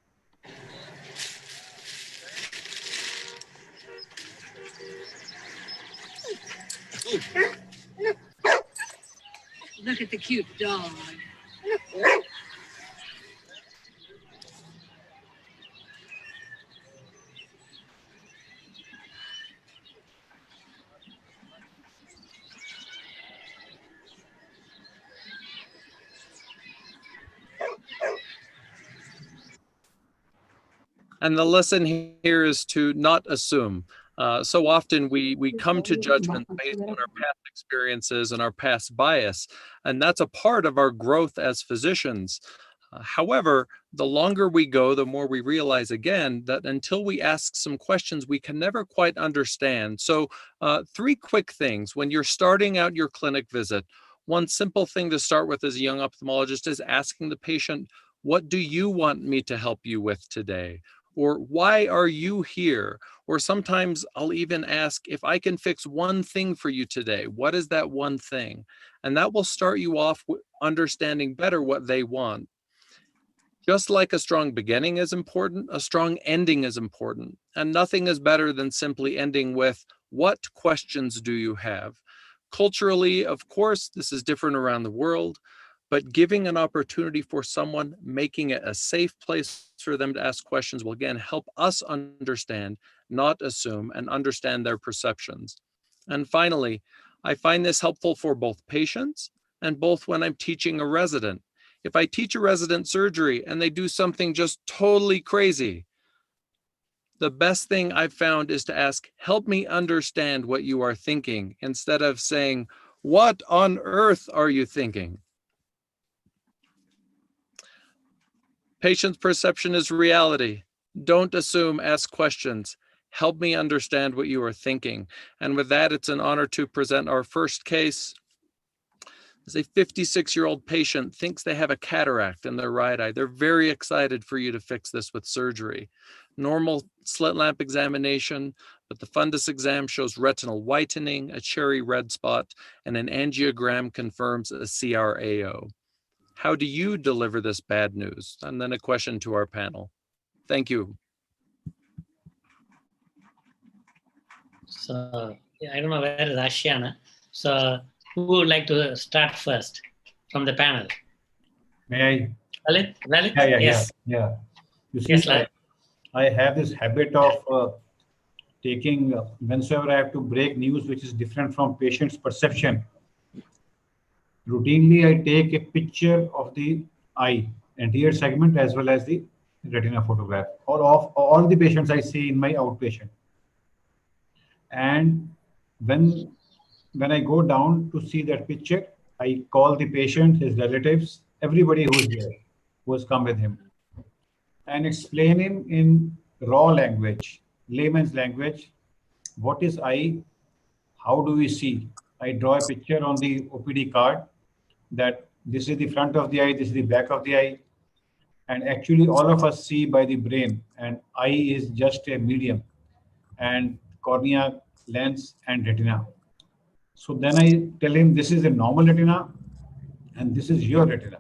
Look at the cute dog. And the lesson here is to not assume. So often we come to judgment based on our past experiences and our past bias, and that's a part of our growth as physicians. However, the longer we go, the more we realize again that until we ask some questions, we can never quite understand. So 3 quick things. When you're starting out your clinic visit, one simple thing to start with as a young ophthalmologist is asking the patient, what do you want me to help you with today? Or why are you here? Or sometimes I'll even ask, if I can fix one thing for you today, what is that one thing? And that will start you off understanding better what they want. Just like a strong beginning is important, a strong ending is important. And nothing is better than simply ending with, what questions do you have? Culturally, of course, this is different around the world, but giving an opportunity for someone, making it a safe place for them to ask questions will again help us understand, not assume, and understand their perceptions. And finally, I find this helpful for both patients and both when I'm teaching a resident. If I teach a resident surgery and they do something just totally crazy, the best thing I've found is to ask, help me understand what you are thinking, instead of saying, what on earth are you thinking? Patient's perception is reality. Don't assume, ask questions. Help me understand what you are thinking. And with that, it's an honor to present our first case. As a 56-year-old patient thinks they have a cataract in their right eye. They're very excited for you to fix this with surgery. Normal slit lamp examination, but the fundus exam shows retinal whitening, a cherry red spot, and an angiogram confirms a CRAO. How do you deliver this bad news? And then a question to our panel. Thank you. So yeah, I don't know where is Ashiana. So who would like to start first from the panel? May I? Lalit? Lalit? Yeah. Yes. You see, Yes, Lalit. I have this habit of taking, whenever I have to break news which is different from patient's perception, routinely I take a picture of the eye, anterior segment as well as the retina photograph, or of all the patients I see in my outpatient. And when I go down to see that picture, I call the patient, his relatives, everybody who is there, who has come with him, and explain him in raw language, layman's language, what is eye, how do we see? I draw a picture on the OPD card that this is the front of the eye, this is the back of the eye. And actually all of us see by the brain, and eye is just a medium. and cornea, lens, and retina. So then I tell him this is a normal retina and this is your retina.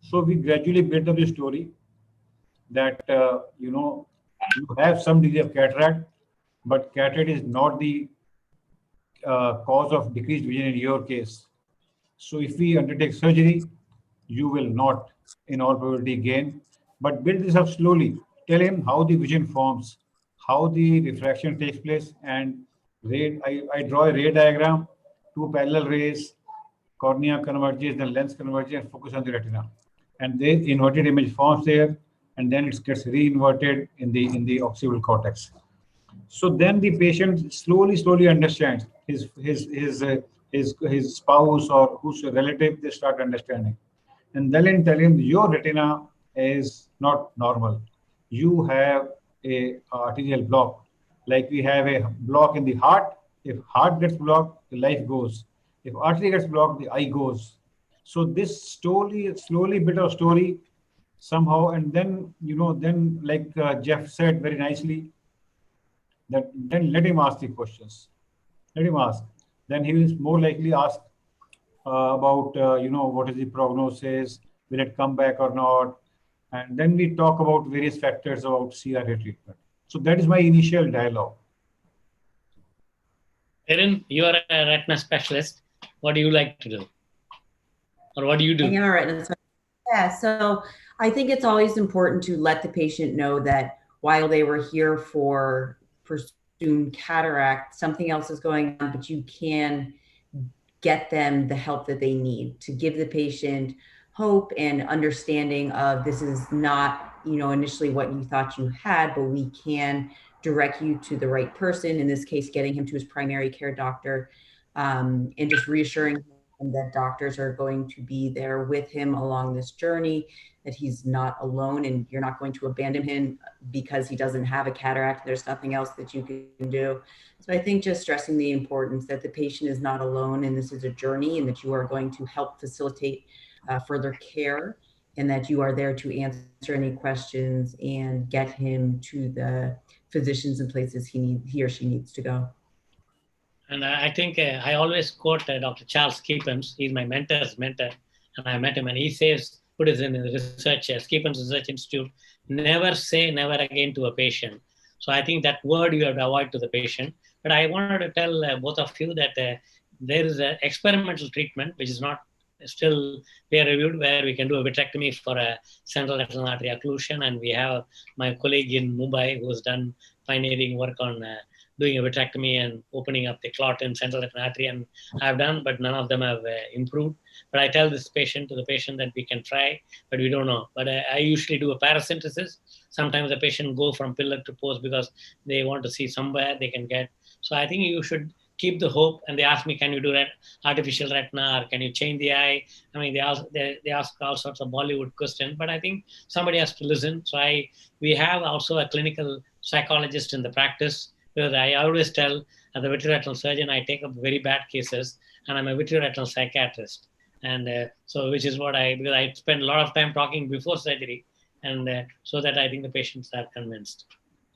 So we gradually build up the story that, you have some degree of cataract, but cataract is not the cause of decreased vision in your case. So if we undertake surgery, you will not, in all probability, gain. But build this up slowly. Tell him how the vision forms, how the refraction takes place, and I draw a ray diagram, two parallel rays, cornea converges, then lens converges, and focus on the retina. And the inverted image forms there, and then it gets re-inverted in the occipital cortex. So then the patient slowly understands his spouse or who's a relative. They start understanding, and then tell him your retina is not normal. You have a arterial block, like we have a block in the heart. If heart gets blocked, the life goes. If artery gets blocked, the eye goes. So this slowly bit of story somehow, and then then like Jeff said very nicely, that then let him ask the questions. Let him ask. Then he will more likely ask about what is the prognosis, will it come back or not, and then we talk about various factors about CRA treatment. So that is my initial dialogue. Erin, you are a retina specialist. What do you like to do, or what do you do? I am a retina specialist. Yeah, so I think it's always important to let the patient know that while they were here for presumed cataract, something else is going on, but you can get them the help that they need to give the patient hope and understanding of this is not, initially what you thought you had, but we can direct you to the right person, in this case, getting him to his primary care doctor, and just reassuring him that doctors are going to be there with him along this journey, that he's not alone and you're not going to abandon him because he doesn't have a cataract. There's nothing else that you can do. So I think just stressing the importance that the patient is not alone and this is a journey, and that you are going to help facilitate further care, and that you are there to answer any questions and get him to the physicians and places he or she needs to go. And I think I always quote Dr. Charles Keepens. He's my mentor's mentor, and I met him, and he says, put it in the research, Keepens Research Institute, never say never again to a patient. So I think that word you have to avoid to the patient. But I wanted to tell both of you that there is an experimental treatment, which is not still peer-reviewed, where we can do a vitrectomy for a central retinal artery occlusion. And we have my colleague in Mumbai who's done pioneering work on doing a vitrectomy and opening up the clot in central retinal artery, and I've done, but none of them have improved. But I tell this patient that we can try, but we don't know. But I usually do a paracentesis. Sometimes the patient go from pillar to post because they want to see somewhere they can get. So I think you should keep the hope. And they ask me, can you do artificial retina, or can you change the eye? I mean, they ask all sorts of Bollywood questions, but I think somebody has to listen. So we have also a clinical psychologist in the practice, because I always tell, as a vitreoretinal surgeon, I take up very bad cases, and I'm a vitreoretinal psychiatrist. And so, which is what because I spend a lot of time talking before surgery, and so that I think the patients are convinced.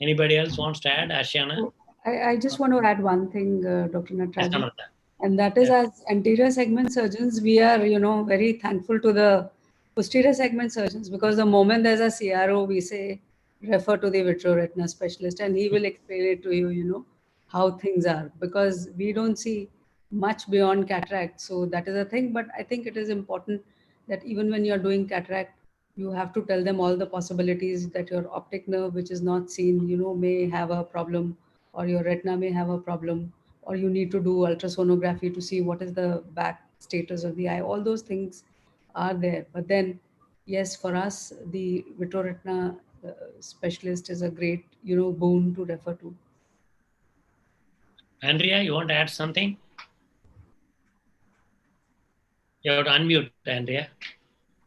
Anybody else wants to add? Ashiana? I just want to add one thing, Dr. Natarajan, and that is, as anterior segment surgeons, we are, very thankful to the posterior segment surgeons, because the moment there's a CRO, we say, refer to the vitreoretina specialist, and he will explain it to you, how things are, because we don't see much beyond cataract. So that is a thing. But I think it is important that even when you're doing cataract, you have to tell them all the possibilities, that your optic nerve, which is not seen, may have a problem, or your retina may have a problem, or you need to do ultrasonography to see what is the back status of the eye. All those things are there. But then, yes, for us, the vitreoretina specialist is a great, boon to refer to. Andrea, you want to add something? You have to unmute, Andrea.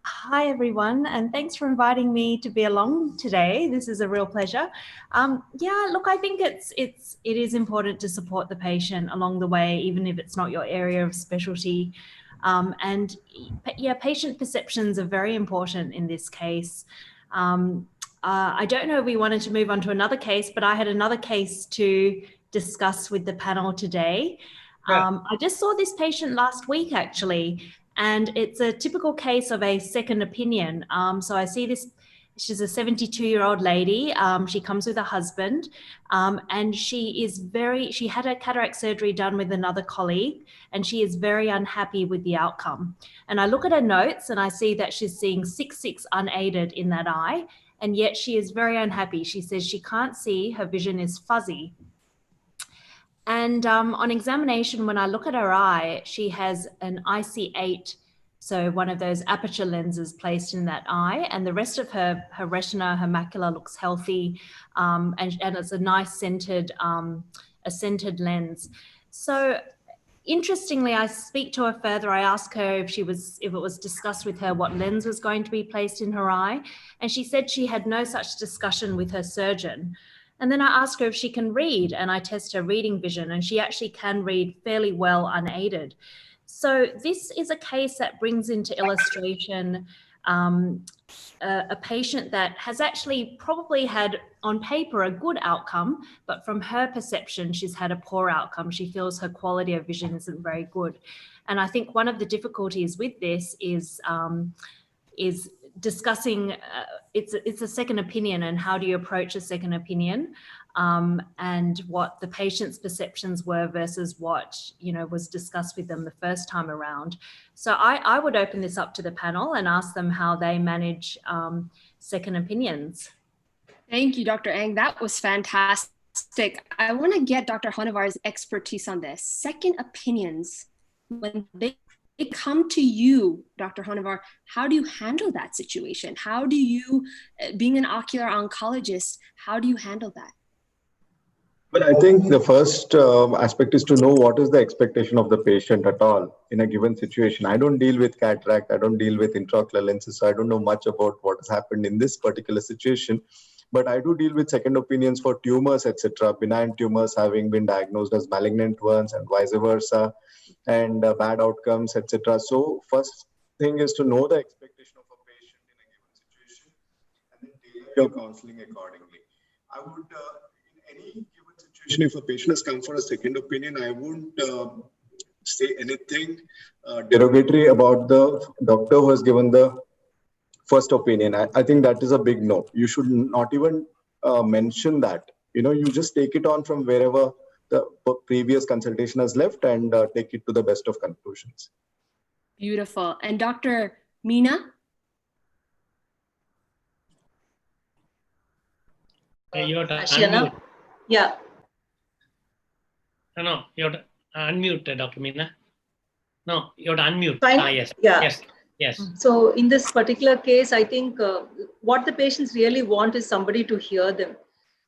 Hi, everyone, and thanks for inviting me to be along today. This is a real pleasure. Yeah, look, I think it is important to support the patient along the way, even if it's not your area of specialty. And yeah, patient perceptions are very important in this case. I don't know if we wanted to move on to another case, but I had another case to discuss with the panel today. I just saw this patient last week, actually, and it's a typical case of a second opinion. So I see this, she's a 72-year-old lady. She comes with her husband, and she had a cataract surgery done with another colleague, and she is very unhappy with the outcome. And I look at her notes and I see that she's seeing 6/6 unaided in that eye, and yet she is very unhappy. She says she can't see, her vision is fuzzy. And on examination, when I look at her eye, she has an IC8, so one of those aperture lenses placed in that eye, and the rest of her retina, her macula looks healthy, and it's a nice centered lens. So interestingly, I speak to her further. I ask her if it was discussed with her what lens was going to be placed in her eye, and she said she had no such discussion with her surgeon. And then I ask her if she can read, and I test her reading vision, and she actually can read fairly well unaided. So this is a case that brings into illustration a patient that has actually probably had on paper a good outcome, but from her perception, she's had a poor outcome. She feels her quality of vision isn't very good. And I think one of the difficulties with this is discussing it's a second opinion, and how do you approach a second opinion, and what the patient's perceptions were versus what was discussed with them the first time around. So I would open this up to the panel and ask them how they manage second opinions. Thank you, Dr. Ang. That was fantastic. I want to get Dr. Honavar's expertise on this. Second opinions, when they come to you, Dr. Honavar, how do you handle that situation? How do you, being an ocular oncologist, how do you handle that? Well, I think the first aspect is to know what is the expectation of the patient at all in a given situation. I don't deal with cataract, I don't deal with intraocular lenses, so I don't know much about what has happened in this particular situation. But I do deal with second opinions for tumors, etc., benign tumors having been diagnosed as malignant ones and vice versa, and bad outcomes, etc. So first thing is to know the expectation of a patient in a given situation, and then tailor your counseling accordingly. I would, in any given situation, if a patient has come for a second opinion, I wouldn't say anything derogatory about the doctor who has given the first opinion. I think that is a big no. You should not even mention that. You just take it on from wherever the previous consultation has left and take it to the best of conclusions. Beautiful. And Dr. Meena? You have to Ashana? unmute. Yeah. No, you have to unmute, Dr. Meena. No, you have to unmute. Fine. Yes. Yeah. Yes. So in this particular case, I think what the patients really want is somebody to hear them.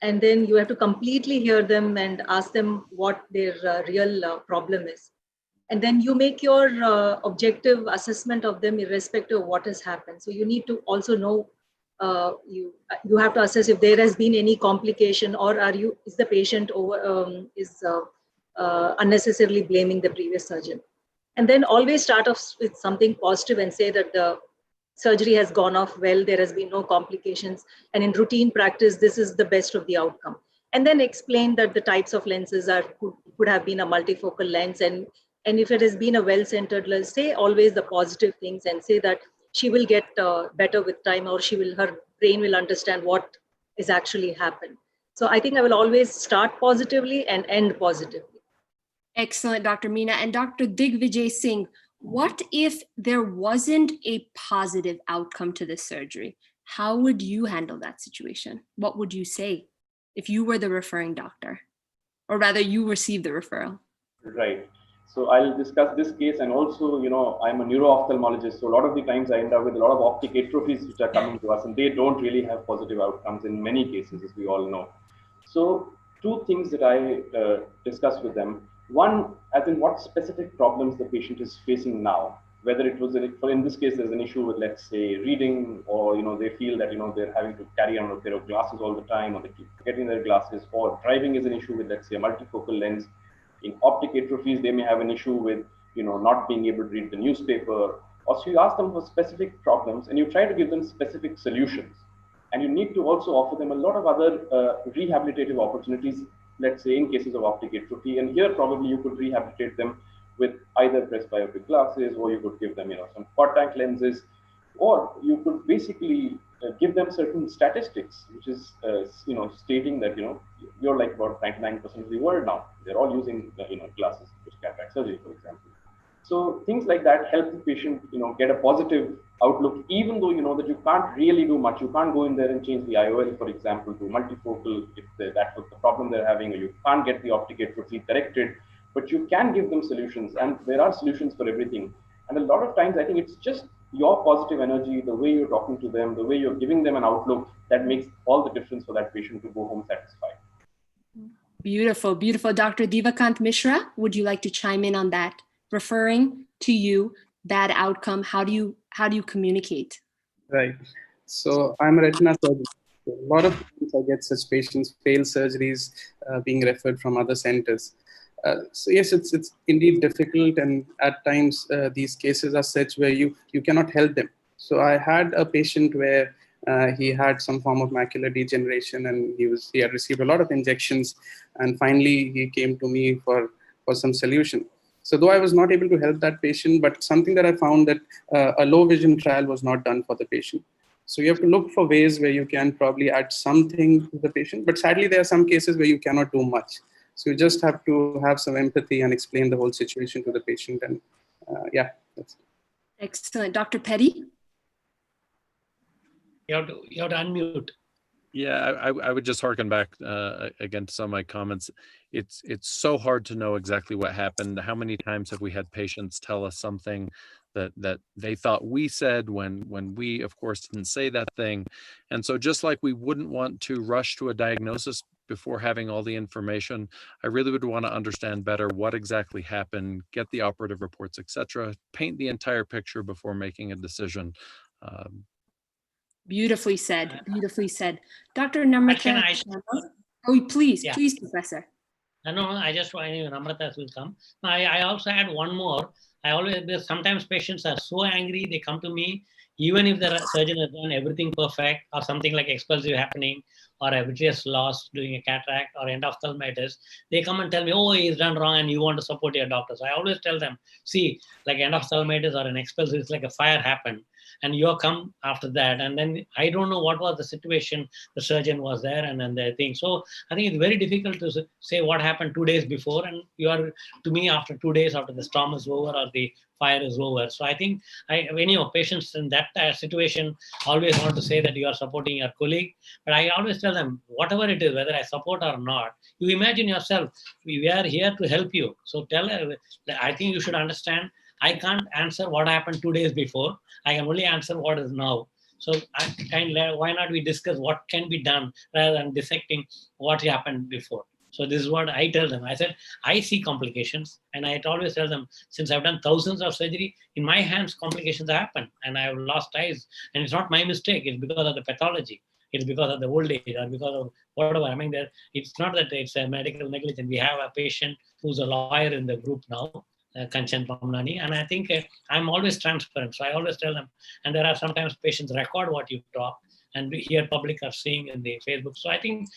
And then you have to completely hear them and ask them what their real problem is. And then you make your objective assessment of them irrespective of what has happened. So you need to also know, you have to assess if there has been any complication, or is the patient unnecessarily blaming the previous surgeon. And then always start off with something positive and say that the surgery has gone off well, there has been no complications, and in routine practice, this is the best of the outcome. And then explain that the types of lenses could have been a multifocal lens, and if it has been a well-centered lens, say always the positive things and say that she will get better with time, or her brain will understand what is actually happened. So I think I will always start positively and end positively. Excellent, Dr. Meena. And Dr. Digvijay Singh, what if there wasn't a positive outcome to this surgery? How would you handle that situation? What would you say if you were the referring doctor? Or rather, you received the referral? Right. So I'll discuss this case, and also, I'm a neuro-ophthalmologist, so a lot of the times I end up with a lot of optic atrophies which are coming to us, and they don't really have positive outcomes in many cases, as we all know. So two things that I discuss with them. One, as in what specific problems the patient is facing now, whether it was, in this case, there's an issue with, let's say, reading, or, they feel that, they're having to carry on a pair of glasses all the time, or they keep getting their glasses, or driving is an issue with, let's say, a multifocal lens. In optic atrophies, they may have an issue with, not being able to read the newspaper. Or so you ask them for specific problems and you try to give them specific solutions. And you need to also offer them a lot of other rehabilitative opportunities, let's say in cases of optic atrophy. And here probably you could rehabilitate them with either presbyopic glasses, or you could give them, some contact lenses, or you could basically give them certain statistics, which is, stating that, you're like about 99% of the world now. They're all using, glasses, cataract surgery, for example. So things like that help the patient, get a positive outlook, even though you know that you can't really do much. You can't go in there and change the IOL, for example, to multifocal if that's what the problem they're having, or you can't get the optic atrophy corrected, but you can give them solutions, and there are solutions for everything. And a lot of times, I think it's just your positive energy, the way you're talking to them, the way you're giving them an outlook, that makes all the difference for that patient to go home satisfied. Beautiful, beautiful. Dr. Divakant Mishra, would you like to chime in on that? Referring to you, bad outcome, how do you communicate? Right. So I'm a retina surgeon. So a lot of times I get such patients, failed surgeries, being referred from other centers. So yes, it's indeed difficult, and at times these cases are such where you cannot help them. So I had a patient where he had some form of macular degeneration, and he had received a lot of injections, and finally he came to me for some solution. So though I was not able to help that patient, but something that I found that a low vision trial was not done for the patient. So you have to look for ways where you can probably add something to the patient, but sadly there are some cases where you cannot do much. So you just have to have some empathy and explain the whole situation to the patient. And yeah, that's it. Excellent. Dr. Petty? You have to unmute. Yeah, I would just harken back again to some of my comments. It's so hard to know exactly what happened. How many times have we had patients tell us something that they thought we said when we, of course, didn't say that thing? And so just like we wouldn't want to rush to a diagnosis before having all the information, I really would want to understand better what exactly happened, get the operative reports, etc., paint the entire picture before making a decision. Beautifully said. Beautifully said. Dr. Namrata. Oh, please, Yeah. please, Professor. No, I just want Namrata will come. I also had one more. Sometimes patients are so angry, they come to me, even if the surgeon has done everything perfect, or something like expulsive happening, or a vitreous loss doing a cataract, or endophthalmitis, they come and tell me, oh, he's done wrong and you want to support your doctor. So I always tell them, see, like endophthalmitis or an expulsive, it's like a fire happened, and you come after that, and then I don't know what was the situation, the surgeon was there, and then the thing. So I think it's very difficult to say what happened 2 days before, and you are to me after 2 days after the storm is over or the fire is over. So I think patients in that situation always want to say that you are supporting your colleague, but I always tell them, whatever it is, whether I support or not, you imagine yourself, we are here to help you. So I think you should understand, I can't answer what happened 2 days before. I can only answer what is now. So why not we discuss what can be done rather than dissecting what happened before. So this is what I tell them. I said, I see complications, and I always tell them, since I've done thousands of surgery, in my hands, complications happen, and I have lost eyes. And it's not my mistake. It's because of the pathology. It's because of the old age or because of whatever. I mean, it's not that it's a medical negligence. We have a patient who's a lawyer in the group now, Kanchan Pamnani, and I think I'm always transparent. So I always tell them, and there are sometimes patients record what you talk, and here public are seeing in the Facebook. So I think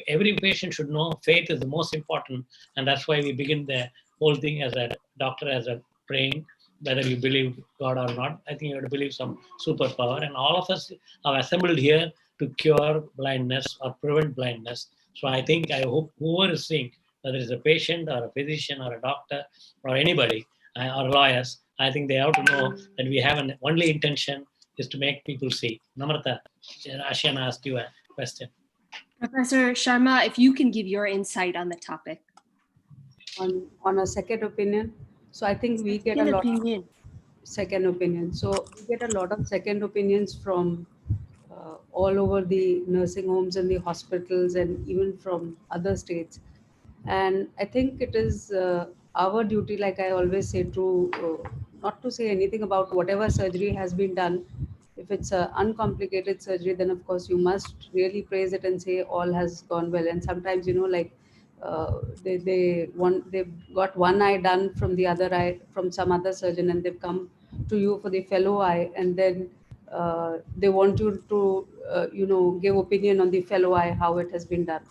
every patient should know faith is the most important, and that's why we begin the whole thing as a doctor, as a praying, whether you believe God or not. I think you have to believe some superpower, and all of us are assembled here to cure blindness or prevent blindness. So I hope whoever is seeing, whether it's a patient or a physician or a doctor or anybody or lawyers, I think they have to know that we have an only intention is to make people see. Namrata, Ashiana asked you a question. Professor Sharma, if you can give your insight on the topic. On a second opinion. So I think we get a lot of second opinion. So we get a lot of second opinions from all over the nursing homes and the hospitals, and even from other states. And I think it is our duty, like I always say, to not to say anything about whatever surgery has been done. If it's an uncomplicated surgery, then of course you must really praise it and say all has gone well. And sometimes, like they've got one eye done from the other eye from some other surgeon, and they've come to you for the fellow eye, and then they want you to, give opinion on the fellow eye, how it has been done.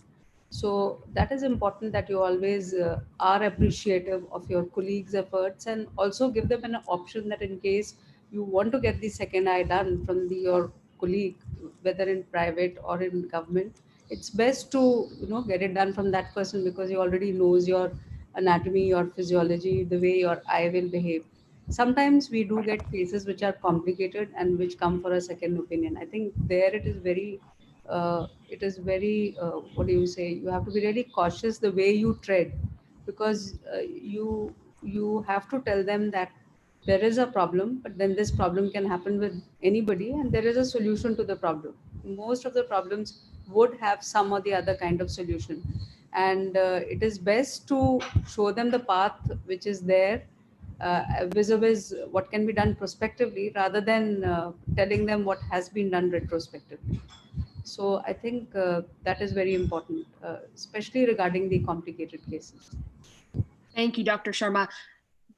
So that is important, that you always are appreciative of your colleagues' efforts, and also give them an option that in case you want to get the second eye done from your colleague, whether in private or in government, it's best to get it done from that person, because he already knows your anatomy, your physiology, the way your eye will behave. Sometimes we do get cases which are complicated and which come for a second opinion. I think there it is very what do you say, you have to be really cautious the way you tread, because you have to tell them that there is a problem, but then this problem can happen with anybody, and there is a solution to the problem. Most of the problems would have some or the other kind of solution, and it is best to show them the path which is there, vis-a-vis what can be done prospectively, rather than telling them what has been done retrospectively. So I think that is very important, especially regarding the complicated cases. Thank you, Dr. Sharma.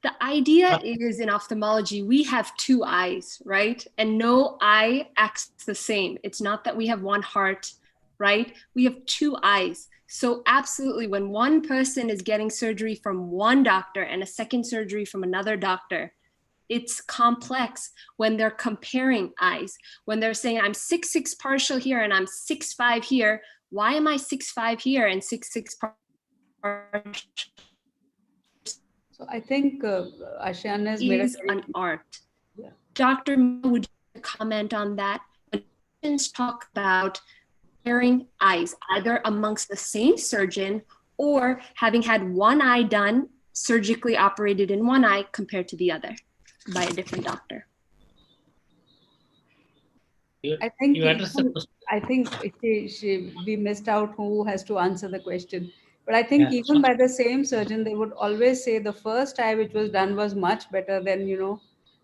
The idea is, in ophthalmology, we have two eyes, right? And no eye acts the same. It's not that we have one heart, right? We have two eyes. So absolutely, when one person is getting surgery from one doctor and a second surgery from another doctor, it's complex when they're comparing eyes. When they're saying, I'm 6'6" partial here and I'm 6'5" here. Why am I 6'5" here and 6'6" partial? So I think Ashiana has made Is an art. Yeah. Dr. Would you comment on that? When patients talk about comparing eyes, either amongst the same surgeon or having had one eye done, surgically operated in one eye compared to the other by a different doctor. I think we missed out who has to answer the question. But I think even by the same surgeon, they would always say the first eye which was done was much better than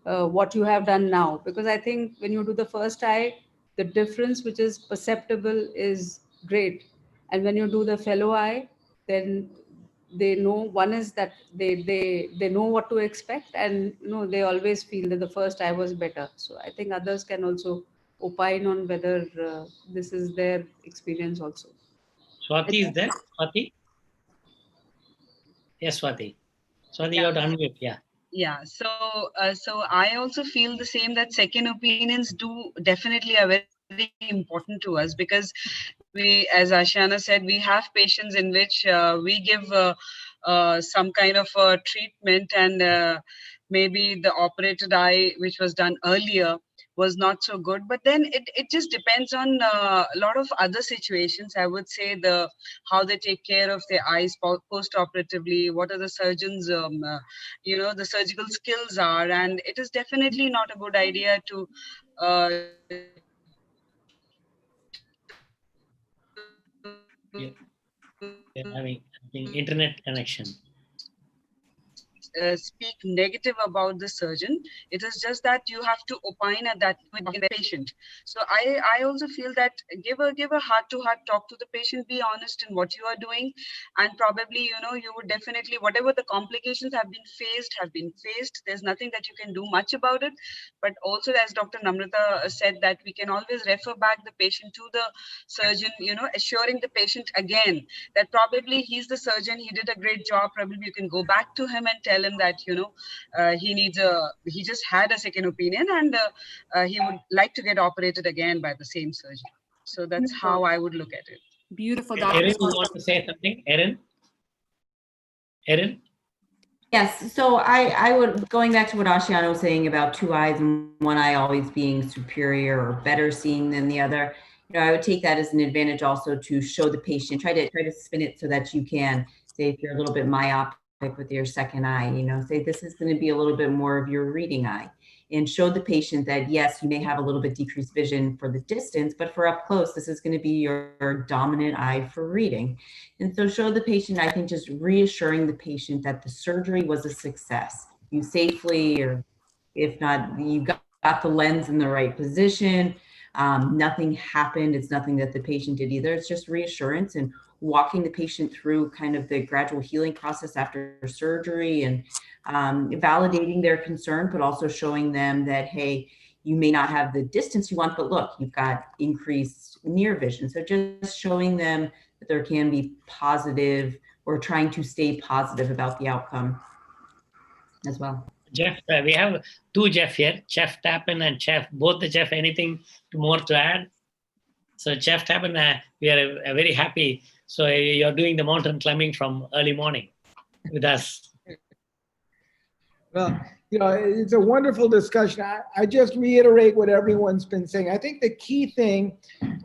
what you have done now. Because I think when you do the first eye, the difference which is perceptible is great, and when you do the fellow eye, then they know, one is that they know what to expect, and they always feel that the first eye was better. So I think others can also opine on whether this is their experience also. Swati is there? Swati? Yes, Swati. Swati, you have to unmute. Yeah. Yeah. So I also feel the same, that second opinions definitely are very important to us, because we, as Ashiana said, we have patients in which we give some kind of treatment, and maybe the operated eye, which was done earlier, was not so good. But then it just depends on a lot of other situations. I would say how they take care of their eyes post-operatively, what are the surgeons, the surgical skills are, and it is definitely not a good idea to Having internet connection. Speak negative about the surgeon. It is just that you have to opine at that point with the patient. So I also feel that give a heart-to-heart talk to the patient, be honest in what you are doing, and probably you would definitely, whatever the complications have been faced. There's nothing that you can do much about it. But also, as Dr. Namrata said, that we can always refer back the patient to the surgeon, assuring the patient again that probably he's the surgeon, he did a great job. Probably you can go back to him and tell him that he just had a second opinion, and he would like to get operated again by the same surgeon. So that's how I would look at it. Beautiful, Dr. Erin, you want to say something? Erin? Yes, so I would, going back to what Ashiana was saying about two eyes and one eye always being superior or better seeing than the other, I would take that as an advantage also to show the patient, try to spin it so that you can say, if you're a little bit myopic with your second eye, say this is going to be a little bit more of your reading eye, and show the patient that yes, you may have a little bit decreased vision for the distance, but for up close, this is going to be your dominant eye for reading. And so show the patient, I think, just reassuring the patient that the surgery was a success. You safely, or if not, you got the lens in the right position. Nothing happened. It's nothing that the patient did either. It's just reassurance and walking the patient through kind of the gradual healing process after surgery, and validating their concern, but also showing them that, hey, you may not have the distance you want, but look, you've got increased near vision. So just showing them that there can be positive, or trying to stay positive about the outcome as well. Jeff, we have two Jeff here, Chef Tappan and Chef, both the Chef, anything more to add? So Chef Tappan, we are very happy. So you're doing the mountain climbing from early morning with us. Well, you know, it's a wonderful discussion. I just reiterate what everyone's been saying. I think the key thing,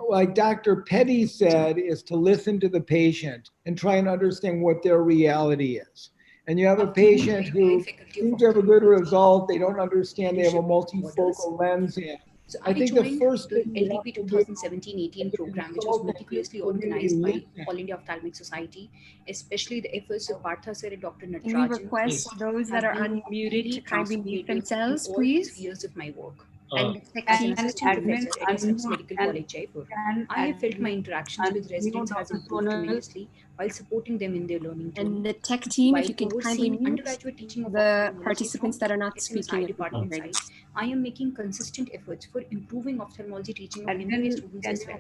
like Dr. Petty said, is to listen to the patient and try and understand what their reality is. And you have a patient who seems to have a good result. They don't understand they have a multifocal lens in. So I think the first the thing you have LDP to do 2017-18 program, which was meticulously organized by All India Ophthalmic Society, especially the efforts of Partha sir and Dr. Can we Natarajan. request those that are unmuted to kindly mute themselves, please? Years of my work. And As an assistant admin, professor at SMC Medical College, Jaipur, I have felt my interactions with residents has improved tremendously while supporting them in their learning journey. And the tech team, if While you can kindly overseeing mute undergraduate teaching of the ophthalmology participants that are not SMSI speaking. department side, I am making consistent efforts for improving ophthalmology teaching of MBA students as well,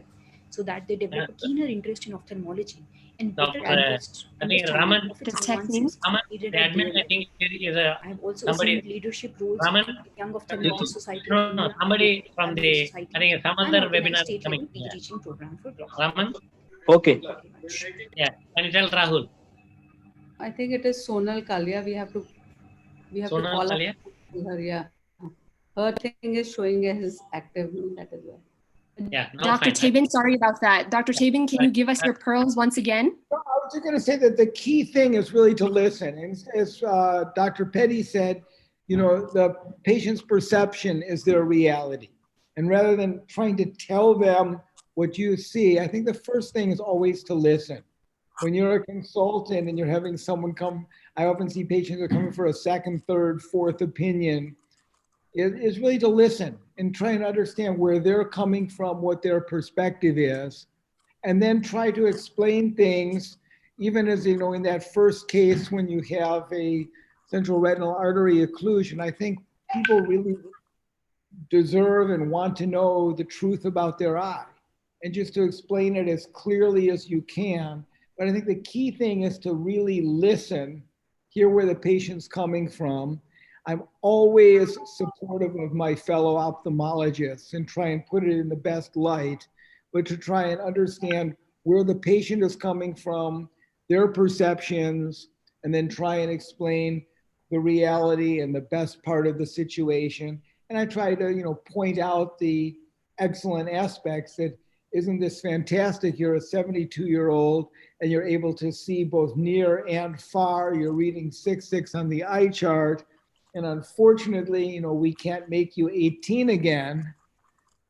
so that they develop a keener interest in ophthalmology and better I think Raman, of its advances needed the at admin, their I think is a I have also somebody. assumed leadership roles Raman, in Young Ophthalmology Society of no, India, somebody from the, Society, I think some and other organized webinar state coming. level PG teaching program for blocks. Raman, Okay. yeah, can you tell Rahul? I think it is Sonal Kalia. We have to Sonal call Kalia? up to her. Yeah, her thing is showing as active. That is why. Yeah, Dr. Tabin, sorry about that. Dr. Tabin, can you give us your pearls once again? I was just going to say that the key thing is really to listen. And as Dr. Petty said, you know, the patient's perception is their reality. And rather than trying to tell them what you see, I think the first thing is always to listen. When you're a consultant and you're having someone come, I often see patients are coming for a second, third, fourth opinion. It is really to listen and try and understand where they're coming from, what their perspective is, and then try to explain things, even as, you know, in that first case when you have a central retinal artery occlusion. I think people really deserve and want to know the truth about their eye, and just to explain it as clearly as you can. But I think the key thing is to really listen, hear where the patient's coming from. I'm always supportive of my fellow ophthalmologists and try and put it in the best light, but to try and understand where the patient is coming from, their perceptions, and then try and explain the reality and the best part of the situation. And I try to, you know, point out the excellent aspects that, isn't this fantastic? You're a 72-year-old and you're able to see both near and far. You're reading 6.6 on the eye chart. And unfortunately, you know, we can't make you 18 again,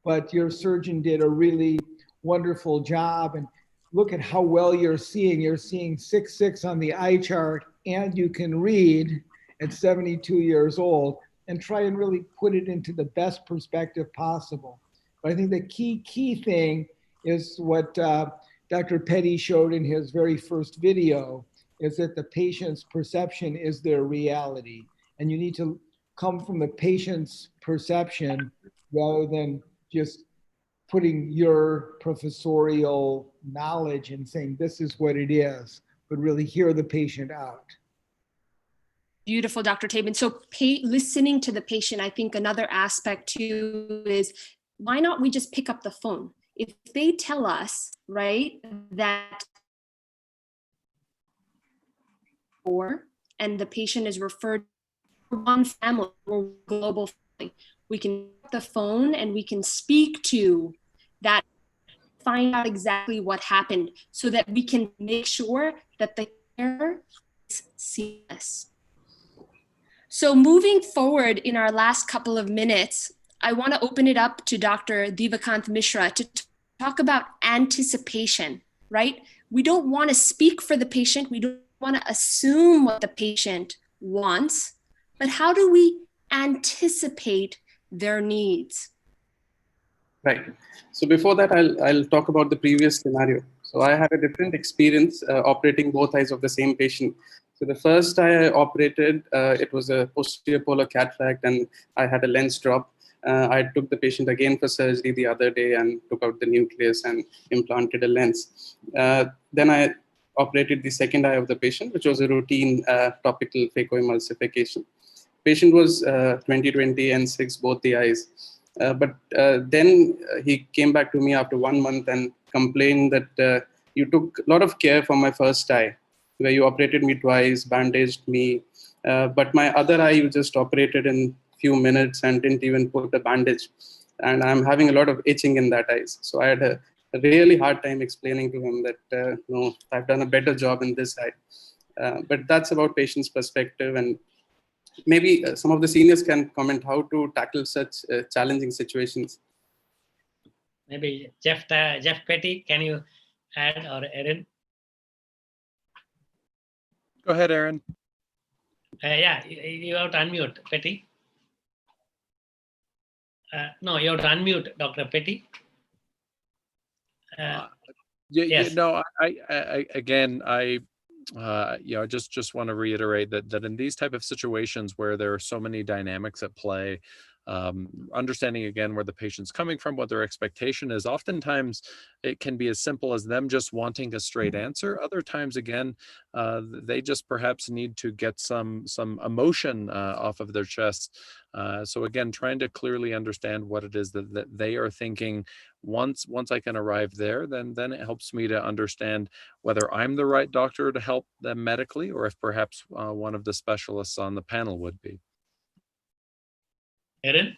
but your surgeon did a really wonderful job. And look at how well you're seeing. You're seeing 6.6 on the eye chart, and you can read at 72 years old, and try and really put it into the best perspective possible. But I think the key thing is what Dr. Petty showed in his very first video, is that the patient's perception is their reality. And you need to come from the patient's perception rather than just putting your professorial knowledge and saying this is what it is, but really hear the patient out. Beautiful, Dr. Tabin. So listening to the patient, I think another aspect too is, why not we just pick up the phone? If they tell us, right, that and the patient is referred to one family or global family, we can pick up the phone and we can speak to that, find out exactly what happened so that we can make sure that the care is seamless. So moving forward in our last couple of minutes, I want to open it up to Dr. Divakant Mishra to talk about anticipation, right? We don't want to speak for the patient. We don't want to assume what the patient wants, but how do we anticipate their needs? Right. So before that, I'll talk about the previous scenario. So I had a different experience operating both eyes of the same patient. So the first eye I operated, it was a posterior polar cataract, and I had a lens drop. I took the patient again for surgery the other day and took out the nucleus and implanted a lens. Then I operated the second eye of the patient, which was a routine topical phacoemulsification. Patient was 20/20 and 6, both the eyes. But then he came back to me after 1 month and complained that you took a lot of care for my first eye, where you operated me twice, bandaged me, but my other eye you just operated in few minutes and didn't even put a bandage. And I'm having a lot of itching in that eye. So I had a really hard time explaining to him that no, I've done a better job in this eye. But that's about patient's perspective, and maybe some of the seniors can comment how to tackle such challenging situations. Maybe Jeff Petty, can you add, or Erin? Go ahead, Erin. Yeah, you have to unmute, Petty. No, you have to unmute, Dr. Petty. Yes. No, I just want to reiterate that in these type of situations where there are so many dynamics at play, understanding again where the patient's coming from, what their expectation is. Oftentimes it can be as simple as them just wanting a straight answer. Other times, again, they just perhaps need to get some emotion off of their chest. So again, trying to clearly understand what it is that they are thinking. Once I can arrive there, then it helps me to understand whether I'm the right doctor to help them medically, or if perhaps one of the specialists on the panel would be. Erin?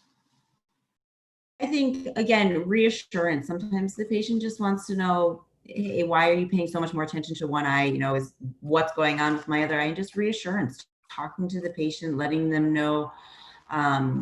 I think, again, reassurance. Sometimes the patient just wants to know, hey, why are you paying so much more attention to one eye? You know, is what's going on with my other eye? And just reassurance, talking to the patient, letting them know,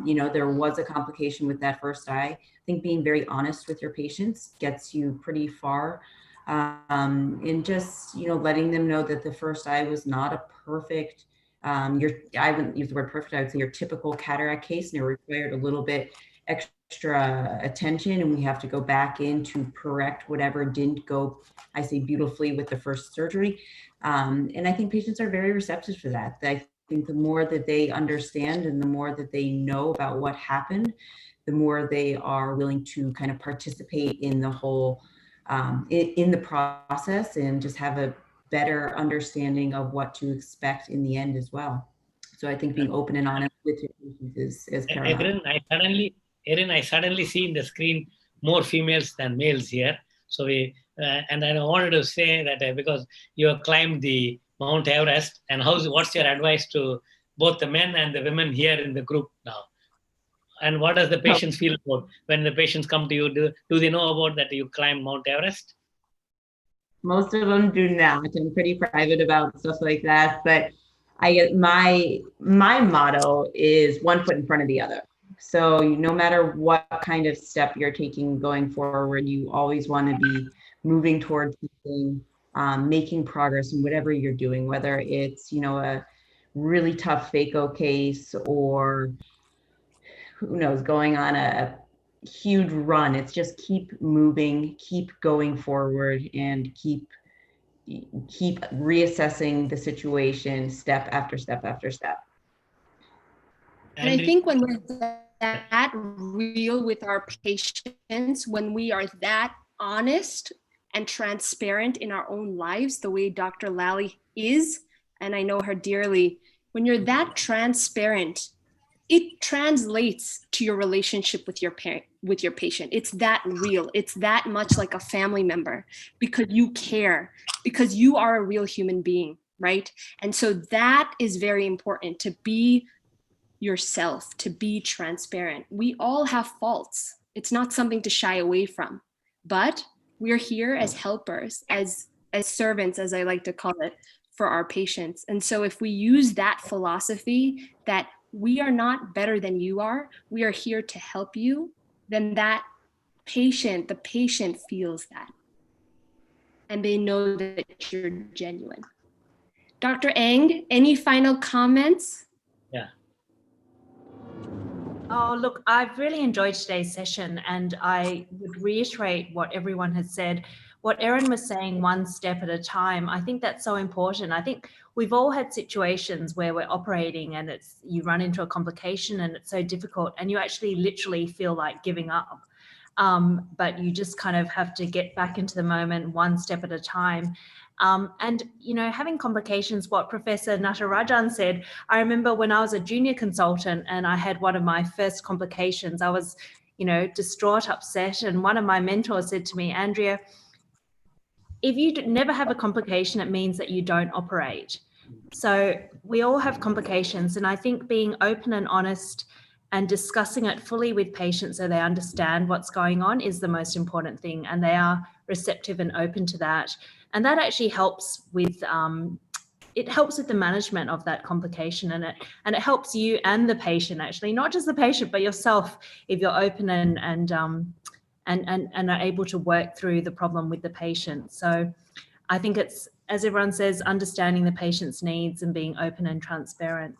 you know, there was a complication with that first eye. I think being very honest with your patients gets you pretty far. And just, you know, letting them know that the first eye was not a perfect, I wouldn't use the word perfect, I would say your typical cataract case, and it required a little bit extra attention, and we have to go back in to correct whatever didn't go, I say, beautifully with the first surgery. And I think patients are very receptive to that. I think the more that they understand and the more that they know about what happened, the more they are willing to kind of participate in the whole, in the process, and just have a better understanding of what to expect in the end as well. So I think being open and honest with your patients is paramount. Erin, I suddenly see in the screen more females than males here. So and I wanted to say that because you have climbed the Mount Everest, and what's your advice to both the men and the women here in the group now? And what does the patients feel about when the patients come to you? Do they know about that you climbed Mount Everest? Most of them do not. I'm pretty private about stuff like that, but I get my motto is one foot in front of the other. So no matter what kind of step you're taking going forward, you always want to be moving towards something, making progress in whatever you're doing, whether it's, you know, a really tough phaco case, or who knows, going on a huge run. It's just keep moving, keep going forward, and keep reassessing the situation step after step after step. And I think when we're that real with our patients, when we are that honest and transparent in our own lives, the way Dr. Lally is, and I know her dearly, when you're that transparent, it translates to your relationship with your patient. It's that real. It's that much like a family member, because you care, because you are a real human being, right? And so that is very important, to be yourself, to be transparent. We all have faults. It's not something to shy away from, but we're here as helpers, as servants, as I like to call it, for our patients. And so if we use that philosophy that we are not better than you are, we are here to help you, then the patient feels that. And they know that you're genuine. Dr. Eng, any final comments? Yeah. Oh, look, I've really enjoyed today's session, and I would reiterate what everyone has said. what Erin was saying, one step at a time, I think that's so important. I think we've all had situations where we're operating and you run into a complication and it's so difficult and you actually literally feel like giving up. But you just kind of have to get back into the moment one step at a time. And, you know, having complications, what Professor Natarajan said, I remember when I was a junior consultant and I had one of my first complications, I was, you know, distraught, upset. And one of my mentors said to me, Andrea, if you never have a complication, it means that you don't operate. So we all have complications. And I think being open and honest and discussing it fully with patients so they understand what's going on is the most important thing. And they are receptive and open to that. And that actually helps with, it helps with the management of that complication, and it helps you and the patient, actually, not just the patient, but yourself, if you're open and are able to work through the problem with the patient. So I think it's, as everyone says, understanding the patient's needs and being open and transparent.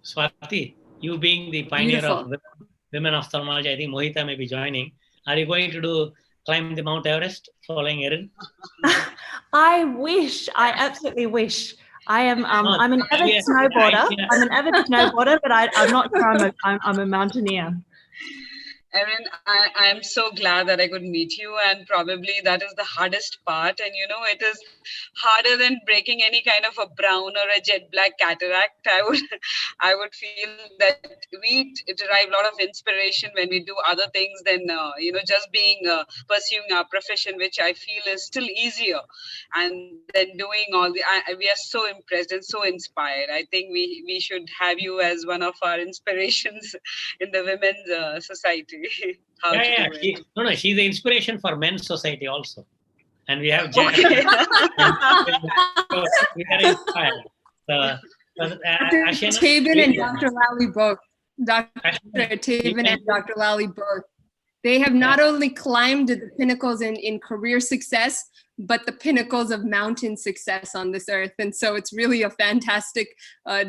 Swati, you being the pioneer of women ophthalmology, I think Mohita may be joining. Are you going to climb the Mount Everest following Erin? I wish, I absolutely wish. I am, I'm an avid snowboarder. I'm an avid snowboarder, but I'm not sure I'm a mountaineer. Erin, I am so glad that I could meet you, and probably that is the hardest part. And you know, it is harder than breaking any kind of a brown or a jet black cataract. I would feel that we derive a lot of inspiration when we do other things than you know, just being pursuing our profession, which I feel is still easier. And then doing all the, we are so impressed and so inspired. I think we should have you as one of our inspirations in the women's society. No, she's the inspiration for men's society also. And we have Jack. Okay. So we are inspired. Dr. Tabin and Dr. Lally both. Dr. Tabin and Dr. Lally both. They have not only climbed the pinnacles in career success, but the pinnacles of mountain success on this earth. And so it's really a fantastic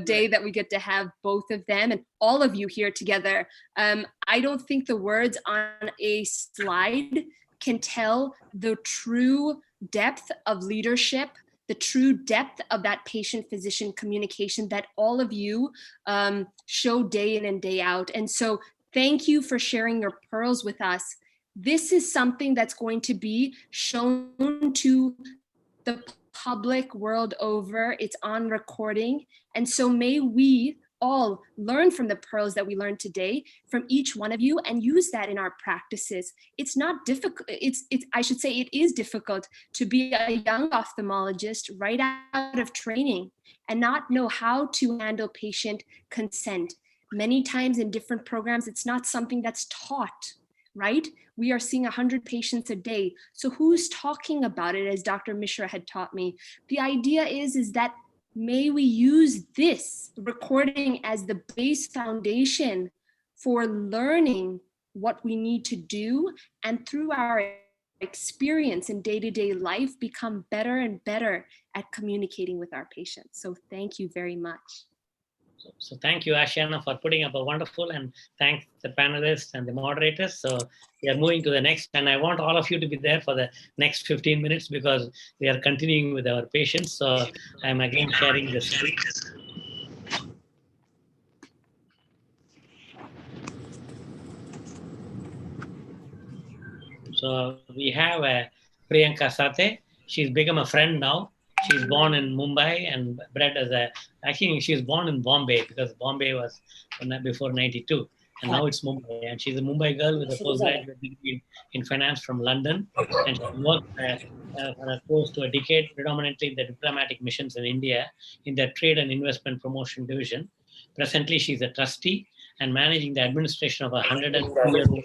day that we get to have both of them and all of you here together. I don't think the words on a slide can tell the true depth of leadership, the true depth of that patient-physician communication that all of you show day in and day out. And so thank you for sharing your pearls with us. This is something that's going to be shown to the public world over. It's on recording. And so may we all learn from the pearls that we learned today from each one of you and use that in our practices. It's not difficult. I should say it is difficult to be a young ophthalmologist right out of training and not know how to handle patient consent. Many times in different programs, it's not something that's taught, right? We are seeing 100 patients a day. So who's talking about it, as Dr. Mishra had taught me? The idea is that may we use this recording as the base foundation for learning what we need to do, and through our experience in day-to-day life, become better and better at communicating with our patients. So thank you very much. So thank you, Ashiana, for putting up a wonderful, and thanks the panelists and the moderators. So we are moving to the next, and I want all of you to be there for the next 15 minutes because we are continuing with our patients. So I'm again sharing the screen. So we have Priyanka Sathe. She's become a friend now. She's born in Mumbai and bred as actually she's born in Bombay because Bombay was before 92. And now it's Mumbai. And she's a Mumbai girl with a postgraduate degree in finance from London. And she worked for close to a decade, predominantly in the diplomatic missions in India in their trade and investment promotion division. Presently, she's a trustee and managing the administration of a 102-year-old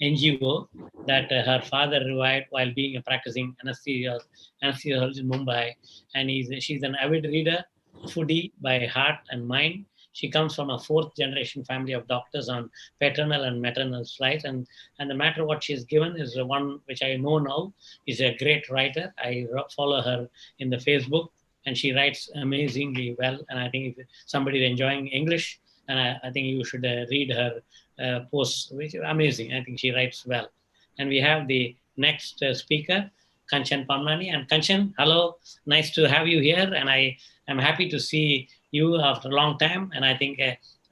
NGO that her father revived while being a practicing anesthesiologist in Mumbai. And she's an avid reader, foodie by heart and mind. She comes from a fourth-generation family of doctors on paternal and maternal slides. And no matter what she's given is the one which I know now is a great writer. I follow her in the Facebook, and she writes amazingly well. And I think if somebody is enjoying English, and I think you should read her posts, which are amazing. I think she writes well. And we have the next speaker, Kanchan Pamnani. And Kanchan, hello, nice to have you here. And I am happy to see you after a long time. And I think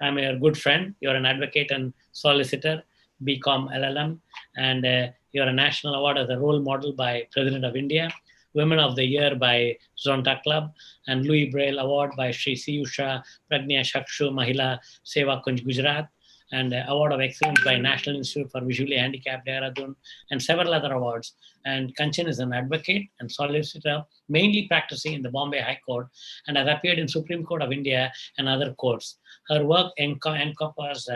I'm a good friend. You're an advocate and solicitor, BCom LLM, and you're a national award as a role model by President of India, Women of the Year by Zonta Club, and Louis Braille Award by Sri Siyusha Pragnya Shakshu Mahila Seva Kunj Gujarat, and Award of Excellence by National Institute for Visually Handicapped Dehradun, and several other awards. And Kanchan is an advocate and solicitor, mainly practicing in the Bombay High Court, and has appeared in Supreme Court of India and other courts. Her work encompasses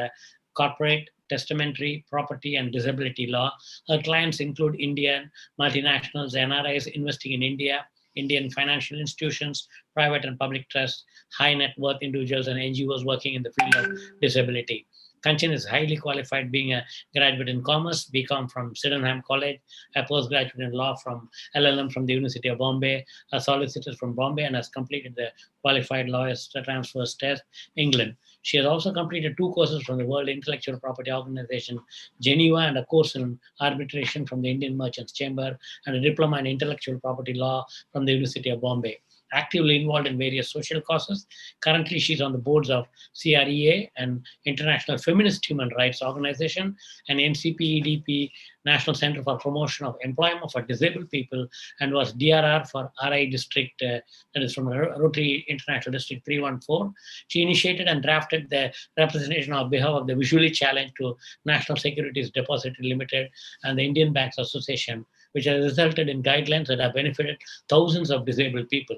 corporate, testamentary, property, and disability law. Her clients include Indian multinationals, NRIs investing in India, Indian financial institutions, private and public trusts, high net worth individuals, and NGOs working in the field of disability. Kanchan is highly qualified, being a graduate in commerce, BCom from Sydenham College, a postgraduate in law from LLM from the University of Bombay, a solicitor from Bombay, and has completed the Qualified Lawyers Transfers Test, England. She has also completed 2 courses from the World Intellectual Property Organization, Geneva, and a course in arbitration from the Indian Merchants Chamber, and a diploma in intellectual property law from the University of Bombay. Actively involved in various social causes. Currently, she's on the boards of CREA, an International Feminist Human Rights Organization, and NCPEDP, National Center for Promotion of Employment for Disabled People, and was DRR for RI District, that is from Rotary International District 314. She initiated and drafted the representation on behalf of the Visually Challenged to National Securities Depository Limited and the Indian Banks Association, which has resulted in guidelines that have benefited thousands of disabled people.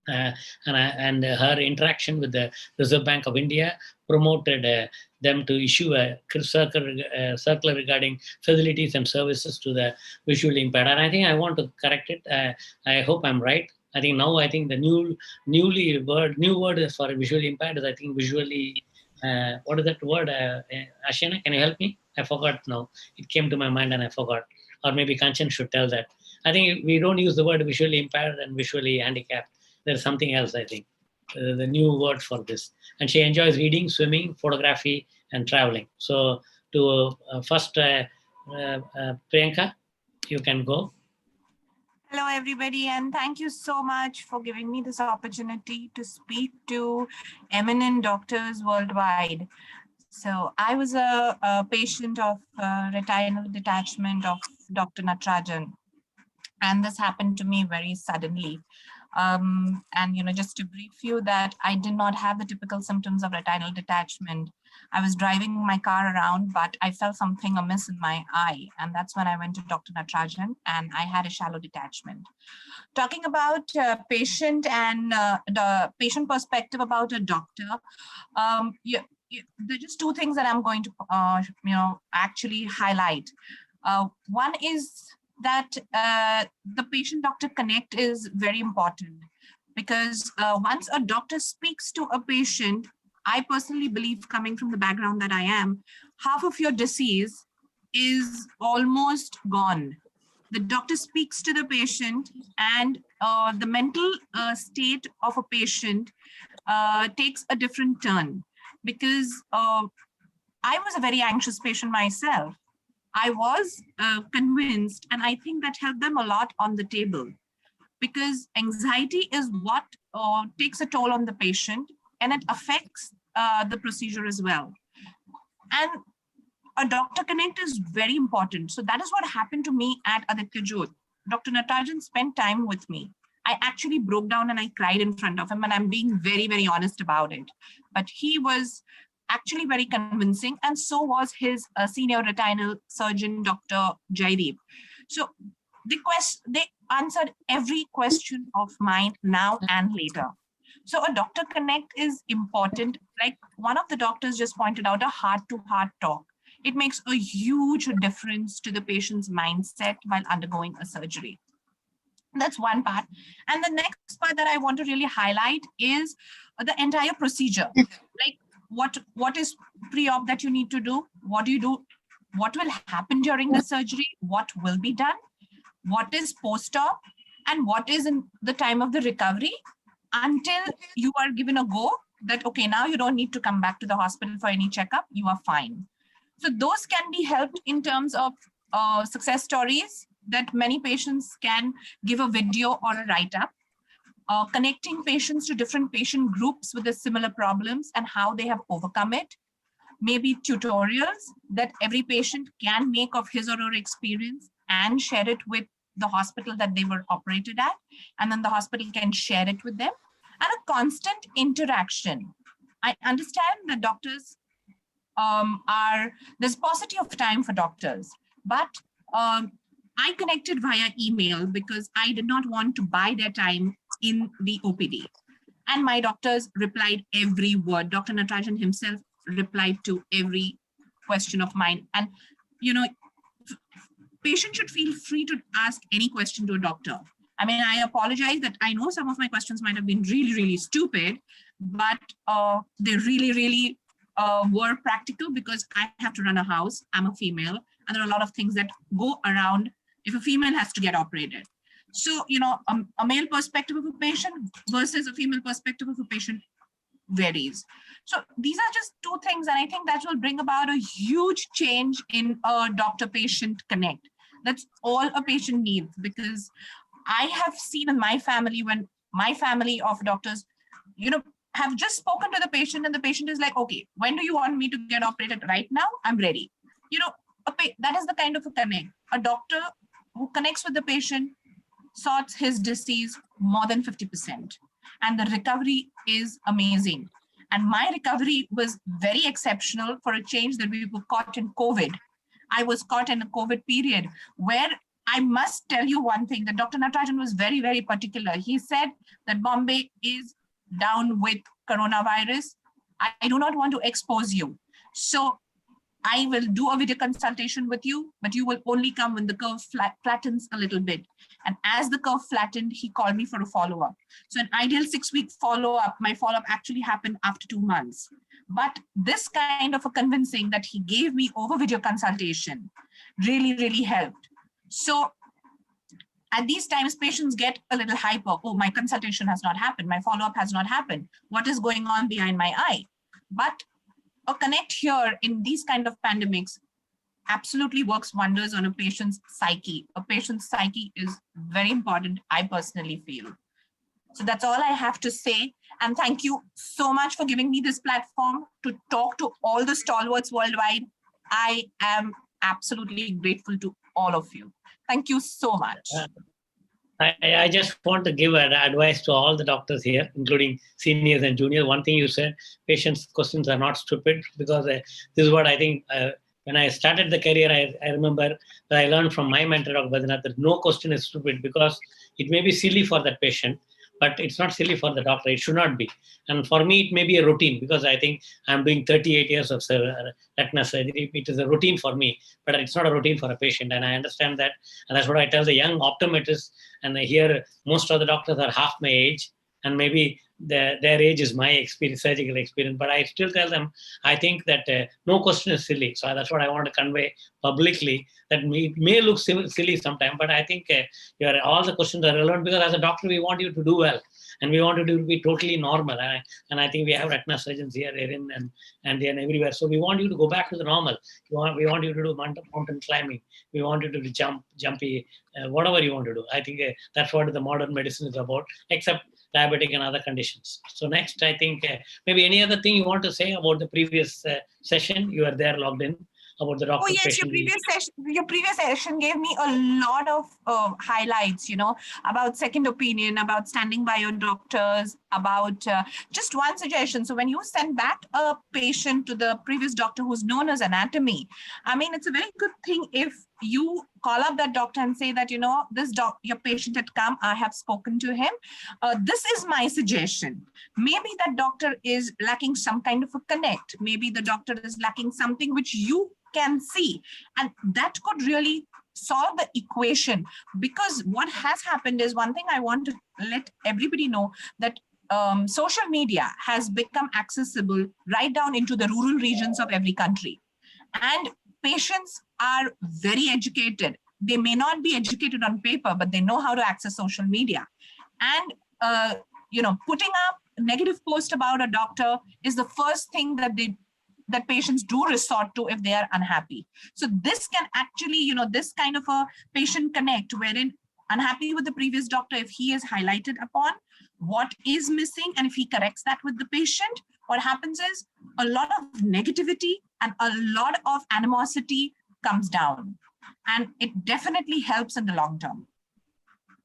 And her interaction with the Reserve Bank of India promoted them to issue a circular regarding facilities and services to the visually impaired. And I think I want to correct it. I hope I'm right. I think the new word is for visually impaired is, I think, visually. What is that word? Ashena, can you help me? I forgot now. It came to my mind and I forgot. Or maybe Kanchan should tell that. I think we don't use the word visually impaired and visually handicapped. There's something else, I think, the new word for this. And she enjoys reading, swimming, photography, and traveling. So to first, Priyanka, you can go. Hello, everybody, and thank you so much for giving me this opportunity to speak to eminent doctors worldwide. So I was a patient of retinal detachment of Dr. Natarajan, and this happened to me very suddenly. And just to brief you that I did not have the typical symptoms of retinal detachment. I was driving my car around, but I felt something amiss in my eye. And that's when I went to Dr. Natarajan and I had a shallow detachment. Talking about patient and the patient perspective about a doctor, there are just 2 things that I'm going to, actually highlight. One is that the patient-doctor connect is very important, because once a doctor speaks to a patient, I personally believe, coming from the background that I am, half of your disease is almost gone. The doctor speaks to the patient, and the mental state of a patient takes a different turn, because I was a very anxious patient myself. I was convinced, and I think that helped them a lot on the table, because anxiety is what takes a toll on the patient, and it affects the procedure as well. And a doctor connect is very important. So that is what happened to me at Aditya Jodh. Dr. Natarajan spent time with me. I actually broke down and I cried in front of him, and I'm being very, very honest about it. But he was actually very convincing, and so was his senior retinal surgeon, Dr. Jaideep. So they answered every question of mine now and later. So a doctor connect is important. Like one of the doctors just pointed out, a heart-to-heart talk. It makes a huge difference to the patient's mindset while undergoing a surgery. That's one part. And the next part that I want to really highlight is the entire procedure. Like what is pre-op that you need to do? What do you do? What will happen during the surgery? What will be done? What is post-op? And what is in the time of the recovery until you are given a go that, okay, now you don't need to come back to the hospital for any checkup. You are fine. So those can be helped in terms of success stories that many patients can give a video or a write-up, connecting patients to different patient groups with the similar problems and how they have overcome it, maybe tutorials that every patient can make of his or her experience and share it with the hospital that they were operated at, and then the hospital can share it with them, and a constant interaction. I understand that doctors there's paucity of time for doctors, but I connected via email because I did not want to buy their time in the OPD. And my doctors replied every word. Dr. Natarajan himself replied to every question of mine. And, you know, patients should feel free to ask any question to a doctor. I mean, I apologize that I know some of my questions might have been really, really stupid, but they really, really were practical because I have to run a house. I'm a female, and there are a lot of things that go around if a female has to get operated. So, you know, a male perspective of a patient versus a female perspective of a patient varies. So these are just two things, and I think that will bring about a huge change in a doctor-patient connect. That's all a patient needs, because I have seen in my family, when my family of doctors, you know, have just spoken to the patient, and the patient is like, okay, when do you want me to get operated? Right now, I'm ready. You know, that is the kind of a connect. A doctor who connects with the patient sorts his disease more than 50%. And the recovery is amazing. And my recovery was very exceptional for a change that we were caught in COVID. I was caught in a COVID period where I must tell you one thing, that Dr. Natarajan was very, very particular. He said that Bombay is down with coronavirus. I do not want to expose you. So I will do a video consultation with you, but you will only come when the curve flattens a little bit. And as the curve flattened, he called me for a follow-up. So an ideal 6-week follow-up, my follow-up actually happened after 2 months. But this kind of a convincing that he gave me over video consultation really, really helped. So at these times, patients get a little hyper. Oh, my consultation has not happened. My follow-up has not happened. What is going on behind my eye? But a connect here in these kind of pandemics absolutely works wonders on a patient's psyche. A patient's psyche is very important, I personally feel. So that's all I have to say. And thank you so much for giving me this platform to talk to all the stalwarts worldwide. I am absolutely grateful to all of you. Thank you so much. I just want to give an advice to all the doctors here, including seniors and juniors. One thing you said, patients' questions are not stupid, because this is what I think. When I started the career, I remember that I learned from my mentor, Dr. Badrinath, that no question is stupid, because it may be silly for that patient, but it's not silly for the doctor. It should not be. And for me, it may be a routine, because I think I'm doing 38 years of retina surgery. It is a routine for me, but it's not a routine for a patient. And I understand that. And that's what I tell the young optometrists. And I hear most of the doctors are half my age, and maybe their age is my experience, surgical experience. But I still tell them, I think that no question is silly. So that's what I want to convey publicly, that may look silly sometimes, but I think all the questions are relevant, because as a doctor, we want you to do well, and we want you to be totally normal. And I think we have retina surgeons here, Erin, and everywhere. So we want you to go back to the normal. We want you to do mountain climbing. We want you to do jumpy, whatever you want to do. I think that's what the modern medicine is about, except diabetic and other conditions. So next, I think maybe any other thing you want to say about the previous session. You are there logged in, about the doctor. Oh yes, your previous session gave me a lot of highlights, you know, about second opinion, about standing by your doctors, about just one suggestion. So when you send back a patient to the previous doctor who's known as anatomy, I mean, it's a very good thing if you call up that doctor and say that, you know, your patient had come, I have spoken to him. This is my suggestion. Maybe that doctor is lacking some kind of a connect. Maybe the doctor is lacking something which you can see. And that could really solve the equation. Because what has happened is, one thing I want to let everybody know, that social media has become accessible right down into the rural regions of every country. And patients are very educated. They may not be educated on paper, but they know how to access social media. And, you know, putting up a negative post about a doctor is the first thing that they that patients do resort to if they are unhappy. So this can actually, this kind of a patient connect wherein unhappy with the previous doctor, if he is highlighted upon what is missing and if he corrects that with the patient, what happens is a lot of negativity and a lot of animosity comes down. And it definitely helps in the long term.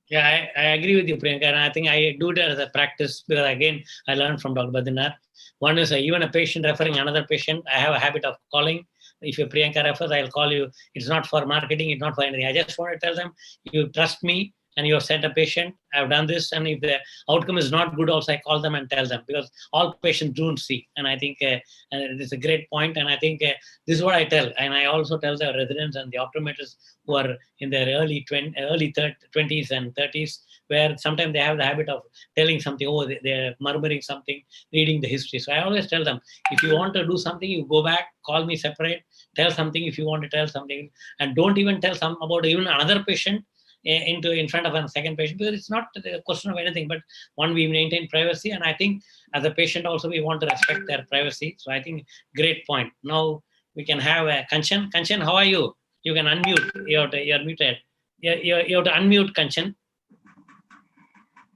Yeah, I agree with you, Priyanka, and I think I do that as a practice because, again, I learned from Dr. Badrinath. One is even a patient referring another patient, I have a habit of calling. If your Priyanka refers, I'll call you. It's not for marketing, it's not for anything. I just want to tell them, you trust me and you have sent a patient, I've done this, and if the outcome is not good also, I call them and tell them, because all patients don't see. And I think it's a great point, and I think this is what I tell. And I also tell the residents and the optometrists who are in their early 20s and 30s, where sometimes they have the habit of telling something, they're murmuring something, reading the history. So I always tell them, if you want to do something, you go back, call me separate, tell something if you want to tell something, and don't even tell about even another patient in front of a second patient, because it's not a question of anything, but one, we maintain privacy, and I think as a patient also we want to respect their privacy. So I think great point. Now we can have Kanchan. Kanchan, how are you? You can unmute. You're muted. You have to unmute, Kanchan.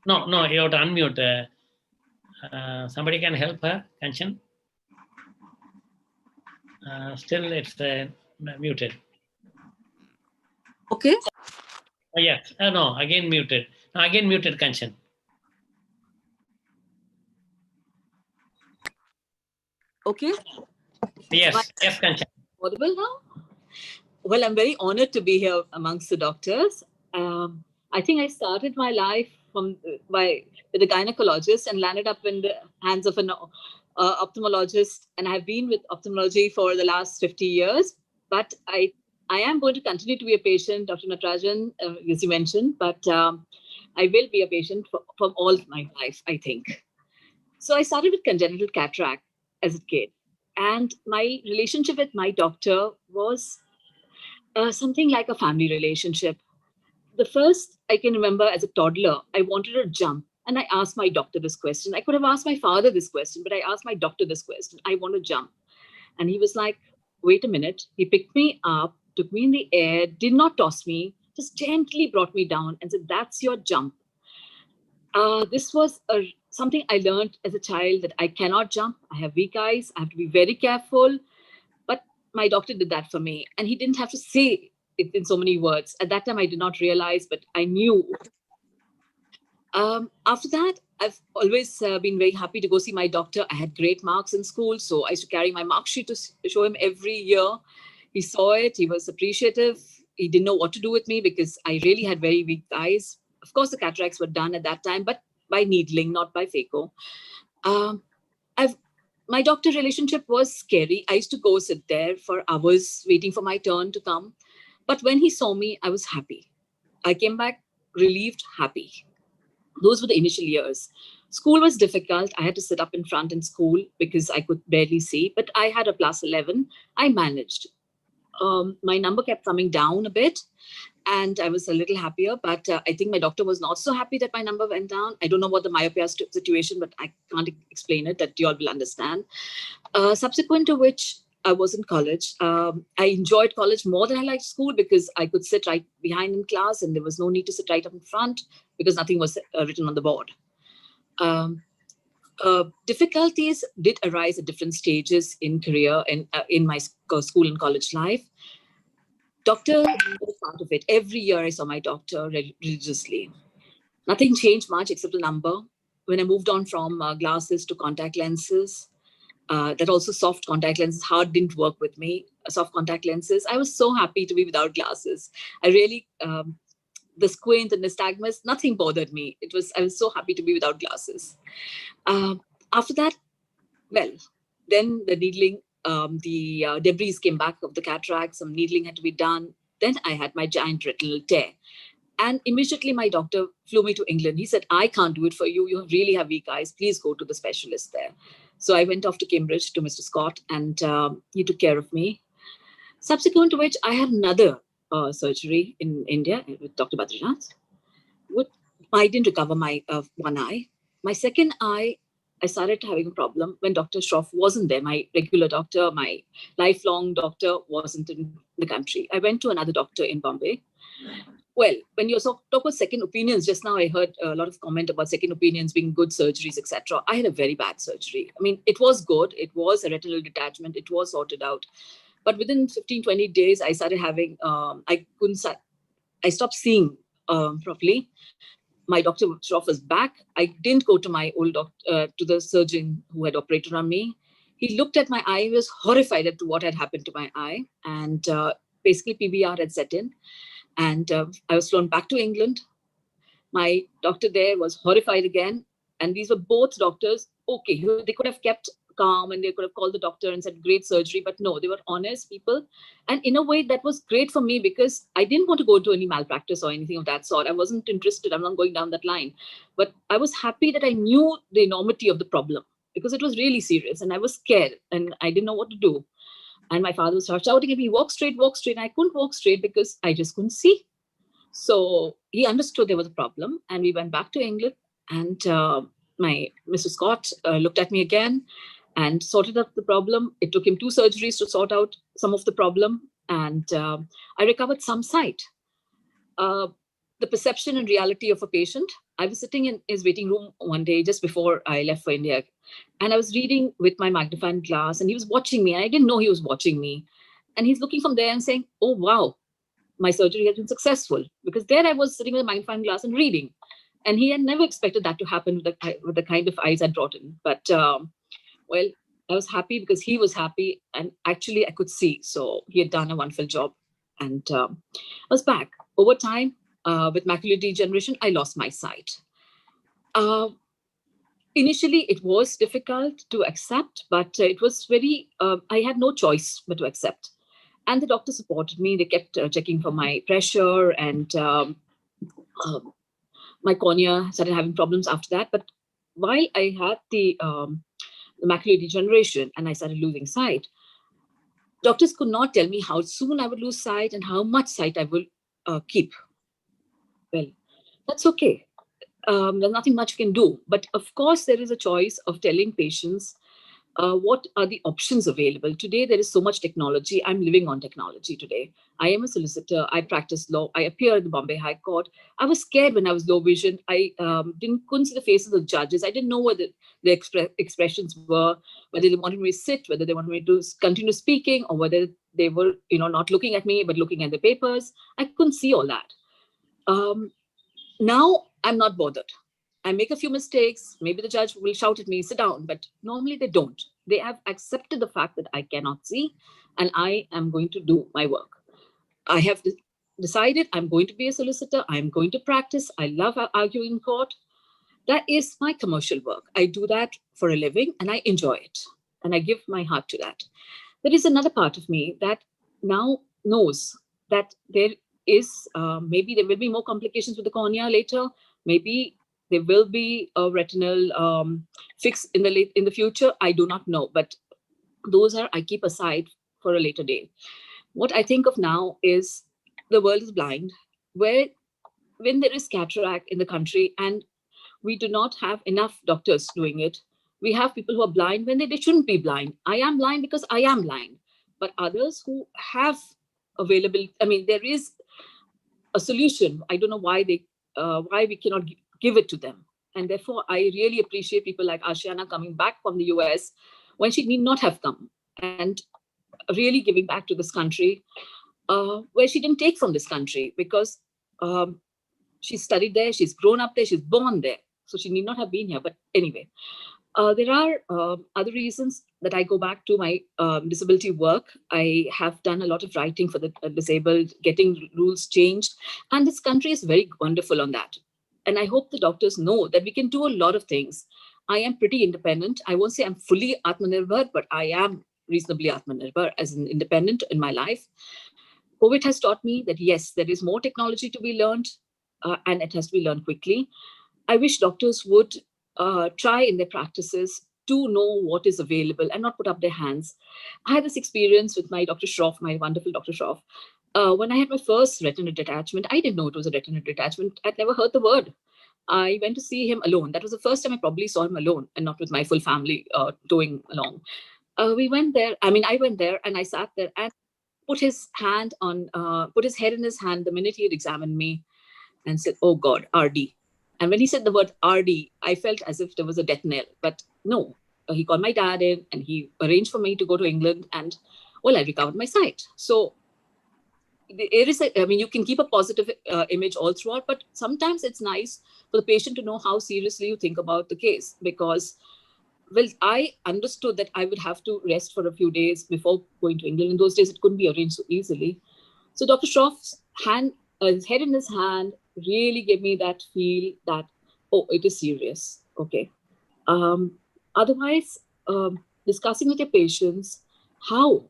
No, you have to unmute. Somebody can help her, Kanchan. Still, it's muted. Okay. Oh, yes. No, again muted. No, again muted, Kanchan. Okay. Yes, yes, Kanchan. Audible now? Well, I'm very honored to be here amongst the doctors. I think I started my life with a gynecologist and landed up in the hands of an ophthalmologist, and I've been with ophthalmology for the last 50 years. But I am going to continue to be a patient, Dr. Natarajan, as you mentioned, but I will be a patient for all my life, I think. So I started with congenital cataract as a kid, and my relationship with my doctor was something like a family relationship. The first I can remember as a toddler, I wanted to jump, and I asked my doctor this question. I could have asked my father this question, but I asked my doctor this question. I want to jump. And he was like, wait a minute. He picked me up, took me in the air, did not toss me, just gently brought me down and said, that's your jump. This was something I learned as a child, that I cannot jump. I have weak eyes. I have to be very careful. But my doctor did that for me. And he didn't have to say it in so many words. At that time, I did not realize, but I knew. After that, I've always been very happy to go see my doctor. I had great marks in school, so I used to carry my mark sheet to show him every year. He saw it. He was appreciative. He didn't know what to do with me because I really had very weak eyes. Of course, the cataracts were done at that time, but by needling, not by phaco. My doctor relationship was scary. I used to go sit there for hours waiting for my turn to come. But when he saw me, I was happy. I came back relieved, happy. Those were the initial years. School was difficult. I had to sit up in front in school because I could barely see, but I had a plus 11. I managed. My number kept coming down a bit, and I was a little happier, but I think my doctor was not so happy that my number went down. I don't know what the myopia situation, but I can't explain it, that you all will understand. Subsequent to which, I was in college. I enjoyed college more than I liked school because I could sit right behind in class and there was no need to sit right up in front because nothing was written on the board. Difficulties did arise at different stages in career and in my school and college life. Doctor was part of it. Every year I saw my doctor religiously. Nothing changed much except the number. When I moved on from glasses to contact lenses, that also soft contact lenses, hard didn't work with me. Soft contact lenses, I was so happy to be without glasses. I really, the squint and nystagmus, nothing bothered me. I was so happy to be without glasses. After that, well, then the needling, the debris came back of the cataract, some needling had to be done. Then I had my giant retinal tear. And immediately my doctor flew me to England. He said, I can't do it for you. You really have weak eyes. Please go to the specialist there. So I went off to Cambridge to Mr. Scott, and he took care of me. Subsequent to which, I had another surgery in India with Dr. Badrinath. I didn't recover my one eye. My second eye, I started having a problem when Dr. Shroff wasn't there. My regular doctor, my lifelong doctor wasn't in the country. I went to another doctor in Bombay. Well, when you talk about second opinions, just now I heard a lot of comment about second opinions being good surgeries, etc. I had a very bad surgery. I mean, it was good. It was a retinal detachment. It was sorted out. But within 15, 20 days, I started having, I stopped seeing properly. My Dr. Shroff was back. I didn't go to my old doctor, to the surgeon who had operated on me. He looked at my eye, he was horrified at what had happened to my eye. And basically PBR had set in. And I was flown back to England. My doctor there was horrified again. And these were both doctors. Okay, they could have kept calm and they could have called the doctor and said, great surgery. But no, they were honest people. And in a way, that was great for me because I didn't want to go to any malpractice or anything of that sort. I wasn't interested. I'm not going down that line. But I was happy that I knew the enormity of the problem because it was really serious. And I was scared and I didn't know what to do. And my father was shouting at me, walk straight, walk straight. And I couldn't walk straight because I just couldn't see. So he understood there was a problem. And we went back to England. And Mr. Scott looked at me again and sorted out the problem. It took him 2 surgeries to sort out some of the problem. And I recovered some sight. The perception and reality of a patient. I was sitting in his waiting room one day just before I left for India. And I was reading with my magnifying glass and he was watching me. I didn't know he was watching me. And he's looking from there and saying, oh, wow, my surgery has been successful. Because there I was sitting with a magnifying glass and reading. And he had never expected that to happen with the kind of eyes I'd brought in. But, well, I was happy because he was happy. And actually, I could see. So he had done a wonderful job. And I was back. Over time, with macular degeneration, I lost my sight. Initially, it was difficult to accept, but it was very, I had no choice but to accept. And the doctor supported me. They kept checking for my pressure and my cornea started having problems after that. But while I had the macular degeneration and I started losing sight, doctors could not tell me how soon I would lose sight and how much sight I will keep. Well, that's okay. There's nothing much you can do. But of course, there is a choice of telling patients what are the options available. Today, there is so much technology. I'm living on technology today. I am a solicitor. I practice law. I appear at the Bombay High Court. I was scared when I was low vision. I couldn't see the faces of the judges. I didn't know what the expressions were, whether they wanted me to sit, whether they wanted me to continue speaking, or whether they were not looking at me, but looking at the papers. I couldn't see all that. Now, I'm not bothered. I make a few mistakes. Maybe the judge will shout at me, sit down, but normally they don't. They have accepted the fact that I cannot see and I am going to do my work. I have decided I'm going to be a solicitor. I'm going to practice. I love arguing in court. That is my commercial work. I do that for a living and I enjoy it. And I give my heart to that. There is another part of me that now knows that there is, maybe there will be more complications with the cornea later. Maybe there will be a retinal fix in the future. I do not know, but those I keep aside for a later day. What I think of now is the world is blind, when there is cataract in the country and we do not have enough doctors doing it. We have people who are blind when they shouldn't be blind. I am blind because I am blind, but others who have available, I mean, there is a solution. I don't know why we cannot give it to them. And therefore, I really appreciate people like Ashiana coming back from the US when she need not have come and really giving back to this country where she didn't take from this country because she studied there, she's grown up there, she's born there. So she need not have been here. But anyway, there are other reasons that I go back to my disability work. I have done a lot of writing for the disabled, getting rules changed. And this country is very wonderful on that. And I hope the doctors know that we can do a lot of things. I am pretty independent. I won't say I'm fully Atmanirbhar, but I am reasonably Atmanirbhar as an independent in my life. COVID has taught me that, yes, there is more technology to be learned and it has to be learned quickly. I wish doctors would try in their practices to know what is available and not put up their hands. I had this experience with my Dr. Shroff, my wonderful Dr. Shroff. When I had my first retinal detachment, I didn't know it was a retinal detachment. I'd never heard the word. I went to see him alone. That was the first time I probably saw him alone and not with my full family towing along. We went there. I mean, I went there and I sat there and put his head in his hand the minute he had examined me and said, "Oh God, RD." And when he said the word RD, I felt as if there was a death knell. But no, he called my dad in and he arranged for me to go to England, and well, I recovered my sight. So it is, I mean, you can keep a positive image all throughout, but sometimes it's nice for the patient to know how seriously you think about the case, because, well, I understood that I would have to rest for a few days before going to England. In those days, it couldn't be arranged so easily. So Dr. Shroff's his head in his hand really gave me that feel that, oh, it is serious. Okay. Otherwise, discussing with your patients how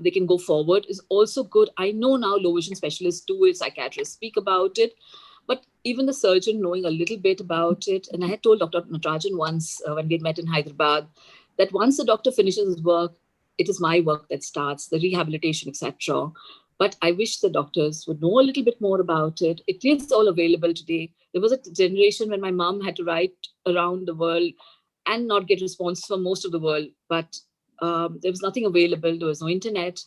they can go forward is also good. I know now low vision specialists do, psychiatrists speak about it, but even the surgeon knowing a little bit about it. And I had told Dr. Natarajan once when we had met in Hyderabad that once the doctor finishes his work, it is my work that starts, the rehabilitation, etc. But I wish the doctors would know a little bit more about it. It is all available today. There was a generation when my mom had to write around the world and not get response from most of the world, but there was nothing available. There was no internet.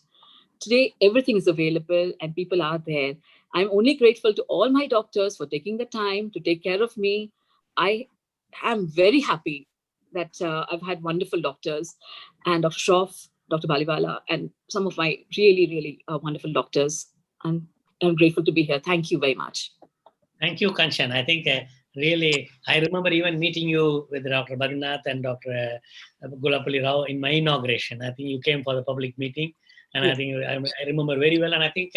Today, everything is available and people are there. I'm only grateful to all my doctors for taking the time to take care of me. I am very happy that I've had wonderful doctors, and Dr. Shroff, Dr. Baliwala, and some of my really, really wonderful doctors. I'm grateful to be here. Thank you very much. Thank you, Kanchan. I think really, I remember even meeting you with Dr. Badrinath and Dr. Gulapalli Rao in my inauguration. I think you came for the public meeting. And I think I remember very well. And I think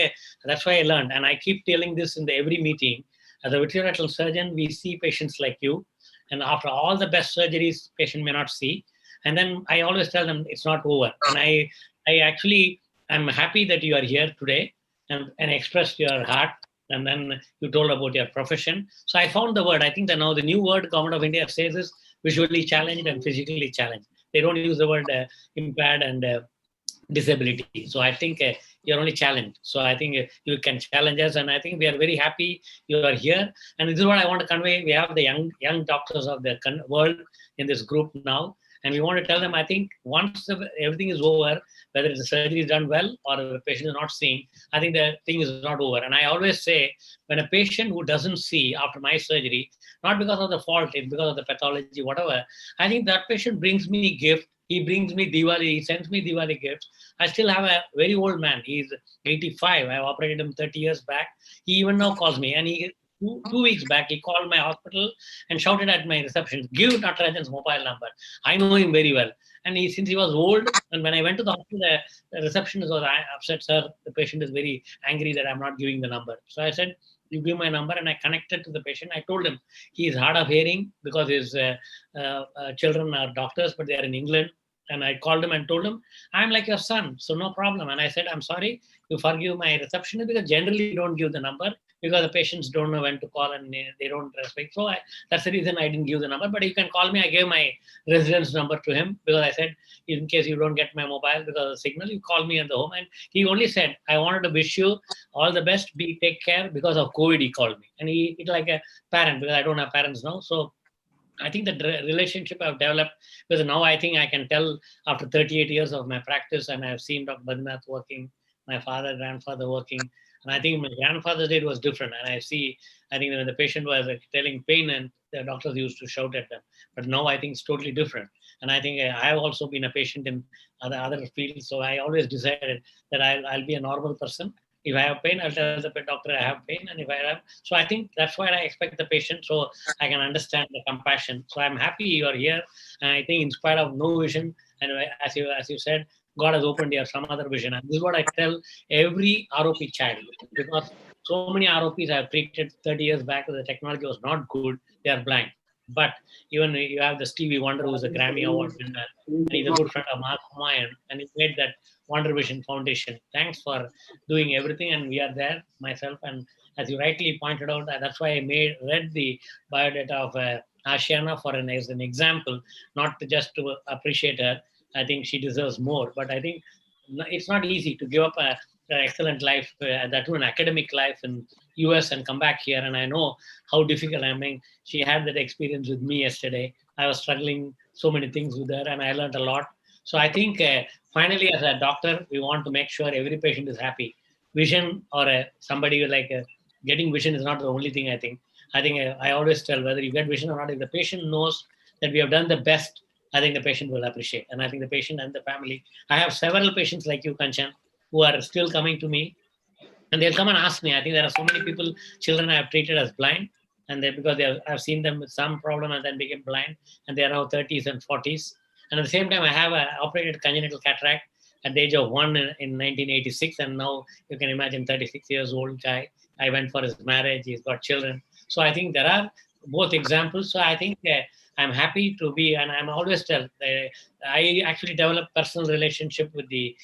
that's why I learned. And I keep telling this in every meeting. As a vitreoretinal surgeon, we see patients like you. And after all the best surgeries, patient may not see. And then I always tell them it's not over. And I actually, I'm happy that you are here today and expressed your heart. And then you told about your profession. So I found the word. I think that now the new word Government of India says is visually challenged and physically challenged. They don't use the word impaired and disability. So I think you're only challenged. So I think you can challenge us, and I think we are very happy you are here. And this is what I want to convey. We have the young doctors of the world in this group now, and we want to tell them, I think once everything is over, whether the surgery is done well or the patient is not seeing, I think the thing is not over. And I always say, when a patient who doesn't see after my surgery, not because of the fault, it's because of the pathology, whatever, I think that patient brings me a gift. He brings me Diwali, he sends me Diwali gifts. I still have a very old man. He's 85. I operated him 30 years back. He even now calls me, and he 2 weeks back, he called my hospital and shouted at my reception, "Give Natarajan's mobile number." I know him very well. And since he was old, and when I went to the hospital, the receptionist was upset, "Sir, the patient is very angry that I'm not giving the number." So I said, "You give my number," and I connected to the patient. I told him he is hard of hearing because his children are doctors, but they are in England. And I called him and told him, "I'm like your son, so no problem." And I said, "I'm sorry, you forgive my receptionist, because generally you don't give the number because the patients don't know when to call and they don't respect." So that's the reason I didn't give the number, but you can call me. I gave my residence number to him because I said, in case you don't get my mobile because of the signal, you call me at the home. And he only said, "I wanted to wish you all the best, take care." Because of COVID, he called me. And it's like a parent, because I don't have parents now. So I think the relationship I've developed, because now I think I can tell after 38 years of my practice, and I've seen Dr. Badrinath working, my father, grandfather working, and I think my grandfather's day was different. And I think when the patient was telling pain, and the doctors used to shout at them. But now I think it's totally different. And I think I've also been a patient in other fields. So I always decided that I'll be a normal person. If I have pain, I'll tell the doctor I have pain. And if I have, so I think that's why I expect the patient, so I can understand the compassion. So I'm happy you are here. And I think in spite of no vision, and as you said, God has opened here some other vision. And this is what I tell every ROP child, because so many ROPs I have treated 30 years back, the technology was not good. They are blind. But even you have the Stevie Wonder, who's a Grammy Award winner, and he's a good friend of Mark Humayun, and he made that Wonder Vision Foundation. Thanks for doing everything, and we are there, myself. And as you rightly pointed out, that's why I read the biodata of Ashiana as an example, not just to appreciate her. I think she deserves more, but I think it's not easy to give up excellent life, that too an academic life in US, and come back here. And I know how difficult. I mean, she had that experience with me yesterday. I was struggling so many things with her, and I learned a lot. So I think finally, as a doctor, we want to make sure every patient is happy. Vision or somebody like getting vision is not the only thing. I think I always tell, whether you get vision or not, if the patient knows that we have done the best, I think the patient will appreciate. And I think the patient and the family. I have several patients like you, Kanchan, who are still coming to me, and they'll come and ask me. I think there are so many people, children I have treated as blind, and because I've seen them with some problem and then became blind, and they are now 30s and 40s. And at the same time, I have operated congenital cataract at the age of 1 in 1986, and now you can imagine 36 years old guy. I went for his marriage. He's got children. So I think there are both examples. So I think I'm happy to be, and I'm always tell, I actually developed personal relationship with the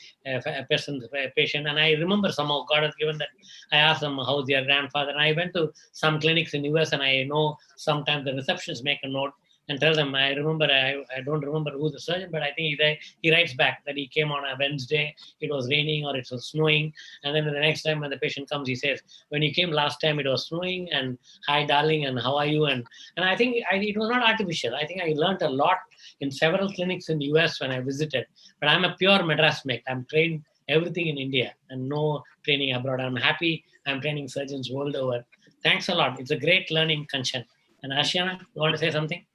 patient. And I remember somehow God has given that. I asked them, how's your grandfather? And I went to some clinics in US, and I know sometimes the receptionists make a note and tell them, I remember, I don't remember who the surgeon, but I think he writes back that he came on a Wednesday, it was raining or it was snowing. And then the next time when the patient comes, he says, when you came last time, it was snowing, and hi, darling, and how are you? And I think it was not artificial. I think I learned a lot in several clinics in the US when I visited. But I'm a pure Madras mate. I'm trained everything in India and no training abroad. I'm happy I'm training surgeons world over. Thanks a lot. It's a great learning, Kanchan. And Ashiana, you want to say something?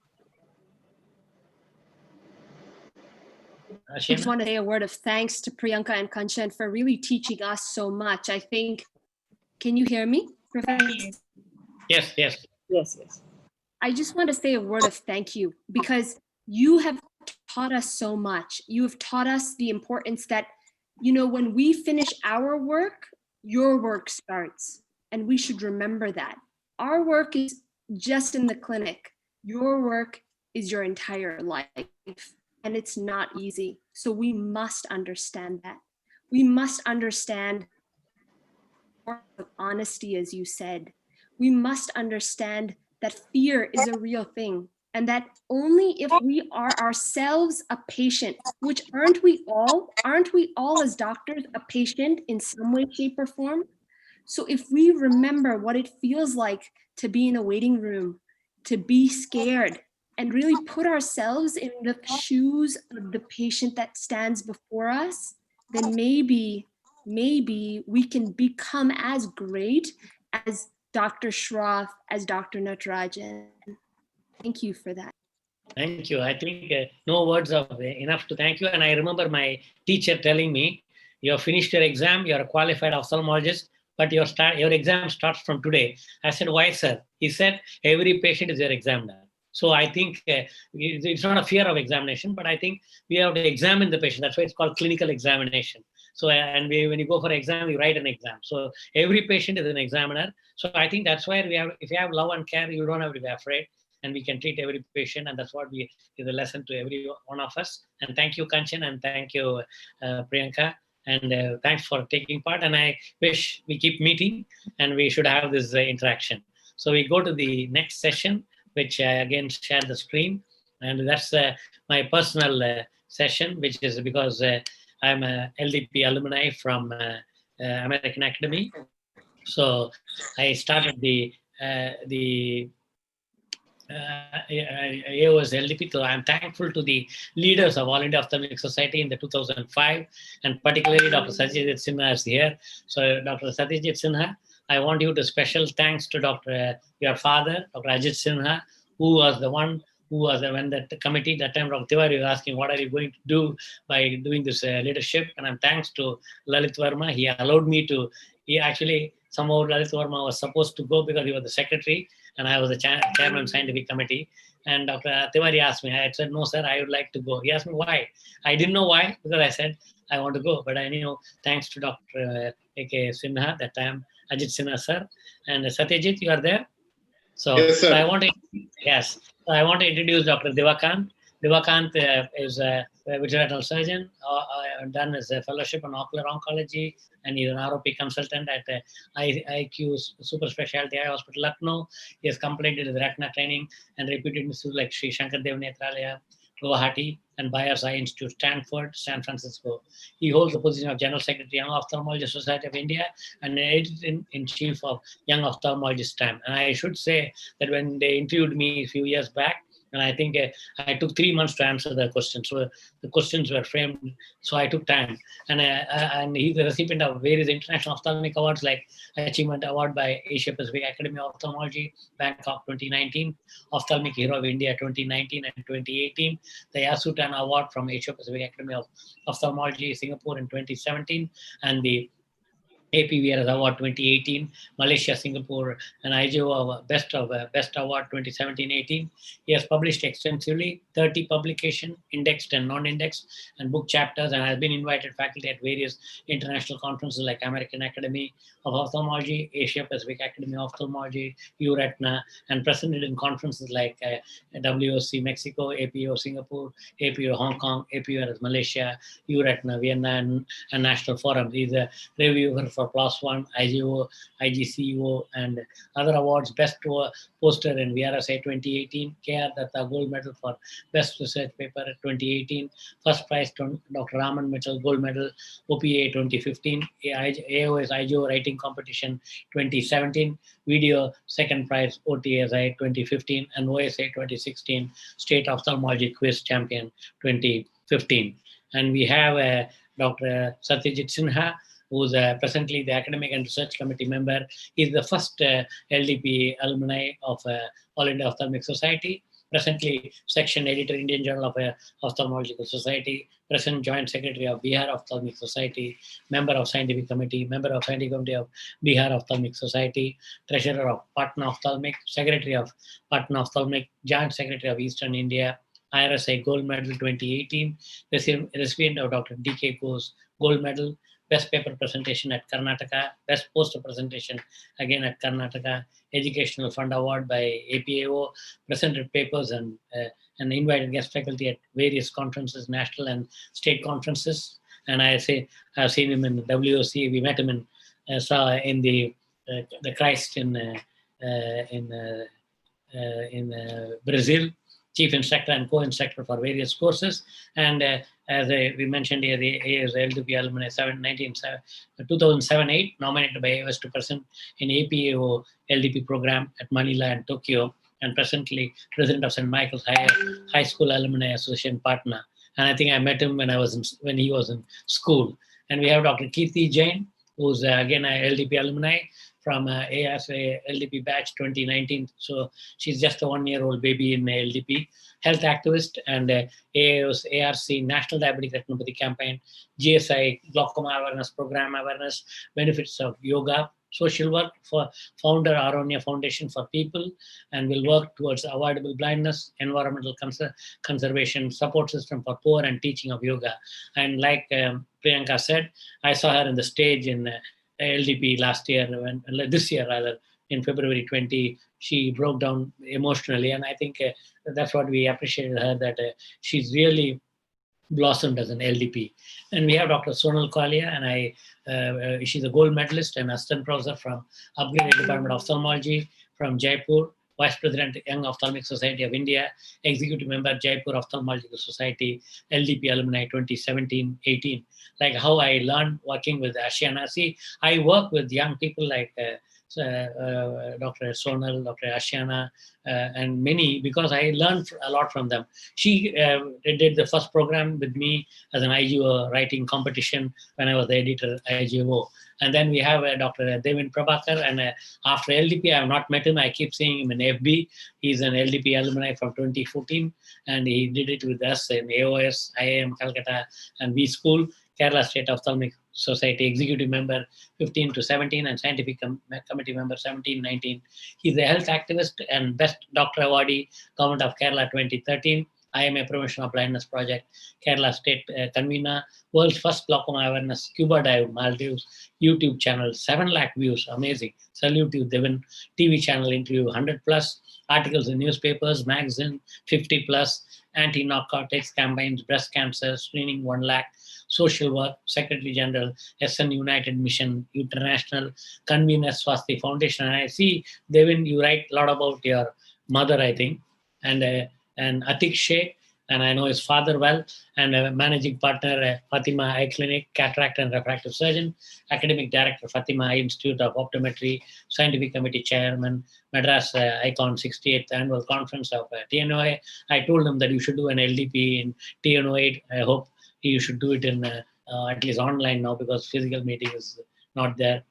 I just want to say a word of thanks to Priyanka and Kanchan for really teaching us so much. I think, can you hear me, Professor? Yes, yes. Yes, yes. I just want to say a word of thank you, because you have taught us so much. You have taught us the importance that, when we finish our work, your work starts. And we should remember that. Our work is just in the clinic. Your work is your entire life. And it's not easy. So we must understand that. We must understand honesty, as you said. We must understand that fear is a real thing, and that only if we are ourselves a patient, which aren't we all as doctors a patient in some way, shape, or form? So if we remember what it feels like to be in a waiting room, to be scared, and really put ourselves in the shoes of the patient that stands before us, then maybe we can become as great as Dr. Shroff, as Dr. Natarajan. Thank you for that. Thank you. I think no words of enough to thank you. And I remember my teacher telling me, you have finished your exam, you're a qualified ophthalmologist, but your exam starts from today. I said, why, sir? He said, every patient is your examiner. So I think it's not a fear of examination, but I think we have to examine the patient. That's why it's called clinical examination. So, when you go for exam, you write an exam. So every patient is an examiner. So I think that's why if you have love and care, you don't have to be afraid, and we can treat every patient. And that's what we give a lesson to every one of us. And thank you, Kanchan, and thank you, Priyanka. And thanks for taking part. And I wish we keep meeting, and we should have this interaction. So we go to the next session, which I again share the screen. And that's my personal session, which is because I'm a LDP alumni from American Academy. So I started the AOS LDP. So I'm thankful to the leaders of All India Ophthalmic Society in the 2005, and particularly Dr. Satyajit Sinha is here. So Dr. Satyajit Sinha, I want you to special thanks to your father, Dr. Ajit Sinha, who was the one who was when the committee, that time Dr. Tiwari was asking, what are you going to do by doing this leadership? And I'm thanks to Lalit Verma. He allowed me to, somehow Lalit Verma was supposed to go because he was the secretary, and I was the chairman of scientific committee. And Dr. Tiwari asked me, I said, no, sir, I would like to go. He asked me why. I didn't know why, because I said, I want to go. But I knew, thanks to Dr. A.K. Sinha, that time, Ajit Sinha, sir. And Satyajit, you are there? So, yes, sir. So I want to introduce Dr. Devakant. Devakant is a veterinary surgeon, done as a fellowship on ocular oncology, and he's an ROP consultant at IQ Super Specialty Eye Hospital, Lucknow. He has completed his retina training and reputed institutes like Sri Shankar Dev Netralaya, Guwahati, and Byers Eye Institute, Stanford, San Francisco. He holds the position of General Secretary, Young Ophthalmology Society of India, and editor-in-chief of Young Ophthalmologist Time. And I should say that when they interviewed me a few years back, and I think I took 3 months to answer the question. So the questions were framed, so I took time. And he's the recipient of various international ophthalmic awards like Achievement Award by Asia Pacific Academy of Ophthalmology, Bangkok 2019, Ophthalmic Hero of India 2019 and 2018, the Yasutan Award from Asia Pacific Academy of Ophthalmology, Singapore in 2017, and the APVRS Award 2018, Malaysia, Singapore, and IGO Best Award 2017-18. He has published extensively, 30 publications, indexed and non-indexed, and book chapters, and has been invited faculty at various international conferences like American Academy of Ophthalmology, Asia Pacific Academy of Ophthalmology, URETNA, and presented in conferences like WOC Mexico, APO Singapore, APO Hong Kong, APVRS Malaysia, URETNA Vienna, and National Forum. He's a reviewer for PLOS ONE, IGO, IGCEO, and other awards. Best poster in VRSA 2018, KR Datta Gold Medal for Best Research Paper 2018, first prize Dr. Raman Mitchell Gold Medal, OPA 2015, AOS IGO Writing Competition 2017, Video second prize OTSI 2015, and OSA 2016 State Ophthalmology Quiz Champion 2015. And we have Dr. Satyajit Sinha, who's presently the Academic and Research Committee member. He's the first LDP alumni of All India Ophthalmic Society, presently Section Editor, Indian Journal of Ophthalmological Society, present Joint Secretary of Bihar Ophthalmic Society, member of Scientific Committee, member of Scientific Committee of Bihar Ophthalmic Society, Treasurer of Patna Ophthalmic, Secretary of Patna Ophthalmic, Joint Secretary of Eastern India, IRSI Gold Medal 2018, recipient of Dr. D.K. Ghosh Gold Medal, Best Paper Presentation at Karnataka, Best Poster Presentation again at Karnataka, Educational Fund Award by APAO, presented papers and invited guest faculty at various conferences, national and state conferences. And I've seen him in the WOC. We met him in the Christ in Brazil, chief instructor and co-instructor for various courses. And as we mentioned here, he is LDP alumni 2007-8, nominated by AOS to present in APAO LDP program at Manila and Tokyo, and presently president of St. Michael's High School Alumni Association Patna. And I think I met him when he was in school. And we have Dr. Kirti Jain, who's again a LDP alumni from ASA LDP batch 2019. So she's just a 1-year-old baby in LDP. Health activist and AAO's ARC National Diabetic Retinopathy Campaign, GSI Glaucoma Awareness Program Awareness, Benefits of Yoga, social work for founder Aronya Foundation for People, and will work towards avoidable blindness, environmental conservation, support system for poor, and teaching of yoga. And like Priyanka said, I saw her in the stage in LDP last year, this year rather, in February 20, she broke down emotionally, and I think that's what we appreciated her, that she's really blossomed as an LDP. And we have Dr. Sonal Kalia, and she's a gold medalist and assistant professor from Upgraded Department of Ophthalmology from Jaipur, Vice President, Young Ophthalmic Society of India, Executive Member, Jaipur Ophthalmological Society, LDP Alumni 2017-18. Like how I learned working with Ashiana. See, I work with young people like Dr. Sonal, Dr. Ashiana, and many, because I learned a lot from them. She did the first program with me as an IGO writing competition when I was the editor IGO. And then we have Dr. Devin Prabhakar, and after LDP, I have not met him. I keep seeing him in FB. He's an LDP alumni from 2014, and he did it with us in AOS, IIM Calcutta, and V School, Kerala State Ophthalmic Society Executive Member 15 to 17, and Scientific Committee Member 17-19. He's a health activist and Best Doctor Awardee, Government of Kerala 2013. IMA Prevention of Blindness Project, Kerala State Convener, World's First Glaucoma Awareness Scuba Dive, Maldives, YouTube channel, 7 lakh views, amazing. Salute you, Devin. TV channel interview, 100 plus, articles in newspapers, magazine, 50 plus, anti-narcotics campaigns, breast cancer, screening, 1 lakh, social work, Secretary General, SN United Mission International, Convener Swasti Foundation. And I see, Devin, you write a lot about your mother, I think, and Atik Sheikh, and I know his father well, and managing partner Fatima Eye Clinic, cataract and refractive surgeon, academic director Fatima Eye Institute of Optometry, scientific committee chairman, Madras Icon 68th annual conference of TNOA. I told him that you should do an LDP in TNO8. I hope you should do it in at least online now, because physical meeting is not there.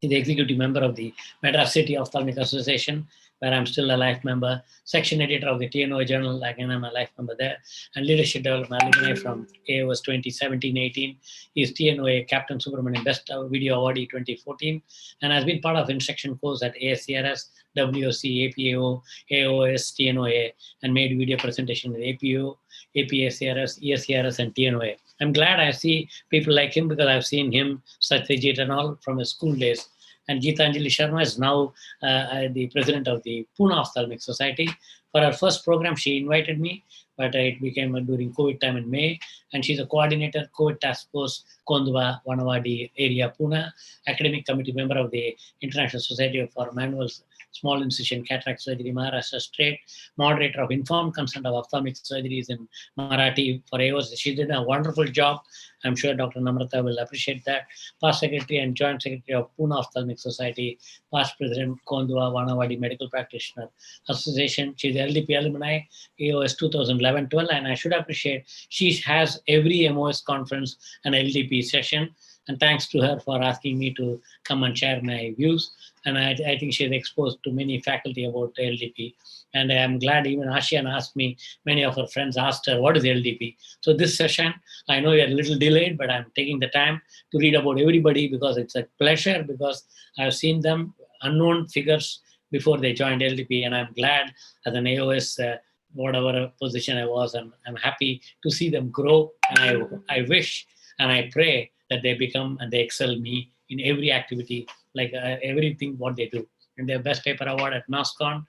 He's the executive member of the Madras City Ophthalmic Association, where I'm still a life member, section editor of the TNO Journal, again I'm a life member there, and leadership development alumni from AOS 2017-18. He's TNOA Captain Subramanian Best Video Awardee 2014, and has been part of instruction course at ASCRS, WOC, APAO, AOS, TNOA, and made video presentation in APO, APACRS, ESCRS, and TNOA. I'm glad I see people like him, because I've seen him, Satyajit and all, from his school days. And Geetanjali Sharma is now the president of the Pune Ophthalmic Society. For our first program, she invited me, but it became during COVID time in May. And she's a coordinator, COVID Task Force, Kondwa, Vanavadi area, Pune, academic committee member of the International Society for Manual Small Incision Cataract Surgery, Maharashtra State, moderator of Informed Consent of Ophthalmic Surgeries in Marathi for AOS. She did a wonderful job. I'm sure Dr. Namrata will appreciate that. Past secretary and joint secretary of Pune Ophthalmic Society, past president, Kondwa, Vanavadi Medical Practitioner Association. She's LDP alumni, AOS 2011-12, and I should appreciate she has every MOS conference an LDP session. And thanks to her for asking me to come and share my views. And I think she's exposed to many faculty about LDP. And I'm glad even Ashiana asked me, many of her friends asked her, what is LDP? So this session, I know you're a little delayed, but I'm taking the time to read about everybody, because it's a pleasure, because I've seen them, unknown figures, before they joined LDP. And I'm glad as an AOS, whatever position I was, I'm happy to see them grow. And I wish and I pray that they become and they excel me in every activity, like everything what they do. And their best paper award at MassCon,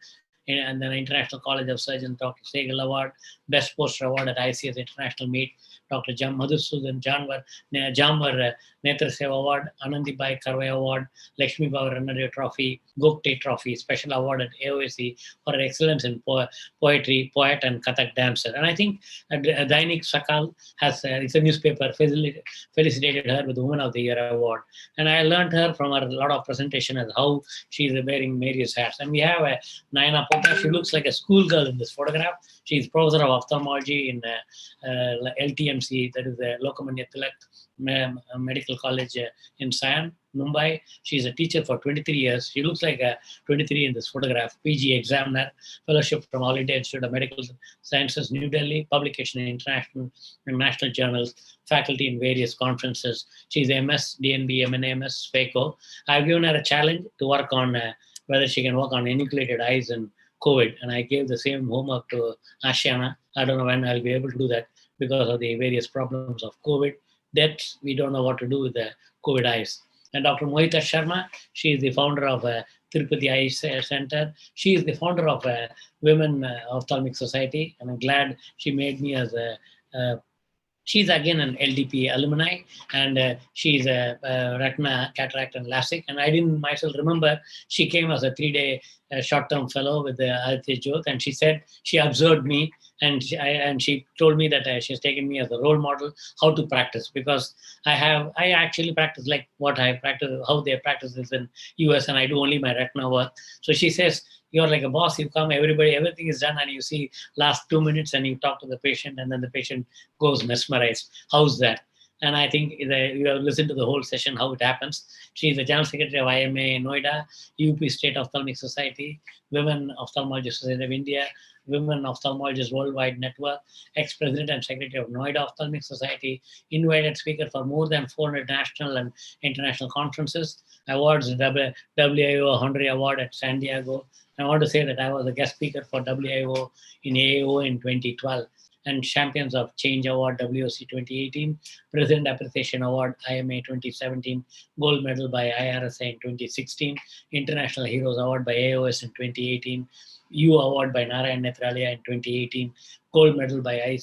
and then International College of Surgeons, Dr. Sehgal Award, Best Poster Award at ICS International Meet, Dr. Madhusudan Jamwar Netra Seva Award, Anandibai Karve Award, Lakshmi Bhavar Ranade Trophy, Gopte Trophy, Special Award at AOAC for her excellence in poetry, poet and Kathak dancer. And I think Dainik Sakal has, it's a newspaper, felicitated her with the Woman of the Year Award. And I learned her from her lot of presentation as how she's wearing various hats. And we have Naina Pota. She looks like a schoolgirl in this photograph. She's professor of ophthalmology in LTMC, that is the Lokmanya Tilak Medical College in Siam, Mumbai. She's a teacher for 23 years. She looks like a 23 in this photograph. PG examiner, fellowship from All India Institute of Medical Sciences, New Delhi, publication in international and national journals, faculty in various conferences. She's MS, DNB, MNAMS, FACO. I've given her a challenge to work on whether she can work on enucleated eyes and COVID. And I gave the same homework to Ashiana. I don't know when I'll be able to do that because of the various problems of COVID. That we don't know what to do with the COVID eyes. And Dr. Mohita Sharma, she is the founder of Tirupati Eye Center. She is the founder of Women Ophthalmic Society. And I'm glad she made me as a she's again an LDP alumni, and she's a retina, cataract, and LASIK. And I didn't myself remember, she came as a 3-day short-term fellow with the Aditya Jyot, and she said she observed me, and she told me that she's taken me as a role model how to practice, because I actually practice like what I practice, how they practice this in US, and I do only my retina work. So she says, you're like a boss, you come, everybody, everything is done, and you see last 2 minutes and you talk to the patient, and then the patient goes mesmerized. How's that? And I think you have listened to the whole session, how it happens. She's the General Secretary of IMA in Noida, UP State Ophthalmic Society, Women Ophthalmology Society of India, Women Ophthalmologists Worldwide Network, ex-president and secretary of Noida Ophthalmic Society, invited speaker for more than 400 national and international conferences, awards, WIO Honorary Award at San Diego. I want to say that I was a guest speaker for WIO in AAO in 2012, and Champions of Change Award, WOC 2018, President Appreciation Award, IMA 2017, Gold Medal by IRSA in 2016, International Heroes Award by AOS in 2018, U Award by Narayan Netralia in 2018, Gold Medal by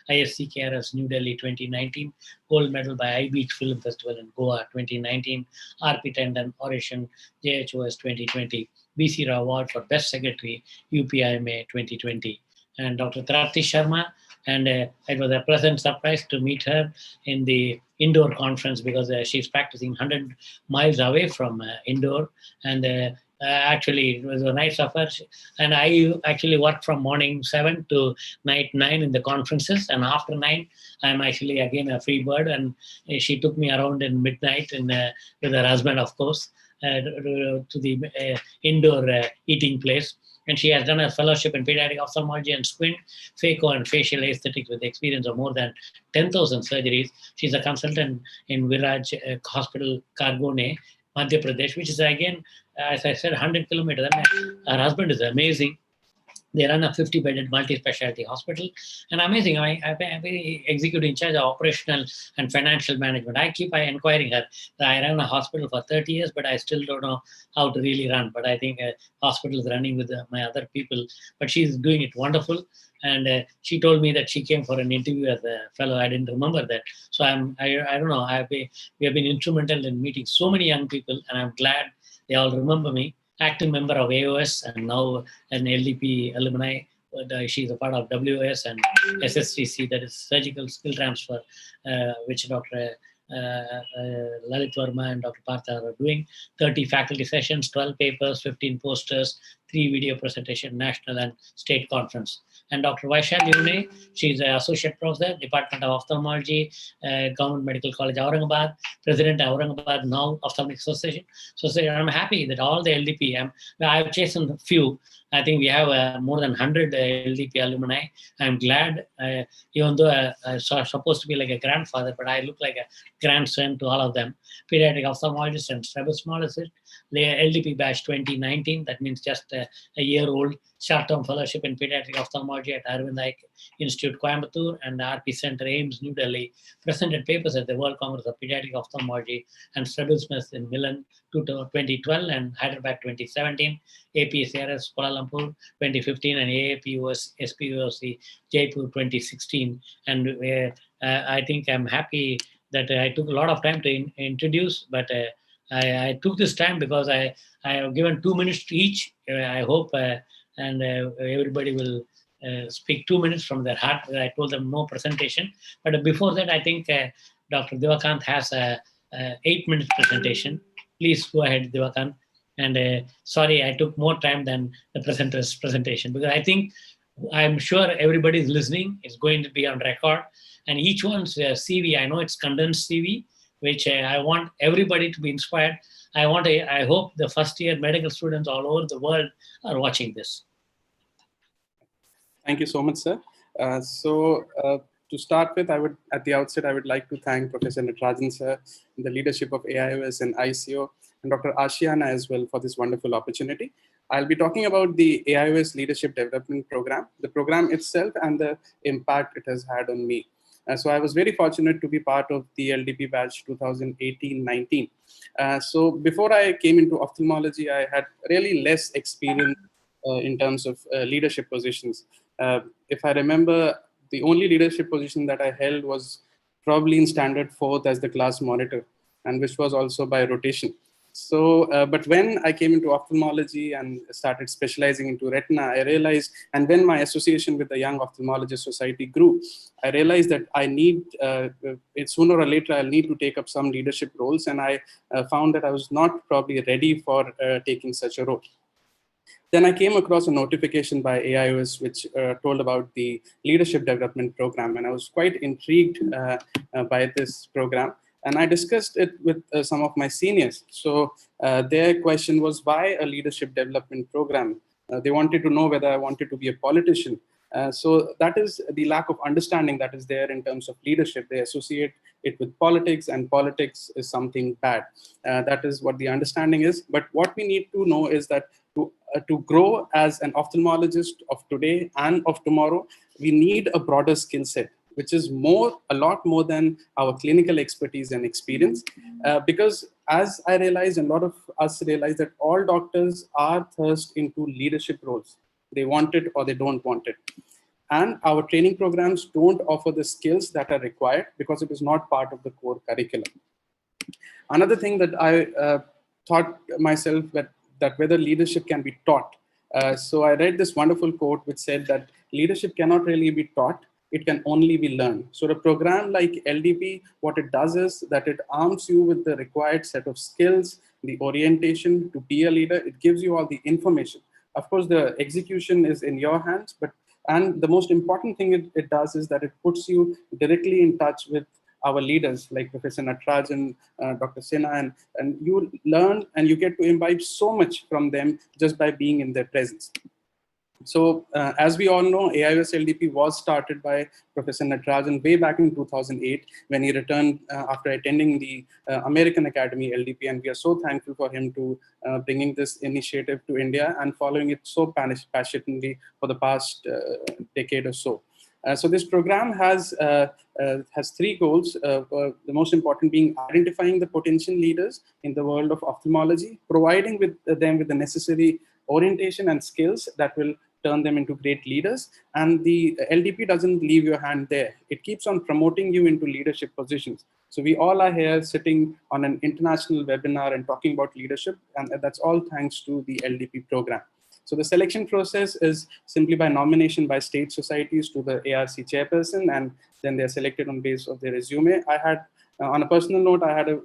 ISCKRS New Delhi 2019, Gold Medal by iBeach Film Festival in Goa 2019, RP Tandon Oration JHOS 2020, BC Rao Award for Best Secretary UPIMA 2020. And Dr. Trapti Sharma, And it was a pleasant surprise to meet her in the indoor conference because she's practicing 100 miles away from indoor. And actually, it was a nice of her. And I actually work from morning 7 to night 9 in the conferences. And after 9, I'm actually again a free bird. And she took me around in midnight with her husband, of course, to the indoor eating place. And she has done a fellowship in pediatric ophthalmology and squint, phaco, and facial aesthetics with experience of more than 10,000 surgeries. She's a consultant in Viraj Hospital, Kargone, Madhya Pradesh, which is again, as I said, 100 kilometers. And her husband is amazing. They run a 50-bedded multi-specialty hospital, and amazing. I'm very executive in charge of operational and financial management. I keep inquiring her. I ran a hospital for 30 years, but I still don't know how to really run. But I think hospital is running with my other people. But she's doing it wonderful. And she told me that she came for an interview as a fellow. I didn't remember that. So I don't know. We have been instrumental in meeting so many young people, and I'm glad they all remember me. Active member of AOS and now an LDP alumni. She's a part of WS and SSTC, that is Surgical Skill Transfer, which Dr. Lalit Verma and Dr. Partha are doing. 30 faculty sessions, 12 papers, 15 posters, 3 video presentation, national and state conference. And Dr. Vaishali Une, she's an associate professor, Department of Ophthalmology, Government Medical College, Aurangabad, president of Aurangabad now Ophthalmic Association. So I'm happy that all the LDP, I've chosen a few. I think we have more than 100 LDP alumni. I'm glad, even though I'm supposed to be like a grandfather, but I look like a grandson to all of them. Pediatric ophthalmologist and strabismologist, the LDP batch 2019, that means just a year old, short-term fellowship in pediatric ophthalmology at Arvind Eye Institute, Coimbatore, and RP Center, Ames, New Delhi. Presented papers at the World Congress of Pediatric Ophthalmology and Strabismus in Milan 2012 and Hyderabad 2017, APCRS Kuala Lumpur 2015, and AAPUS SPUOC Jaipur 2016. And I think I'm happy that I took a lot of time to introduce, but I took this time because I have given 2 minutes to each. I hope and everybody will speak 2 minutes from their heart. I told them no presentation. But before that, I think Dr. Devakant has a 8-minute presentation. Please go ahead, Devakant. And sorry, I took more time than the presenter's presentation because I think I'm sure everybody is listening. It's going to be on record. And each one's CV, I know it's condensed CV, which I want everybody to be inspired. I hope the first-year medical students all over the world are watching this. Thank you so much, sir. To start with, at the outset, I would like to thank Professor Natarajan, sir, the leadership of AIOS and ICO, and Dr. Ashiana as well for this wonderful opportunity. I'll be talking about the AIOS Leadership Development Program, the program itself, and the impact it has had on me. So I was very fortunate to be part of the LDP batch 2018-19. So before I came into ophthalmology, I had really less experience in terms of leadership positions. If I remember, the only leadership position that I held was probably in standard 4th as the class monitor, and which was also by rotation. So, but when I came into ophthalmology and started specializing into retina, I realized, and when my association with the Young Ophthalmologist Society grew, I realized that I need, sooner or later, I'll need to take up some leadership roles. And I found that I was not probably ready for taking such a role. Then I came across a notification by AIOS which told about the leadership development program, and I was quite intrigued by this program. And I discussed it with some of my seniors. So their question was, why a leadership development program? They wanted to know whether I wanted to be a politician. So that is the lack of understanding that is there in terms of leadership. They associate it with politics, and politics is something bad. That is what the understanding is. But what we need to know is that to grow as an ophthalmologist of today and of tomorrow, we need a broader skill set, which is a lot more than our clinical expertise and experience. Because as I realized, and a lot of us realize that all doctors are thirst into leadership roles. They want it or they don't want it. And our training programs don't offer the skills that are required because it is not part of the core curriculum. Another thing that I thought myself that whether leadership can be taught. So I read this wonderful quote which said that leadership cannot really be taught. it can only be learned. So a program like LDP, what it does is that it arms you with the required set of skills, the orientation to be a leader. It gives you all the information. Of course, the execution is in your hands, and the most important thing it does is that it puts you directly in touch with our leaders like Professor Natarajan, Dr. Sinha, and you learn and you get to imbibe so much from them just by being in their presence. So as we all know, AIOS LDP was started by Professor Natarajan way back in 2008 when he returned after attending the American Academy LDP, and we are so thankful for him to bringing this initiative to India and following it so passionately for the past decade or so. So this program has three goals, the most important being identifying the potential leaders in the world of ophthalmology, providing them with the necessary orientation and skills that will turn them into great leaders. And the LDP doesn't leave your hand there. It keeps on promoting you into leadership positions. So we all are here sitting on an international webinar and talking about leadership, and that's all thanks to the LDP program. So the selection process is simply by nomination by state societies to the ARC chairperson, and then they're selected on base of their resume. I had, on a personal note, I had a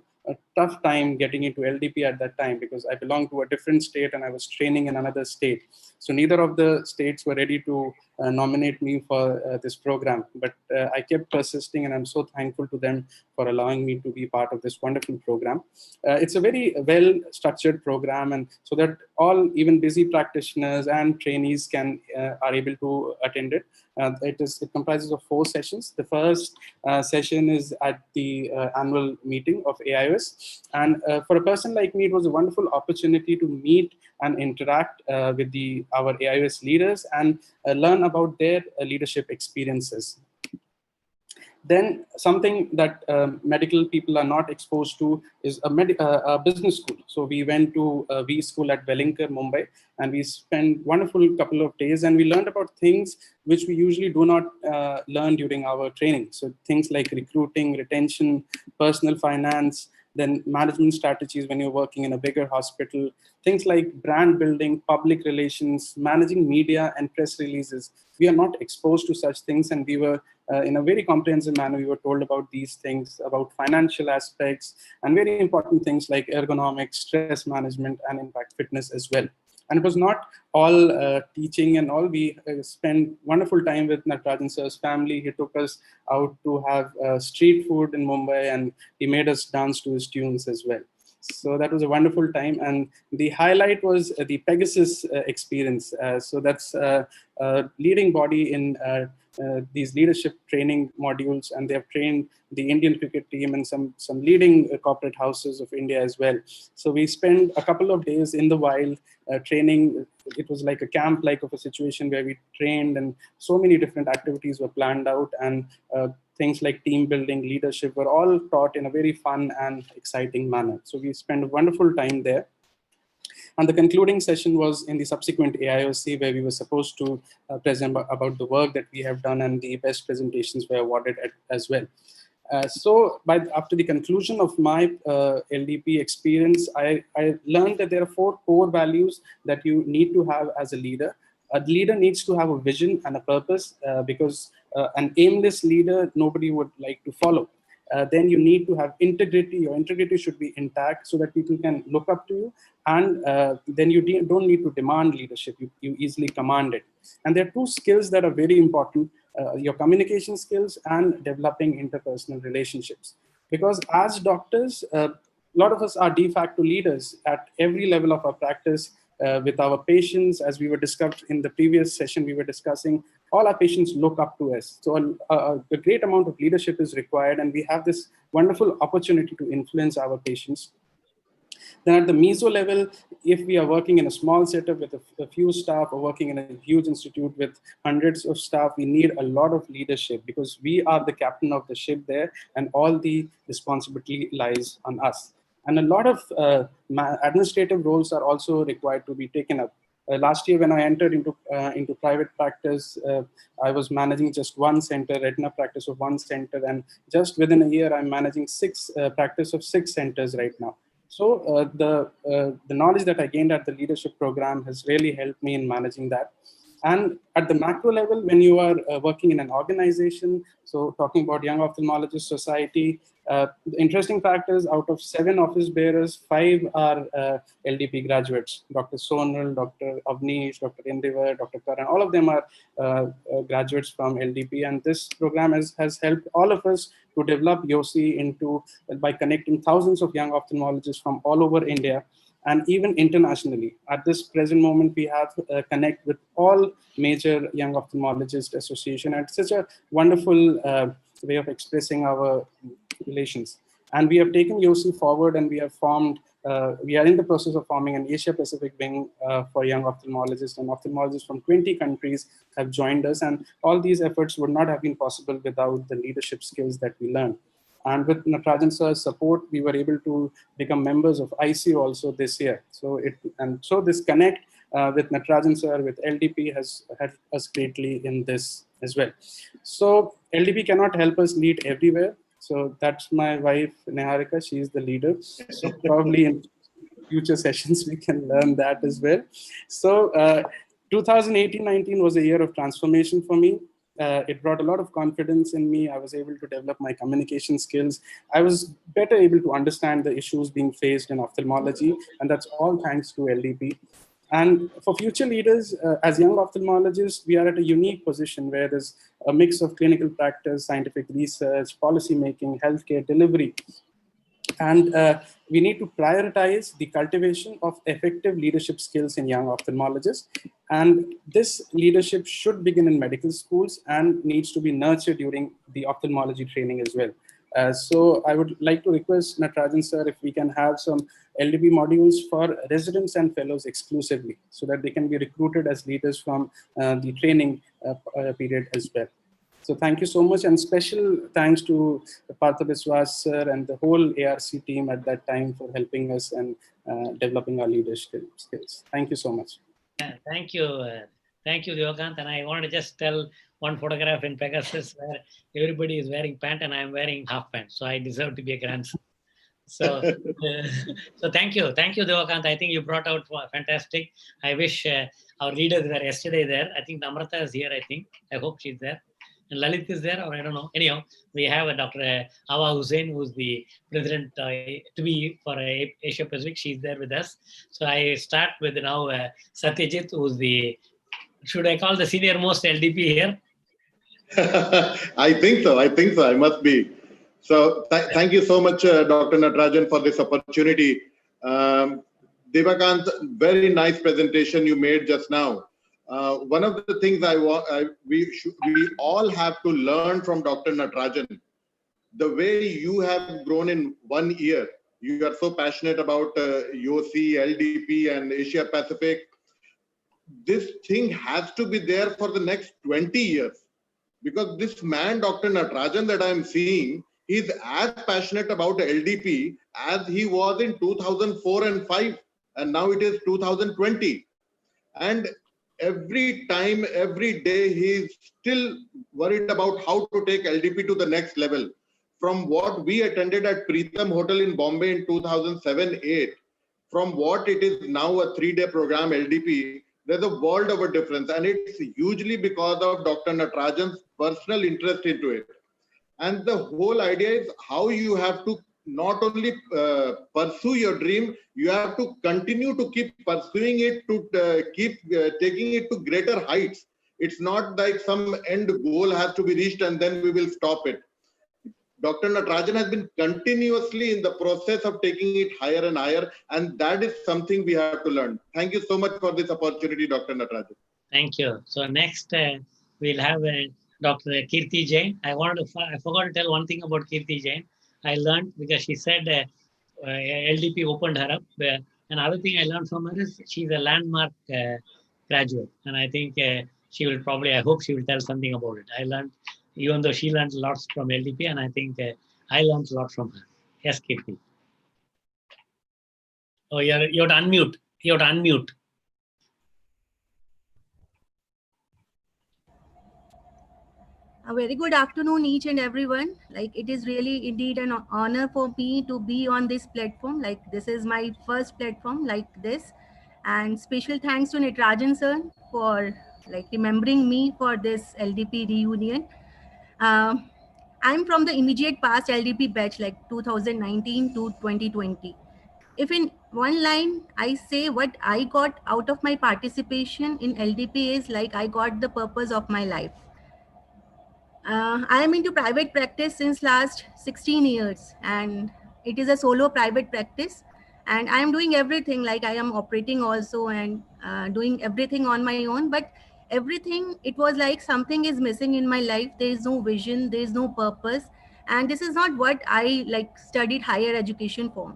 tough time getting into LDP at that time because I belonged to a different state and I was training in another state. So neither of the states were ready to nominate me for this program, but I kept persisting, and I'm so thankful to them for allowing me to be part of this wonderful program. It's a very well structured program, and so that all even busy practitioners and trainees are able to attend it. It comprises of 4 sessions. The first session is at the annual meeting of AIOS. And for a person like me, it was a wonderful opportunity to meet and interact with our AIOS leaders and learn about their leadership experiences. Then something that medical people are not exposed to is a business school. So we went to a V school at Wellinkar, Mumbai, and we spent wonderful couple of days, and we learned about things which we usually do not learn during our training. So things like recruiting, retention, personal finance, then management strategies when you're working in a bigger hospital, things like brand building, public relations, managing media and press releases. We are not exposed to such things, and we were in a very comprehensive manner, we were told about these things, about financial aspects, and very important things like ergonomics, stress management, and in fact fitness as well. And it was not all teaching and all. We spent wonderful time with Natarajan sir's family. He took us out to have street food in Mumbai, and he made us dance to his tunes as well. So that was a wonderful time. And the highlight was the Pegasus experience. So that's a leading body in these leadership training modules, and they have trained the Indian cricket team and some leading corporate houses of India as well. So we spent a couple of days in the wild training. It was like a camp like of a situation where we trained, and so many different activities were planned out, and things like team building, leadership were all taught in a very fun and exciting manner. So we spent a wonderful time there. And the concluding session was in the subsequent AIOC, where we were supposed to present about the work that we have done, and the best presentations were awarded as well. So after the conclusion of my LDP experience, I learned that there are 4 core values that you need to have as a leader. A leader needs to have a vision and a purpose, because an aimless leader, nobody would like to follow. Then you need to have integrity. Your integrity should be intact so that people can look up to you. And then you don't need to demand leadership. You easily command it. And there are 2 skills that are very important, your communication skills and developing interpersonal relationships. Because as doctors, a lot of us are de facto leaders at every level of our practice. With our patients, as we were discussed in the previous session, we were discussing, all our patients look up to us. So a great amount of leadership is required, and we have this wonderful opportunity to influence our patients. Then at the meso level, if we are working in a small setup with a few staff, or working in a huge institute with hundreds of staff, we need a lot of leadership, because we are the captain of the ship there, and all the responsibility lies on us. And a lot of administrative roles are also required to be taken up. Last year, when I entered into private practice, I was managing just 1 center, retina practice of 1 center, and just within a year, I'm managing practice of 6 centers right now. So the knowledge that I gained at the leadership program has really helped me in managing that. And at the macro level, when you are working in an organization, so talking about Young Ophthalmologist Society, the interesting fact is out of 7 office bearers, 5 are LDP graduates. Dr. Sonal, Dr. Avnish, Dr. Indivar, Dr. Karan, all of them are graduates from LDP. And this program has helped all of us to develop YOSI by connecting thousands of young ophthalmologists from all over India and even internationally. At this present moment, we have connect with all major young ophthalmologist association, and it's such a wonderful way of expressing our relations. And we have taken YOSI forward, and we have formed, we are in the process of forming an Asia Pacific wing for young ophthalmologists, and ophthalmologists from 20 countries have joined us. And all these efforts would not have been possible without the leadership skills that we learned. And with Natarajan sir's support, we were able to become members of ICU also this year. So this connect with Natarajan sir, with LDP has helped us greatly in this as well. So LDP cannot help us lead everywhere. So that's my wife, Neharika. She is the leader. So probably in future sessions, we can learn that as well. So 2018-19 was a year of transformation for me. It brought a lot of confidence in me. I was able to develop my communication skills. I was better able to understand the issues being faced in ophthalmology, and that's all thanks to LDP. And for future leaders, as young ophthalmologists, we are at a unique position where there's a mix of clinical practice, scientific research, policy making, healthcare delivery. And we need to prioritize the cultivation of effective leadership skills in young ophthalmologists. And this leadership should begin in medical schools and needs to be nurtured during the ophthalmology training as well. So I would like to request Natarajan sir if we can have some LDP modules for residents and fellows exclusively, so that they can be recruited as leaders from the training period as well. So thank you so much, and special thanks to Partha Biswas sir and the whole ARC team at that time for helping us and developing our leadership skills. Thank you so much. Thank you. Thank you, Devakant. And I want to just tell one photograph in Pegasus where everybody is wearing pant and I'm wearing half pant. So I deserve to be a grandson. So, so thank you. Thank you, Devakant. I think you brought out fantastic. I wish our leaders were yesterday there. I think Namrata is here, I think. I hope she's there. And Lalit is there, or I don't know. Anyhow, we have a Dr. Awa Hussain, who's the president to be for Asia Pacific. She's there with us. So I start with now Satyajit, who's the, should I call the senior most LDP here? I think so. I think so. I must be. So thank you so much, Dr. Natarajan, for this opportunity. Devakant, very nice presentation you made just now. One of the things we all have to learn from Dr. Natarajan, the way you have grown in 1 year. You are so passionate about YOSI, LDP, and Asia Pacific. This thing has to be there for the next 20 years. Because this man, Dr. Natarajan, that I am seeing, he's as passionate about LDP as he was in 2004 and 5, and now it is 2020. And every time, every day, he's still worried about how to take LDP to the next level. From what we attended at Preetham Hotel in Bombay in 2007-8, from what it is now a 3-day program LDP, there's a world of a difference, and it's hugely because of Dr. Natarajan's personal interest into it. And the whole idea is how you have to not only pursue your dream, you have to continue to keep pursuing it, to keep taking it to greater heights. It's not like some end goal has to be reached and then we will stop it. Dr. Natarajan has been continuously in the process of taking it higher and higher, and that is something we have to learn. Thank you so much for this opportunity, Dr. Natarajan. Thank you. So next, we'll have Dr. Kirti Jain. I forgot to tell one thing about Kirti Jain. I learned because she said LDP opened her up. Another thing I learned from her is she's a landmark graduate, and I think she will probably, I hope she will tell something about it. I learned, even though she learned lots from LDP, and I think I learned a lot from her. Yes, Kirti. Oh, you have to unmute. You have to unmute. A very good afternoon, each and everyone. Like, it is really indeed an honor for me to be on this platform. Like, this is my first platform like this. And special thanks to Natarajan sir for like remembering me for this LDP reunion. Um, I'm from the immediate past LDP batch, like 2019 to 2020. If in one line I say what I got out of my participation in LDP is like I got the purpose of my life. I am into private practice since last 16 years, and it is a solo private practice. And I am doing everything, like I am operating also and doing everything on my own. But everything, it was like something is missing in my life. There is no vision, there is no purpose. And this is not what I like studied higher education for.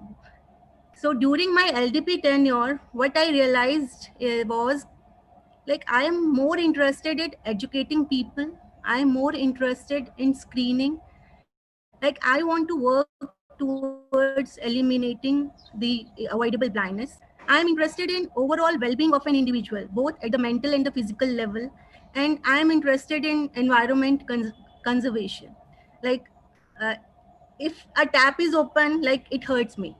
So during my LDP tenure, what I realized was like I am more interested in educating people. I am more interested in screening. Like I want to work towards eliminating the avoidable blindness. I am interested in overall well-being of an individual, both at the mental and the physical level. And I am interested in environment conservation. Like uh, if a tap is open, like it hurts me.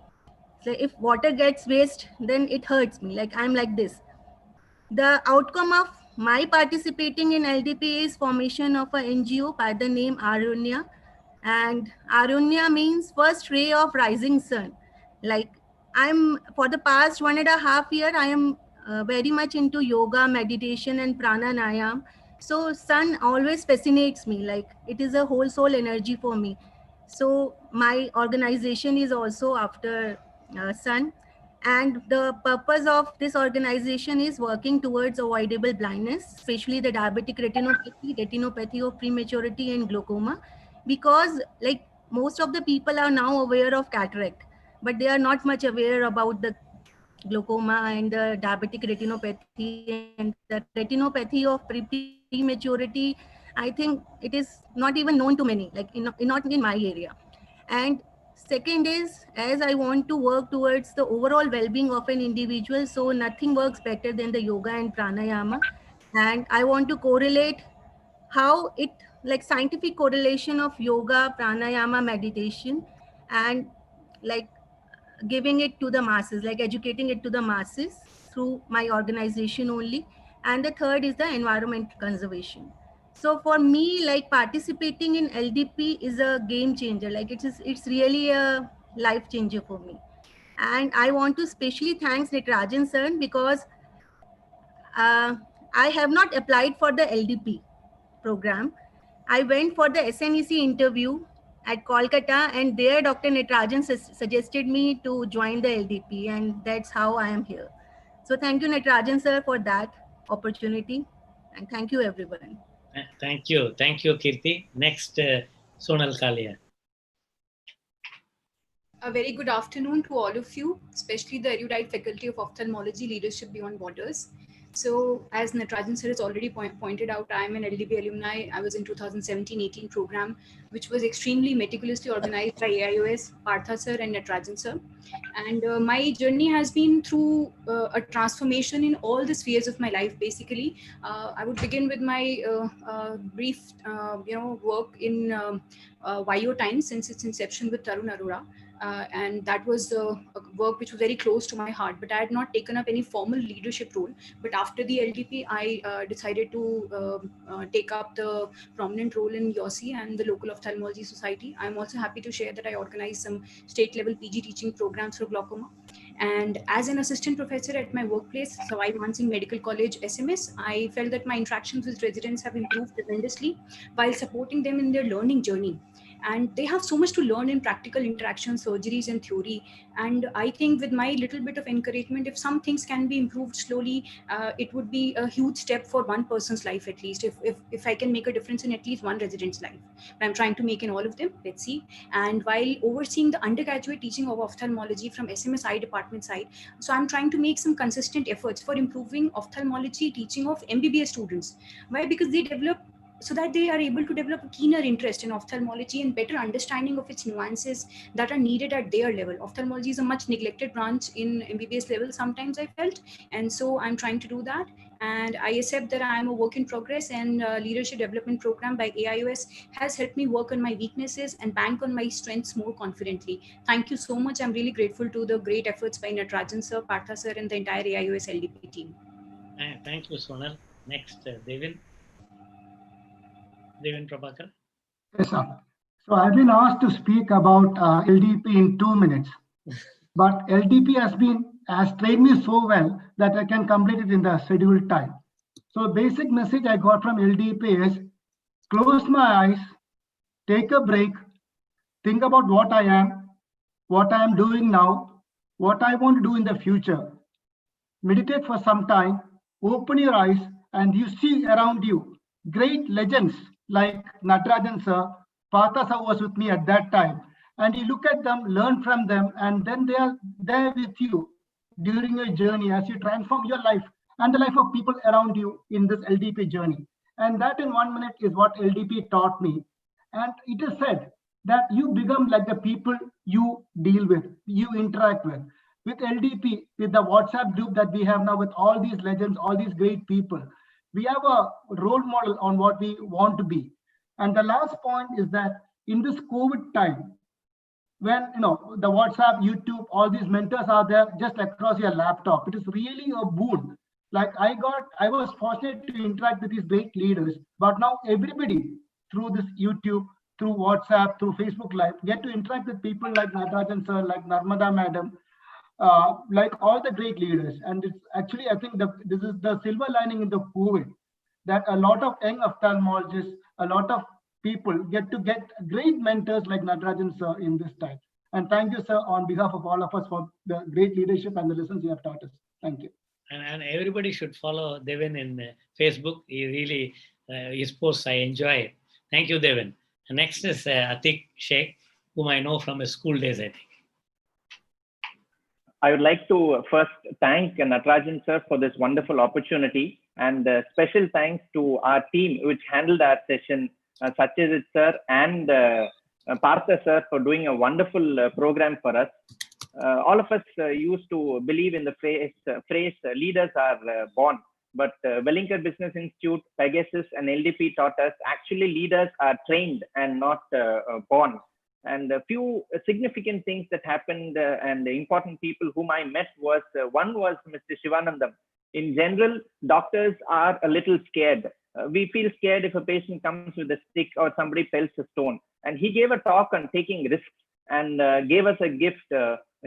So if water gets waste, then it hurts me. Like I'm like this. The outcome of my participating in LDP is formation of a NGO by the name Arunya. And Arunya means first ray of rising sun. Like I'm for the past 1.5 years, I am very much into yoga, meditation and pranayam. So sun always fascinates me. Like it is a whole soul energy for me. So my organization is also after sun, and the purpose of this organization is working towards avoidable blindness, especially the diabetic retinopathy of prematurity and glaucoma, because like most of the people are now aware of cataract, but they are not much aware about the glaucoma and the diabetic retinopathy, and the retinopathy of prematurity. I think it is not even known to many, like not in my area. And second is, as I want to work towards the overall well-being of an individual, so nothing works better than the yoga and pranayama. And I want to correlate how it, like scientific correlation of yoga, pranayama, meditation, and like giving it to the masses, like educating it to the masses through my organization only. And the third is the environment conservation. So for me, like participating in LDP is a game changer. Like it's really a life changer for me. And I want to specially thanks Nitrajan sir, because I have not applied for the LDP program. I went for the SNEC interview at Kolkata, and there Dr. Nitrajan suggested me to join the LDP, and that's how I am here. So thank you, Nitrajan sir, for that opportunity, and thank you, everyone. Thank you, Kirti. Next, Sonal Kalia. A very good afternoon to all of you, especially the erudite faculty of Ophthalmology Leadership Beyond Borders. So as Natrajan sir has already pointed out, I am an LDB alumni. I was in 2017-18 program, which was extremely meticulously organized by AIOS, Partha sir and Natrajan sir. And my journey has been through a transformation in all the spheres of my life, basically. I would begin with my brief work in YO Times since its inception with Tarun Arora. And that was a work which was very close to my heart, but I had not taken up any formal leadership role. But after the LDP, I decided to take up the prominent role in YOSI and the local ophthalmology society. I'm also happy to share that I organized some state level PG teaching programs for glaucoma. And as an assistant professor at my workplace, Savai Man Singh Medical College, SMS, I felt that my interactions with residents have improved tremendously while supporting them in their learning journey. And they have so much to learn in practical interactions, surgeries and theory. And I think with my little bit of encouragement, if some things can be improved slowly, it would be a huge step for one person's life, at least, if I can make a difference in at least one resident's life. But I'm trying to make in all of them, let's see. And while overseeing the undergraduate teaching of ophthalmology from SMSI department side, so I'm trying to make some consistent efforts for improving ophthalmology teaching of MBBS students. Why? Because they develop so that they are able to develop a keener interest in ophthalmology and better understanding of its nuances that are needed at their level. Ophthalmology is a much neglected branch in MBBS level sometimes, I felt, and so I'm trying to do that. And I accept that I'm a work in progress, and leadership development program by AIOS has helped me work on my weaknesses and bank on my strengths more confidently. Thank you so much. I'm really grateful to the great efforts by Natrajan sir, Partha sir, and the entire AIOS LDP team. Thank you, Sonal. Next, Devin Prabhakar. Yes, sir. So I've been asked to speak about LDP in 2 minutes, but LDP has trained me so well that I can complete it in the scheduled time. So basic message I got from LDP is close my eyes, take a break, think about what I am doing now, what I want to do in the future. Meditate for some time, open your eyes, and you see around you great legends like Natarajan sir, Partha sir was with me at that time. And you look at them, learn from them, and then they are there with you during your journey as you transform your life and the life of people around you in this LDP journey. And that in 1 minute is what LDP taught me. And it is said that you become like the people you deal with, you interact with. With LDP, with the WhatsApp group that we have now with all these legends, all these great people, we have a role model on what we want to be. And the last point is that in this COVID time, when the WhatsApp, YouTube, all these mentors are there just across your laptop, it is really a boon. Like I was fortunate to interact with these great leaders, but now everybody through this YouTube, through WhatsApp, through Facebook Live, get to interact with people like Natarajan sir, like Narmada madam, like all the great leaders. And it's actually, I think this is the silver lining in the COVID, that a lot of young ophthalmologists, a lot of people get great mentors like Natarajan sir in this time. And thank you, sir, on behalf of all of us for the great leadership and the lessons you have taught us. Thank you. And everybody should follow Devin in Facebook. He really, his posts, I enjoy it. Thank you, Devin. And next is Atik Sheikh, whom I know from his school days, I think. I would like to first thank Natarajan sir for this wonderful opportunity, and special thanks to our team which handled our session, Satyajit sir and Partha sir, for doing a wonderful program for us. All of us used to believe in the phrase leaders are born, but Wellington Business Institute, Pegasus and LDP taught us actually leaders are trained and not born. And a few significant things that happened and the important people whom I met was, one was Mr. Shivanandam. In general, doctors are a little scared. We feel scared if a patient comes with a stick or somebody pelts a stone. And he gave a talk on taking risks and gave us a gift,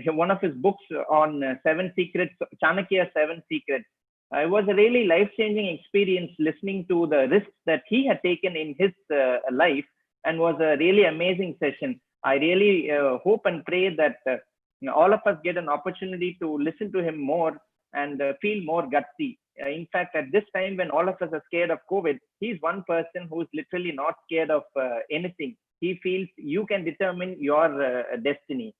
one of his books on 7 secrets, Chanakya's 7 secrets. It was a really life-changing experience listening to the risks that he had taken in his life, and was a really amazing session. I really hope and pray that all of us get an opportunity to listen to him more and feel more gutsy. In fact, at this time when all of us are scared of COVID, he's one person who's literally not scared of anything. He feels you can determine your destiny.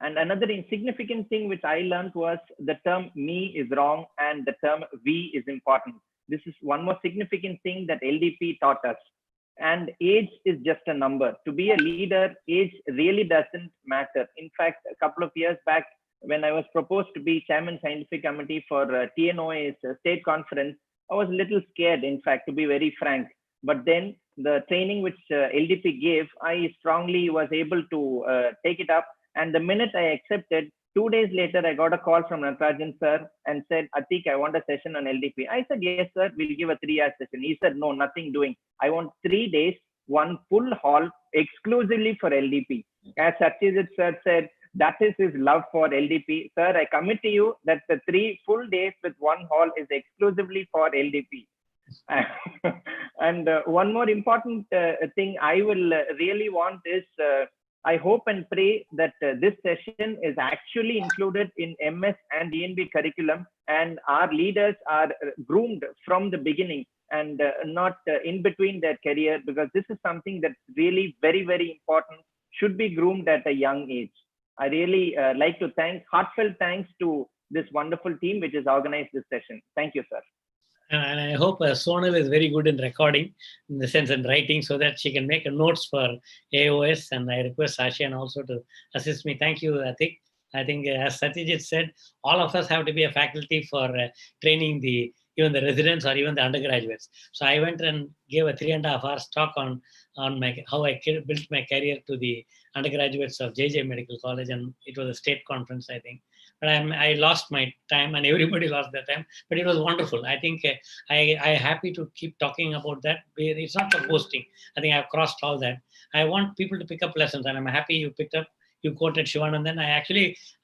And another insignificant thing which I learned was the term me is wrong and the term we is important. This is one more significant thing that LDP taught us. And age is just a number. To be a leader, age really doesn't matter. In fact, a couple of years back, when I was proposed to be chairman scientific committee for TNOA's state conference, I was a little scared, in fact, to be very frank. But then the training which LDP gave, I strongly was able to take it up. And the minute I accepted, 2 days later, I got a call from Natarajan sir and said, Atik, I want a session on LDP. I said, yes, sir, we'll give a 3-hour session. He said, no, nothing doing. I want 3 days, one full hall exclusively for LDP. As Satyajit sir said, that is his love for LDP. Sir, I commit to you that the 3 full days with one hall is exclusively for LDP. And one more important thing I will really want is, I hope and pray that this session is actually included in MS and ENB curriculum, and our leaders are groomed from the beginning and not in between their career, because this is something that's really very, very important, should be groomed at a young age. I really like to heartfelt thanks to this wonderful team which has organized this session. Thank you, sir. And I hope Sonal is very good in recording, in the sense in writing, so that she can make notes for AOS. And I request Ashian also to assist me. Thank you, Atik. I think, as Satyajit said, all of us have to be a faculty for training even the residents or even the undergraduates. So I went and gave a 3.5 hours talk on how I built my career to the undergraduates of JJ Medical College, and it was a state conference, I think. but I lost my time and everybody lost their time. But it was wonderful. I think I'm happy to keep talking about that. It's not for boasting. I think I've crossed all that. I want people to pick up lessons, and I'm happy you picked up. You quoted Shivanandan.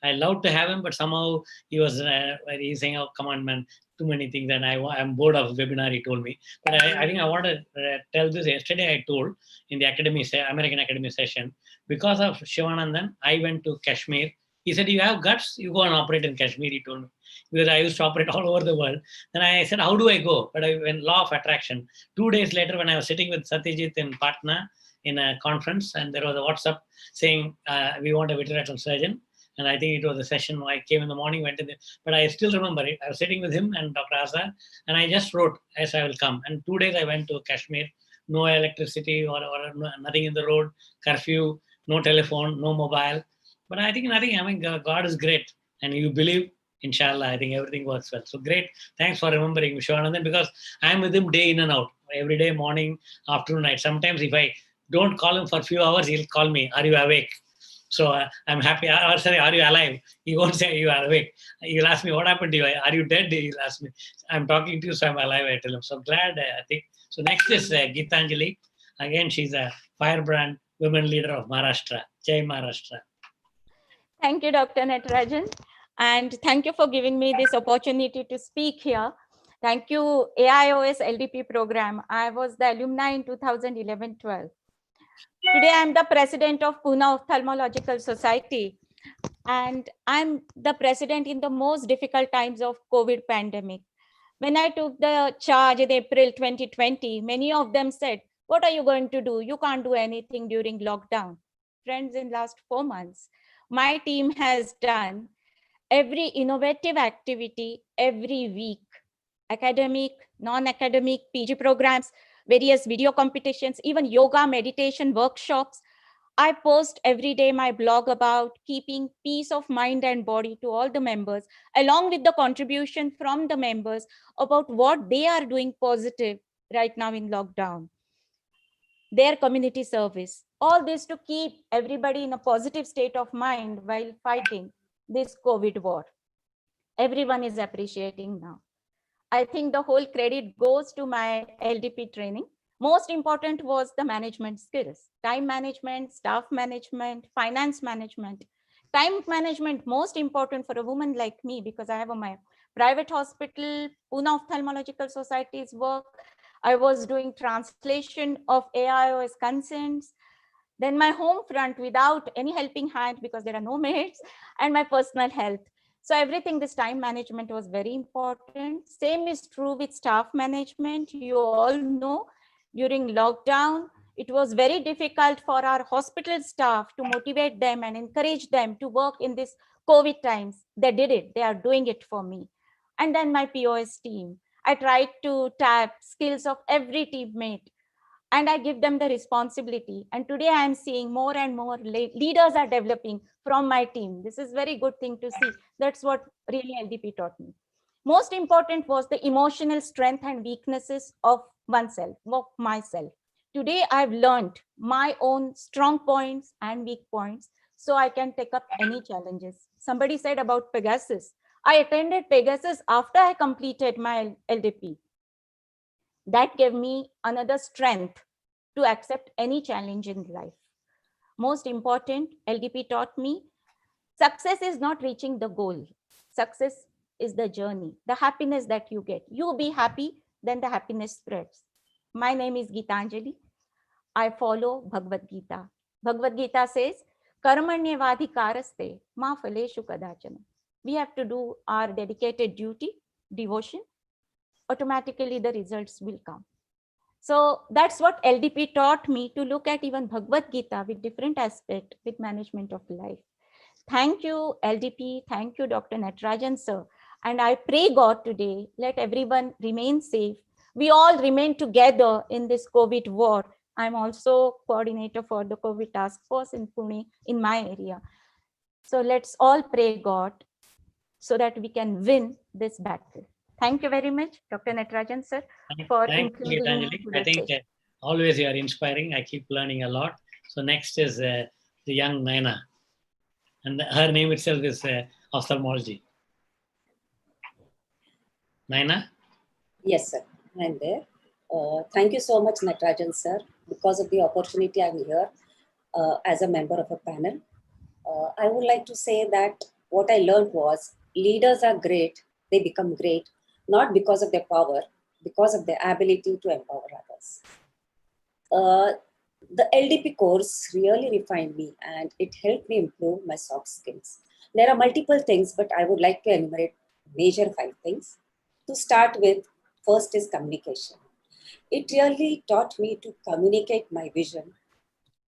I loved to have him, but somehow he's saying, "Oh, come on, man, too many things," and I'm bored of webinar. He told me, but I think I want to tell this. Yesterday, I told in the American Academy session, because of Shivanandan, I went to Kashmir. He said, "You have guts, you go and operate in Kashmir." He told me, because I used to operate all over the world. Then I said, "How do I go?" But I went law of attraction. 2 days later, when I was sitting with Satyajit in Patna in a conference, and there was a WhatsApp saying, "We want a vitreoretinal surgeon." And I think it was a session. I came in the morning, went to the, but I still remember it. I was sitting with him and Dr. Azhar, and I just wrote, "Yes, I will come." And 2 days I went to Kashmir, no electricity or nothing in the road, curfew, no telephone, no mobile. But I think nothing. I mean, God is great, and you believe, inshallah, I think everything works well. So great. Thanks for remembering Shivanandan, because I'm with him day in and out, every day, morning, afternoon, night. Sometimes if I don't call him for a few hours, he'll call me, "Are you awake?" So I'm happy. Or sorry, "Are you alive?" He won't say you are awake. He'll ask me, "What happened to you? Are you dead?" He'll ask me. "I'm talking to you, so I'm alive." I tell him. So glad, I think. So next is Geetanjali. Again, she's a firebrand women leader of Maharashtra. Jai Maharashtra. Thank you, Dr. Natarajan. And thank you for giving me this opportunity to speak here. Thank you, AIOS LDP program. I was the alumni in 2011-12. Today, I'm the president of Pune Ophthalmological Society. And I'm the president in the most difficult times of COVID pandemic. When I took the charge in April 2020, many of them said, "What are you going to do? You can't do anything during lockdown." Friends, in last 4 months, my team has done every innovative activity every week, academic, non-academic, PG programs, various video competitions, even yoga, meditation, workshops. I post every day my blog about keeping peace of mind and body to all the members, along with the contribution from the members about what they are doing positive right now in lockdown, their community service, all this to keep everybody in a positive state of mind while fighting this COVID war. Everyone is appreciating now. I think the whole credit goes to my LDP training. Most important was the management skills, time management, staff management, finance management. Time management, most important for a woman like me, because I have my private hospital, Pune Ophthalmological Society's work. I was doing translation of AIOS consents. Then my home front without any helping hand, because there are no maids, and my personal health. So everything, this time management was very important. Same is true with staff management. You all know during lockdown, it was very difficult for our hospital staff to motivate them and encourage them to work in this COVID times. They did it. They are doing it for me. And then my POS team. I tried to tap skills of every teammate, and I give them the responsibility. And today I am seeing more and more leaders are developing from my team. This is very good thing to see. That's what really LDP taught me. Most important was the emotional strength and weaknesses of oneself, of myself. Today I've learned my own strong points and weak points, so I can take up any challenges. Somebody said about Pegasus. I attended Pegasus after I completed my LDP. That gave me another strength to accept any challenge in life. Most important, LDP taught me, success is not reaching the goal. Success is the journey, the happiness that you get. You be happy, then the happiness spreads. My name is Geetanjali. I follow Bhagavad Gita. Bhagavad Gita says, Karmanyevadhikaraste ma phaleshu kadachana. We have to do our dedicated duty, devotion. Automatically the results will come. So that's what LDP taught me, to look at even Bhagavad Gita with different aspect with management of life. Thank you, LDP. Thank you, Dr. Natarajan, sir. And I pray God today, let everyone remain safe. We all remain together in this COVID war. I'm also coordinator for the COVID task force in Pune, in my area. So let's all pray God so that we can win this battle. Thank you very much, Dr. Natarajan, sir, for including me. I think always you are inspiring. I keep learning a lot. So next is the young Naina. And her name itself is ophthalmology. Naina? Yes, sir. I'm there. Thank you so much, Natarajan, sir. Because of the opportunity I'm here as a member of a panel. I would like to say that what I learned was leaders are great, they become great, not because of their power, because of their ability to empower others. The LDP course really refined me and it helped me improve my soft skills. There are multiple things, but I would like to enumerate major 5 things. To start with, first is communication. It really taught me to communicate my vision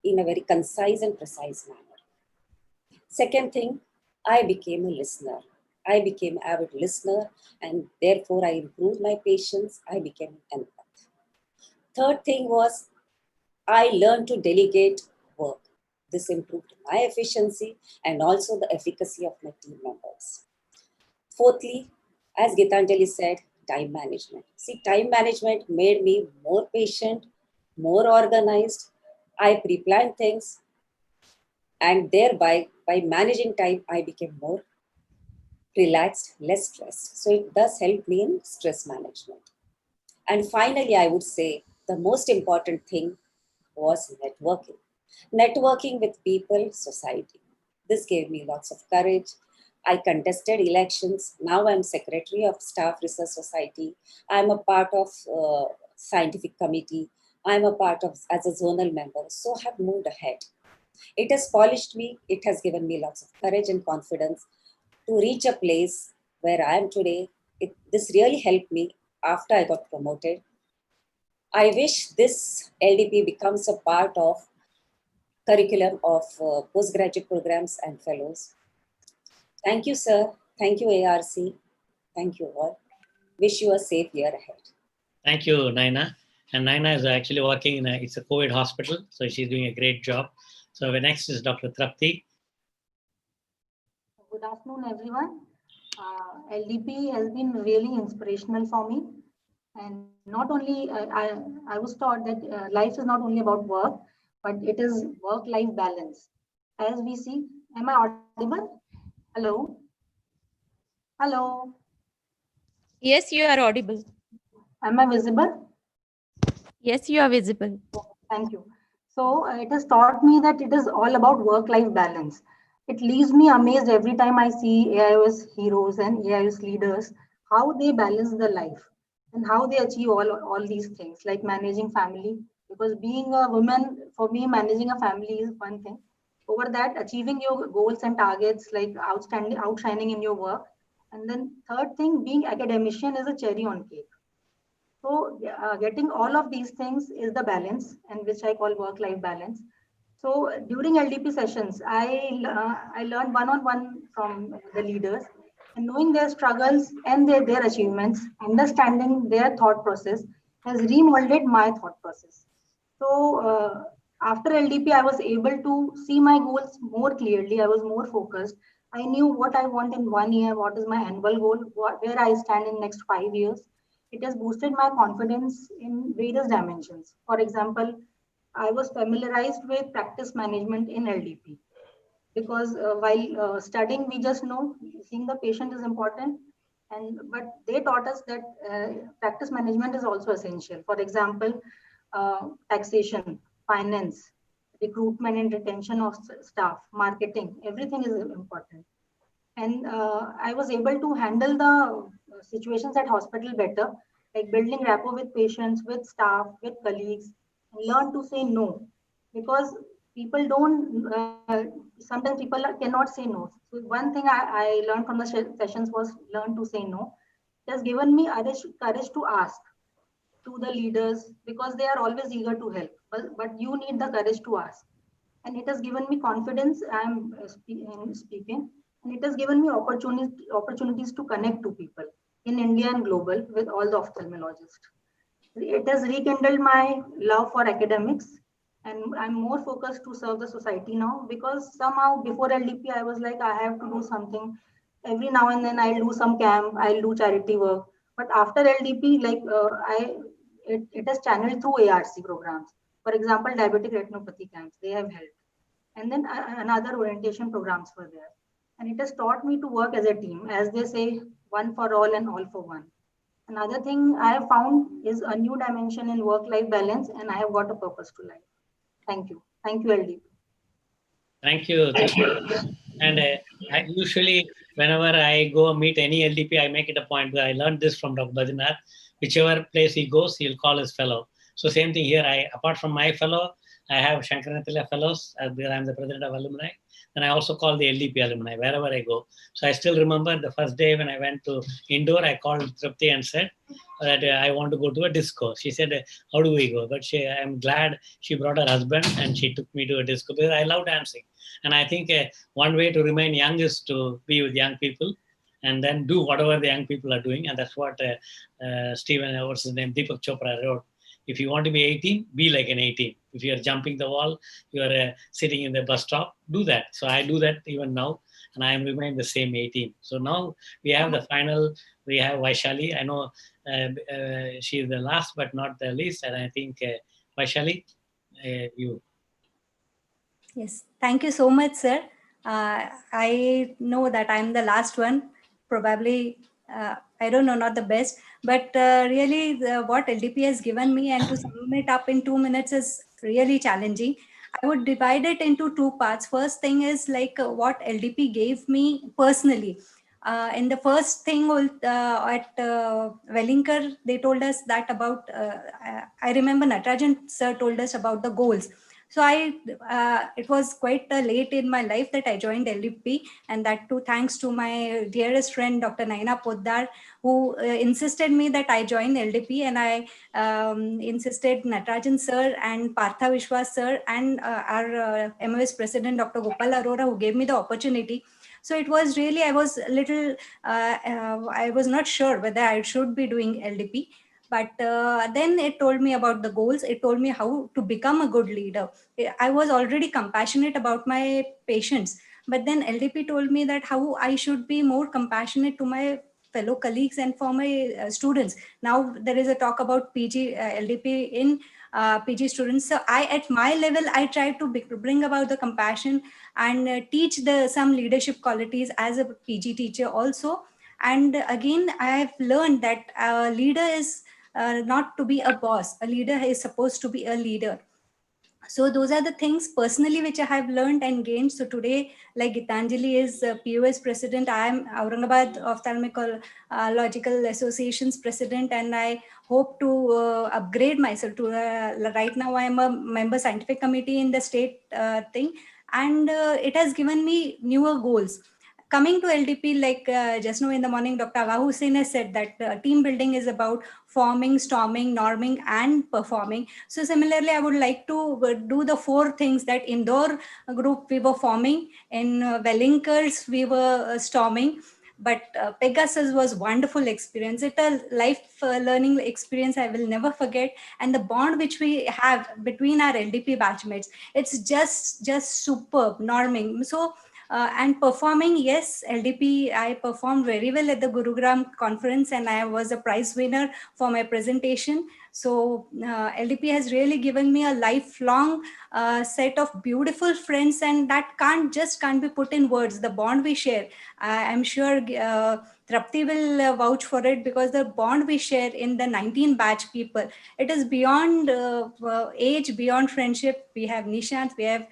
in a very concise and precise manner. Second thing, I became a listener. I became an avid listener and therefore I improved my patience. I became an empath. Third thing was I learned to delegate work. This improved my efficiency and also the efficacy of my team members. Fourthly, as Gitanjali said, time management. See, time management made me more patient, more organized. I pre-planned things and thereby, by managing time, I became more relaxed, less stressed. So it does help me in stress management. And finally, I would say the most important thing was networking. Networking with people, society. This gave me lots of courage. I contested elections. Now I'm Secretary of Staff Research Society. I'm a part of scientific committee. I'm a part of as a zonal member. So I have moved ahead. It has polished me. It has given me lots of courage and confidence to reach a place where I am today. This really helped me after I got promoted. I wish this LDP becomes a part of curriculum of postgraduate programs and fellows. Thank you, sir. Thank you, ARC. Thank you all. Wish you a safe year ahead. Thank you, Naina. And Naina is actually working in it's a COVID hospital, so she's doing a great job. So the next is Dr. Trapti. Good afternoon, everyone. LDP has been really inspirational for me. And not only, I was taught that life is not only about work, but it is work-life balance. As we see, am I audible? Hello? Hello? Yes, you are audible. Am I visible? Yes, you are visible. Thank you. So it has taught me that it is all about work-life balance. It leaves me amazed every time I see AIOS heroes and AIOS leaders, how they balance their life and how they achieve all these things like managing family. Because being a woman, for me, managing a family is one thing. Over that, achieving your goals and targets, like outshining in your work. And then third thing, being academician is a cherry on cake. So getting all of these things is the balance, and which I call work-life balance. So during LDP sessions, I learned one-on-one from the leaders, and knowing their struggles and their achievements, understanding their thought process has remolded my thought process. So after LDP, I was able to see my goals more clearly. I was more focused. I knew what I want in 1 year, what is my annual goal, where I stand in next 5 years. It has boosted my confidence in various dimensions. For example, I was familiarized with practice management in LDP because while studying, we just know seeing the patient is important, but they taught us that practice management is also essential. For example, taxation, finance, recruitment and retention of staff, marketing, everything is important. And I was able to handle the situations at hospital better, like building rapport with patients, with staff, with colleagues, and learn to say no. Because people don't, sometimes people cannot say no. So one thing I learned from the sessions was learn to say no. It has given me courage to ask to the leaders because they are always eager to help, but you need the courage to ask. And it has given me confidence. I'm speaking, and it has given me opportunities to connect to people in India and global with all the ophthalmologists. It has rekindled my love for academics, and I'm more focused to serve the society now because somehow before LDP, I was like, I have to do something. Every now and then I'll do some camp, I'll do charity work. But after LDP, like it has channeled through ARC programs. For example, diabetic retinopathy camps, they have helped. And then another orientation programs were there. And it has taught me to work as a team, as they say, one for all and all for one. Another thing I have found is a new dimension in work-life balance, and I have got a purpose to life. Thank you. Thank you, LDP. Thank you. And I usually, whenever I go meet any LDP, I make it a point. I learned this from Dr. Badrinath. Whichever place he goes, he'll call his fellow. So same thing here. Apart from my fellow, I have Shankaranatila fellows. Where I'm the president of alumni. And I also call the LDP alumni wherever I go. So I still remember the first day when I went to Indore, I called Tripti and said that I want to go to a disco. She said, how do we go? But I'm glad she brought her husband and she took me to a disco because I love dancing. And I think one way to remain young is to be with young people and then do whatever the young people are doing. And that's what Stephen, what's his name, Deepak Chopra wrote. If you want to be 18, be like an 18. If you're jumping the wall, you're sitting in the bus stop, do that. So I do that even now, and I remain the same 18. So now we have the final, we have Vaishali. I know she is the last but not the least, and I think Vaishali, you. Yes, thank you so much, sir. I know that I'm the last one, probably, I don't know, not the best, but really what LDP has given me and to sum it up in 2 minutes is really challenging. I would divide it into two parts. First thing is like what LDP gave me personally. In the first thing at Wellinger, they told us that about, I remember Natarajan sir told us about the goals. So it was quite late in my life that I joined LDP, and that too thanks to my dearest friend, Dr. Naina Poddar, who insisted me that I join LDP, and I insisted Natarajan sir and Partha Vishwas sir and our MOS president, Dr. Gopal Arora, who gave me the opportunity. So it was really, I was a little, I was not sure whether I should be doing LDP. But then it told me about the goals. It told me how to become a good leader. I was already compassionate about my patients, but then LDP told me that how I should be more compassionate to my fellow colleagues and for my students. Now there is a talk about PG LDP in PG students. So at my level, I try to bring about the compassion and teach some leadership qualities as a PG teacher also. And again, I have learned that a leader is not to be a boss. A leader is supposed to be a leader. So those are the things personally which I have learned and gained. So today, like Gitanjali is POS president, I am Aurangabad Ophthalmological Association's president, and I hope to upgrade myself to right now I am a member scientific committee in the state thing, and it has given me newer goals. Coming to LDP, like just now in the morning, Dr. Awa Hussain has said that team building is about forming, storming, norming, and performing. So similarly, I would like to do the four things that Indore group we were forming, in Wellinkers we were storming, but Pegasus was wonderful experience. It's a life learning experience I will never forget. And the bond which we have between our LDP batchmates, it's just superb, norming. So and performing, yes, LDP, I performed very well at the Gurugram conference, and I was a prize winner for my presentation. So LDP has really given me a lifelong set of beautiful friends, and that can't be put in words. The bond we share, I'm sure Trapti will vouch for it, because the bond we share in the 19 batch people, it is beyond age, beyond friendship. We have Nishant, we have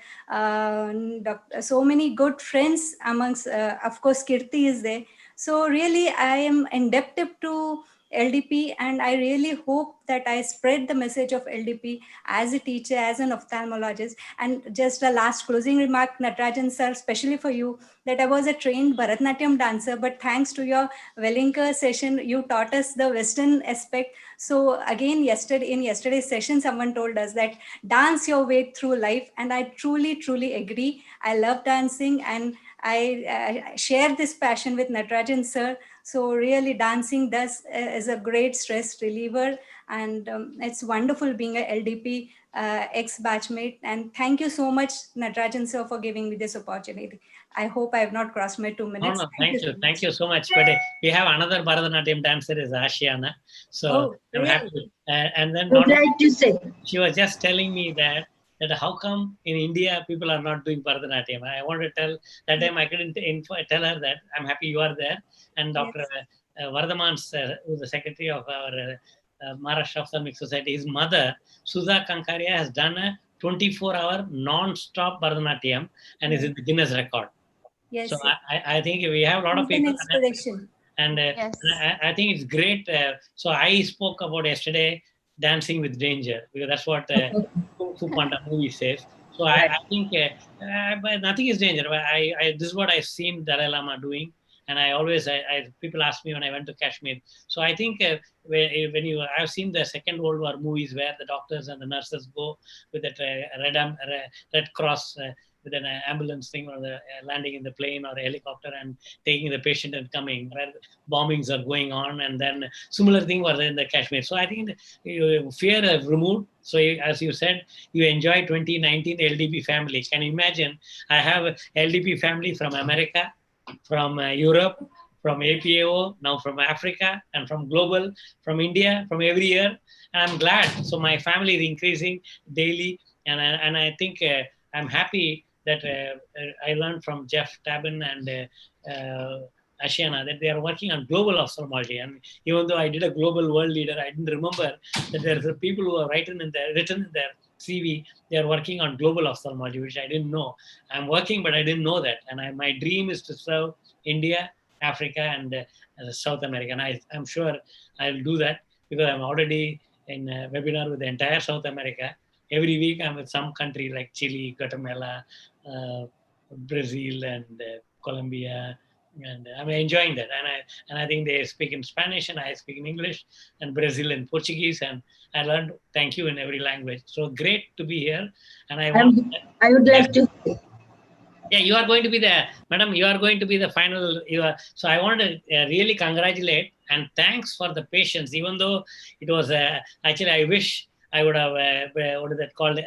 so many good friends amongst, of course, Kirti is there. So really, I am indebted to LDP, and I really hope that I spread the message of LDP as a teacher, as an ophthalmologist. And just a last closing remark, Natarajan sir, especially for you, that I was a trained Bharatanatyam dancer, but thanks to your Wellinger session, you taught us the Western aspect. So again, in yesterday's session, someone told us that dance your way through life, and I truly agree. I love dancing, and I share this passion with Natarajan sir. So really, dancing is a great stress reliever, and it's wonderful being a LDP ex-batchmate. And thank you so much, Natarajan sir, for giving me this opportunity. I hope I have not crossed my 2 minutes. No, thank you so much. But we have another Bharatanatyam dancer, is Ashiana. So I'm happy. And then Would like to say. She was just telling me that that how come in India people are not doing Bharatanatyam. I want to tell that time I couldn't tell her that I'm happy you are there. And Dr. Vardhaman, who's the secretary of our Maharashtra Ophthalmic Society, his mother, Sudha Kankaria, has done a 24-hour non-stop Bharatanatyam and is in the Guinness record. Yes. So I think we have a lot of It's an people. inspiration. And I think it's great. So I spoke about yesterday Dancing with Danger, because that's what Kung Fu Panda movie says. So I think but nothing is danger. This is what I've seen Dalai Lama doing. And I always, people ask me when I went to Kashmir. So I think I've seen the Second World War movies where the doctors and the nurses go with that Red Cross with an ambulance thing, or the landing in the plane or a helicopter and taking the patient and coming, where bombings are going on, and then similar thing was in the Kashmir. So I think fear is removed. So as you said, you enjoy 2019 LDP family. Can you imagine? I have a LDP family from America, from Europe, from APAO, now from Africa, and from global, from India, from every year. And I'm glad. So my family is increasing daily. And I think I'm happy that I learned from Jeff Tabin and Ashiana that they are working on global ophthalmology. And even though I did a global world leader, I didn't remember that there are people who are written in their CV, they are working on global ophthalmology, which I didn't know. I'm working, but I didn't know that. And my dream is to serve India, Africa, and South America. And I'm sure I'll do that, because I'm already in a webinar with the entire South America. Every week I'm with some country like Chile, Guatemala, Brazil, and Colombia. And I'm enjoying that. And I think they speak in Spanish and I speak in English, and Brazil in Portuguese. And I learned thank you in every language. So great to be here. And I would like to. Yeah, you are going to be the, madam, you are going to be the final. So I want to really congratulate and thanks for the patience, even though it was, actually I wish I would have, what is that called,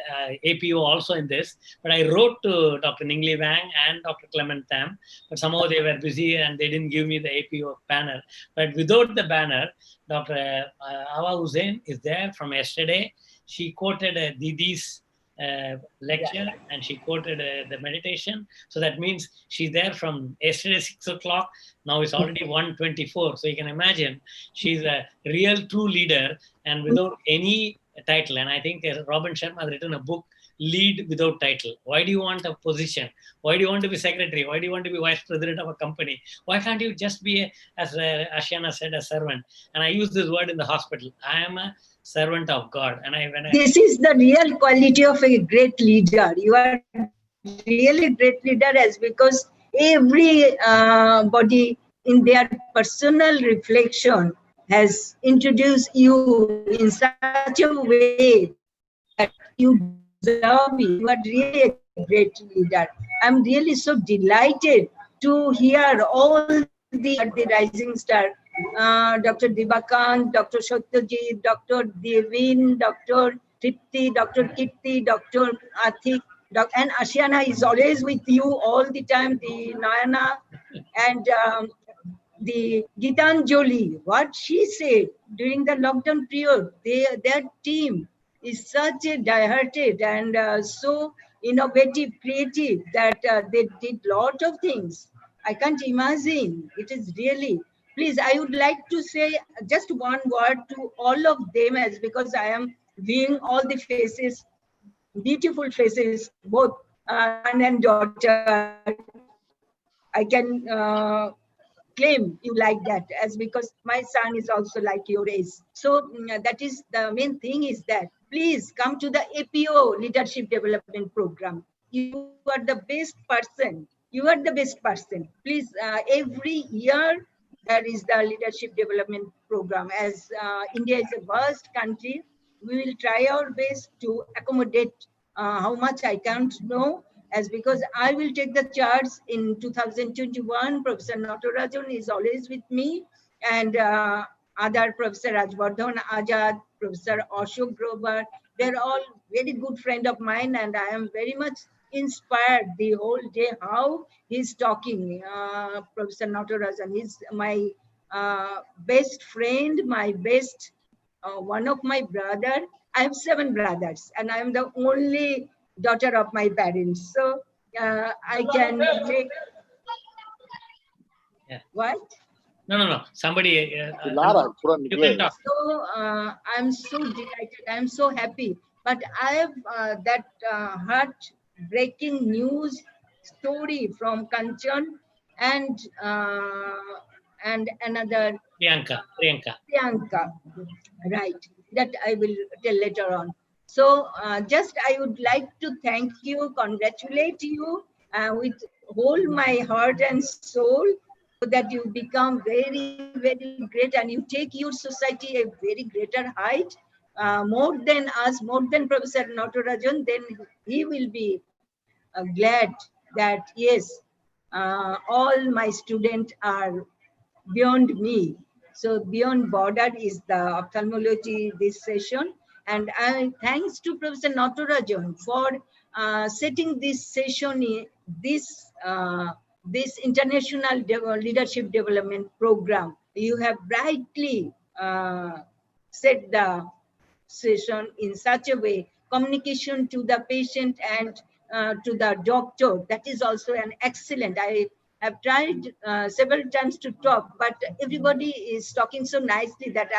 APO also in this. But I wrote to Dr. Ningli Wang and Dr. Clement Tam, but somehow they were busy and they didn't give me the APO banner. But without the banner, Dr. Awa Hussain is there from yesterday. She quoted Didi's lecture, and she quoted the meditation. So that means she's there from yesterday 6 o'clock. Now it's already 1:24. So you can imagine she's a real true leader, and without any title. And I think Robin Sharma has written a book, Lead Without Title. Why do you want a position? Why do you want to be secretary? Why do you want to be vice president of a company? Why can't you just be, as Ashiana said, a servant? And I use this word in the hospital. I am a servant of God. And this is the real quality of a great leader. You are really great leader, as because every body in their personal reflection has introduced you in such a way that you deserve it. You are really a great leader. I'm really so delighted to hear all the rising star. Dr. Dibakant, Dr. Satyajit, Dr. Devin, Dr. Tripti, Dr. Kirti, Dr. Athik, and Ashiana is always with you all the time, the Nayana, and the Gitanjali, what she said during the lockdown period, their team is such a dieharded and so innovative, creative, that they did lot of things. I can't imagine. It is really, please, I would like to say just one word to all of them, as because I am viewing all the faces, beautiful faces, both son and daughter. I can claim you like that, as because my son is also like your age. So that is the main thing, is that please come to the APO Leadership Development Program. You are the best person. You are the best person. Please, every year there is the Leadership Development Program. As India is a vast country, we will try our best to accommodate. How much I can't know, as because I will take the charge in 2021. Professor Natarajan is always with me, and other Professor Rajvardhan Azad, Professor Ashok Grover, they're all very good friend of mine, and I am very much inspired the whole day how he's talking. Professor Natarajan is my best friend, my best, one of my brother. I have 7 brothers, and I am the only daughter of my parents. So I can make what? No. Somebody. You can talk. So I'm so delighted. I'm so happy. But I have that heartbreaking news story from Kanchan and another Priyanka. Right, that I will tell later on. So just I would like to thank you, congratulate you with whole my heart and soul, so that you become very, very great and you take your society a very greater height, more than us, more than Professor Natarajan. Then he will be glad that yes, all my students are beyond me. So beyond border is the ophthalmology this session. And I thanks to Professor Natarajan for setting this session, this international leadership development program. You have brightly set the session in such a way, communication to the patient and to the doctor, that is also an excellent. I have tried several times to talk, but everybody is talking so nicely that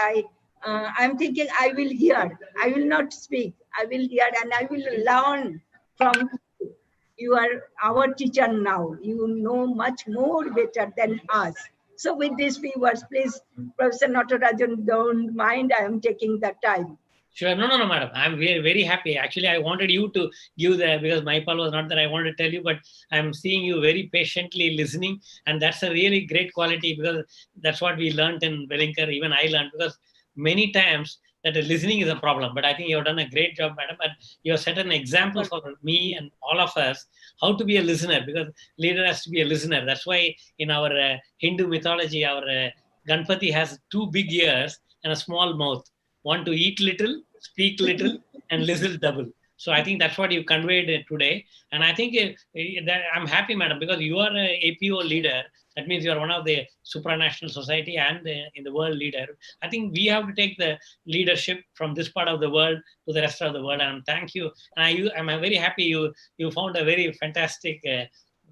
I'm thinking I will hear. I will not speak. I will hear and I will learn from you. You are our teacher now. You know much more better than us. So with these few words, please, Professor Natarajan, don't mind. I am taking the time. Sure. No, madam. I'm very, very happy. Actually, I wanted you to give the, because Maipal was not there, I wanted to tell you, but I'm seeing you very patiently listening. And that's a really great quality, because that's what we learned in Wellinger. Even I learned, because many times that listening is a problem. But I think you've done a great job, madam. And you have set an example for me and all of us how to be a listener, because leader has to be a listener. That's why in our Hindu mythology, our Ganpati has 2 big ears and a small mouth. Want to eat little, speak little, and listen double. So I think that's what you conveyed today. And I think that I'm happy, madam, because you are an APO leader. That means you are one of the supranational society and in the world leader. I think we have to take the leadership from this part of the world to the rest of the world. And thank you. And I'm very happy you found a very fantastic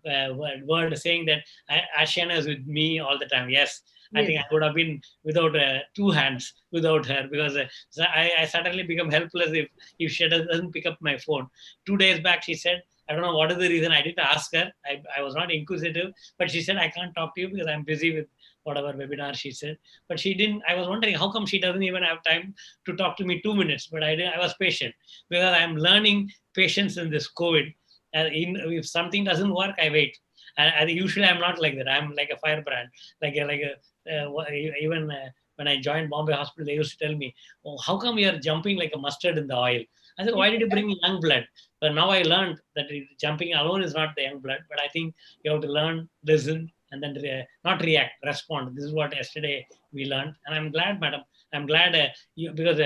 word saying that Ashana is with me all the time. Yes. I think I would have been without 2 hands without her, because I suddenly become helpless if she doesn't pick up my phone. 2 days back, she said, I don't know what is the reason. I didn't ask her. I was not inquisitive, but she said, I can't talk to you because I'm busy with whatever webinar she said. But she didn't. I was wondering how come she doesn't even have time to talk to me 2 minutes. But I was patient, because I'm learning patience in this COVID. If something doesn't work, I wait. And usually I'm not like that. I'm like a firebrand, even when I joined Bombay Hospital, they used to tell me, oh, how come you are jumping like a mustard in the oil? I said, why did you bring young blood? But now I learned that jumping alone is not the young blood, but I think you have to learn, listen, and then not react, respond. This is what yesterday we learned. And I'm glad, madam. I'm glad because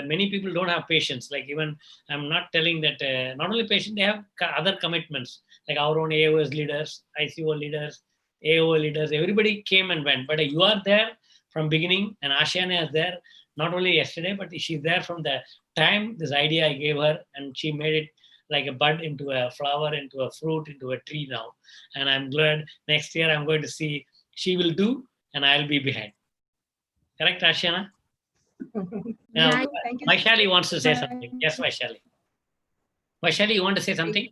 many people don't have patience. Like even, I'm not telling that not only patience, they have other commitments, like our own AOS leaders, ICO leaders, AO leaders, everybody came and went. But you are there from beginning, and Ashiana is there, not only yesterday, but she's there from the time this idea I gave her, and she made it like a bud into a flower, into a fruit, into a tree now. And I'm glad next year I'm going to see she will do, and I'll be behind. Correct, Ashiana? Now, Vaishali wants to say something. Yes, Vaishali. Vaishali, you want to say something?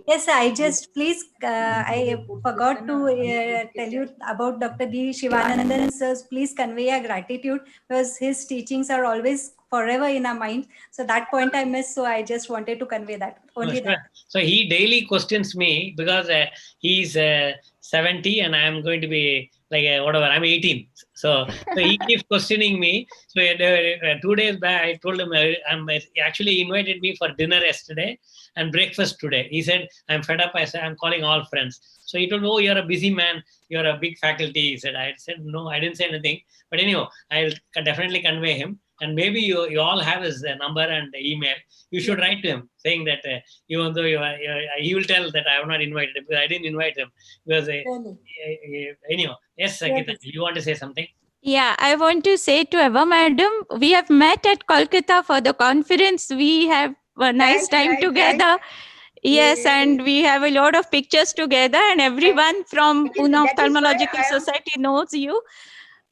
Yes, I just please, I forgot to tell you about Dr. D. Shivanandan, sir. Please convey our gratitude, because his teachings are always forever in our mind. So that point I missed, so I just wanted to convey that. Only that. So he daily questions me, because he's 70 and I'm going to be like whatever, I'm 18. So he keeps questioning me. So 2 days back, I told him actually invited me for dinner yesterday and breakfast today. He said, I'm fed up. I said, I'm calling all friends. So he told me, oh, you're a busy man. You're a big faculty. He said, I said, no, I didn't say anything. But anyhow, I'll definitely convey him. And maybe you all have his number and email. You should write to him saying that even though he will tell that I have not invited him, because I didn't invite him. Because anyhow, yes, Sakita, you want to say something? Yeah, I want to say to Eva Madam, we have met at Kolkata for the conference we have a nice time together. Yes, and we have a lot of pictures together, and everyone from Pune Ophthalmological Society knows you.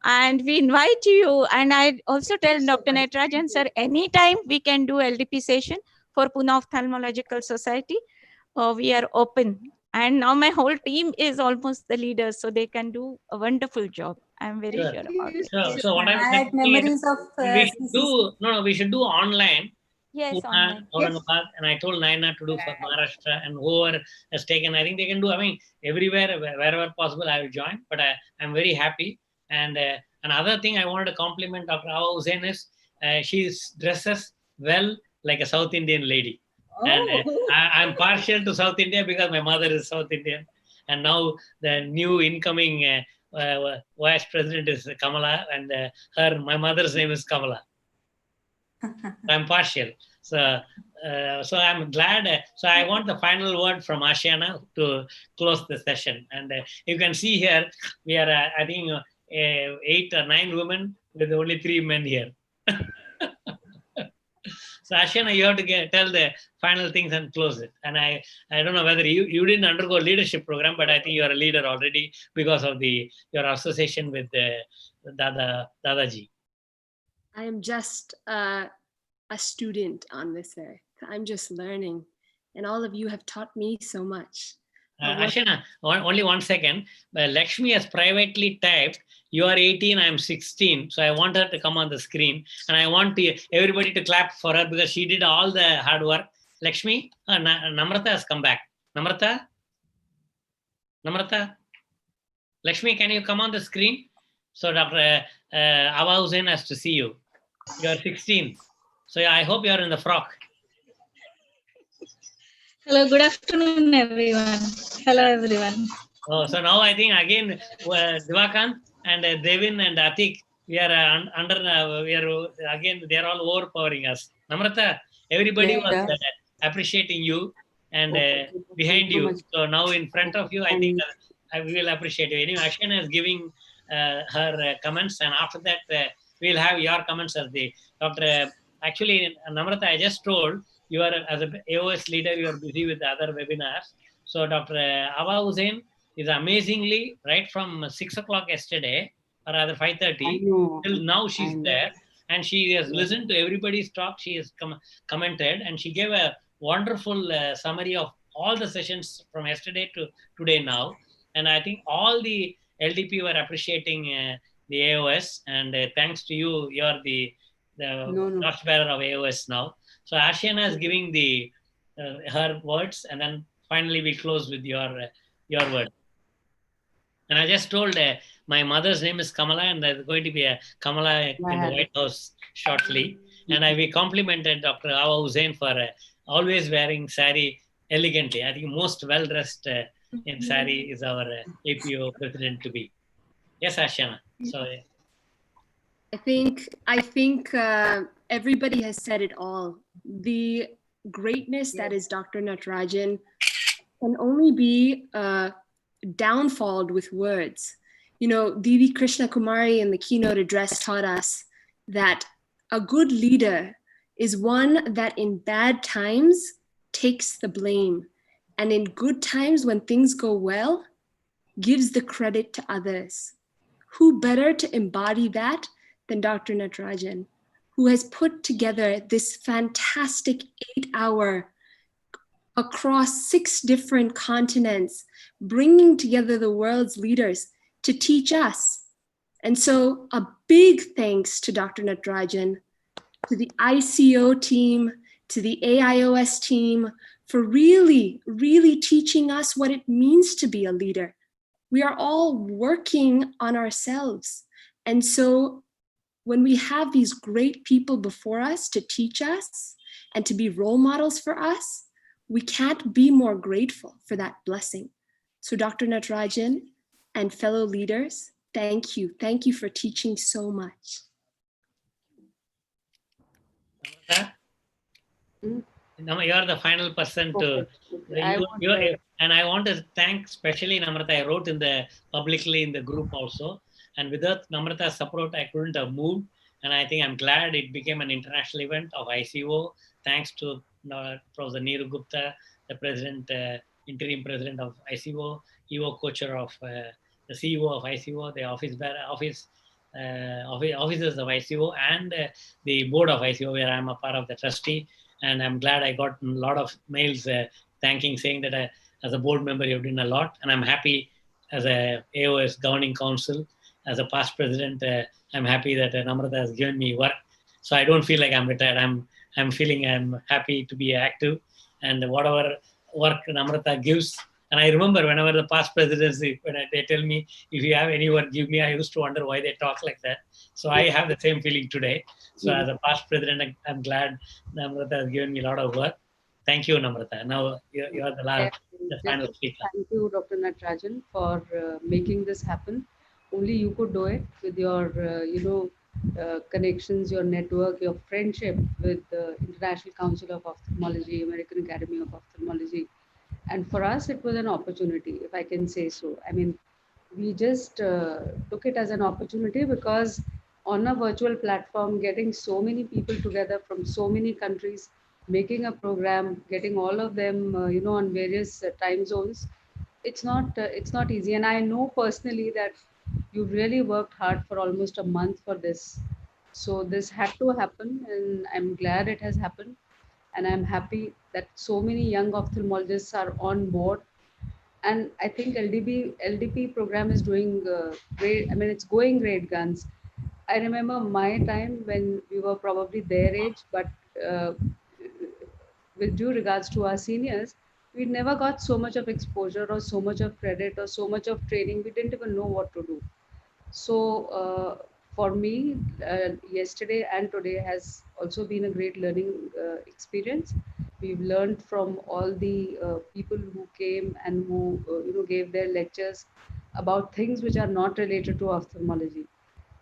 And we invite you. And I also tell Dr. Natarajan, sir, anytime we can do LDP session for Pune Ophthalmological Society, we are open. And now my whole team is almost the leaders, so they can do a wonderful job. I'm very sure about it. So what I'm I had thinking memories is of we should do we should do online. Yes, Pune, online. Aurangabad, and I told Naina to do for Maharashtra, and whoever has taken, I think they can do. I mean, everywhere, wherever possible, I will join. But I'm very happy. And another thing I wanted to compliment Dr. Awa Hussain is she dresses well like a South Indian lady. And I'm partial to South India because my mother is South Indian. And now the new incoming vice president is Kamala, and my mother's name is Kamala. I'm partial. So I'm glad. So I want the final word from Ashiana to close the session. And you can see here, we are, I think, 8 or 9 women with only 3 men here. So Ashiana, you have to tell the final things and close it. And I don't know whether you didn't undergo a leadership program, but I think you are a leader already because of your association with Dadaji. I am just a student on this earth. I'm just learning. And all of you have taught me so much. Ashiana, only 1 second. Lakshmi has privately typed, you are 18, I am 16. So I want her to come on the screen. And I want everybody to clap for her because she did all the hard work. Lakshmi, Namrata has come back. Namrata? Lakshmi, can you come on the screen? So Dr. Awa Hussain has to see you. You are 16. So I hope you are in the frock. Hello, good afternoon, everyone. Hello, everyone. Oh, so now I think again, Divakant and Devin and Atik, we are again, they are all overpowering us. Namrata, everybody was appreciating you and behind you. So now in front of you, I think I will appreciate you. Anyway, Ashana is giving her comments, and after that, we'll have your comments as the Dr. Actually, Namrata, I just told you are, as an AOS leader, you are busy with other webinars. So Dr. Awa Hussain is amazingly, right from 6 o'clock yesterday, or rather 5:30, till now she's there. And she has listened to everybody's talk. She has commented, and she gave a wonderful summary of all the sessions from yesterday to today now. And I think all the LDP were appreciating the AOS. And thanks to you, you're the torchbearer of AOS now. So Ashiana is giving her words, and then finally we close with your word. And I just told my mother's name is Kamala, and there's going to be a Kamala in the White House shortly. And we complimented Dr. Awa Hussain for always wearing sari elegantly. I think most well-dressed in sari is our APO president to be. Yes, Ashiana. So I think everybody has said it all. The greatness that is Dr. Natarajan can only be downfalled with words. You know, Devi Krishna Kumari in the keynote address taught us that a good leader is one that in bad times takes the blame, and in good times when things go well, gives the credit to others. Who better to embody that than Dr. Natarajan, who has put together this fantastic 8-hour across 6 different continents, bringing together the world's leaders to teach us. And so a big thanks to Dr. Natarajan, to the ICO team, to the AIOS team for really, really teaching us what it means to be a leader. We are all working on ourselves. And so when we have these great people before us to teach us and to be role models for us, we can't be more grateful for that blessing. So Dr. Natarajan and fellow leaders, thank you. Thank you for teaching so much. Namrata, you are the final person to, and I want to thank especially Namrata. I wrote publicly in the group also, and without Namrata's support, I couldn't have moved. And I think I'm glad it became an international event of ICO. Thanks to Professor Neeru Gupta, the president, interim president of ICO, EO Kocher of the CEO of ICO, the officers of ICO, and the board of ICO, where I'm a part of the trustee. And I'm glad I got a lot of mails thanking, saying that as a board member, you've done a lot. And I'm happy as a AOS governing council, as a past president, I'm happy that Namrata has given me work. So I don't feel like I'm retired. I'm feeling I'm happy to be active, and whatever work Namrata gives. And I remember whenever the past presidency, when they tell me, if you have any work, give me, I used to wonder why they talk like that. So I have the same feeling today. So as a past president, I'm glad Namrata has given me a lot of work. Thank you, Namrata. Now you are the final speaker. Thank you, Dr. Natarajan, for making this happen. Only you could do it with your, connections, your network, your friendship with the International Council of Ophthalmology, American Academy of Ophthalmology. And for us, it was an opportunity, if I can say so. I mean, we just took it as an opportunity because on a virtual platform, getting so many people together from so many countries, making a program, getting all of them, on various time zones, it's not easy. And I know personally that you really worked hard for almost a month for this. So this had to happen, and I'm glad it has happened. And I'm happy that so many young ophthalmologists are on board. And I think LDP program is doing great. I mean, it's going great guns. I remember my time when we were probably their age, but with due regards to our seniors, we never got so much of exposure or so much of credit or so much of training. We didn't even know what to do. So for me, yesterday and today has also been a great learning experience. We've learned from all the people who came and who gave their lectures about things which are not related to ophthalmology.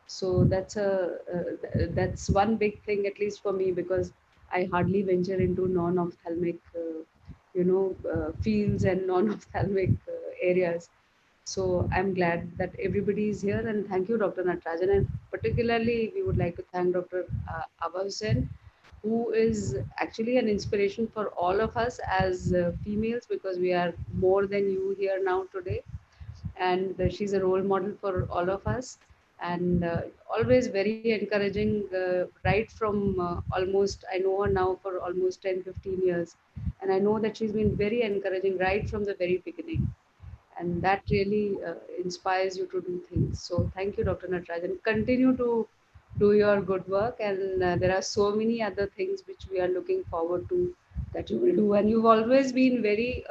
So that's one big thing, at least for me, because I hardly venture into non-ophthalmic fields and non-ophthalmic areas. So I'm glad that everybody is here, and thank you, Dr. Natarajan. And particularly, we would like to thank Dr. Aba Hussain, who is actually an inspiration for all of us as females, because we are more than you here now today. And she's a role model for all of us, and always very encouraging, right from almost, I know her now for almost 10-15 years, and I know that she's been very encouraging right from the very beginning. And that really inspires you to do things. So thank you, Dr. Natarajan. Continue to do your good work, and there are so many other things which we are looking forward to that you will do. And you've always been very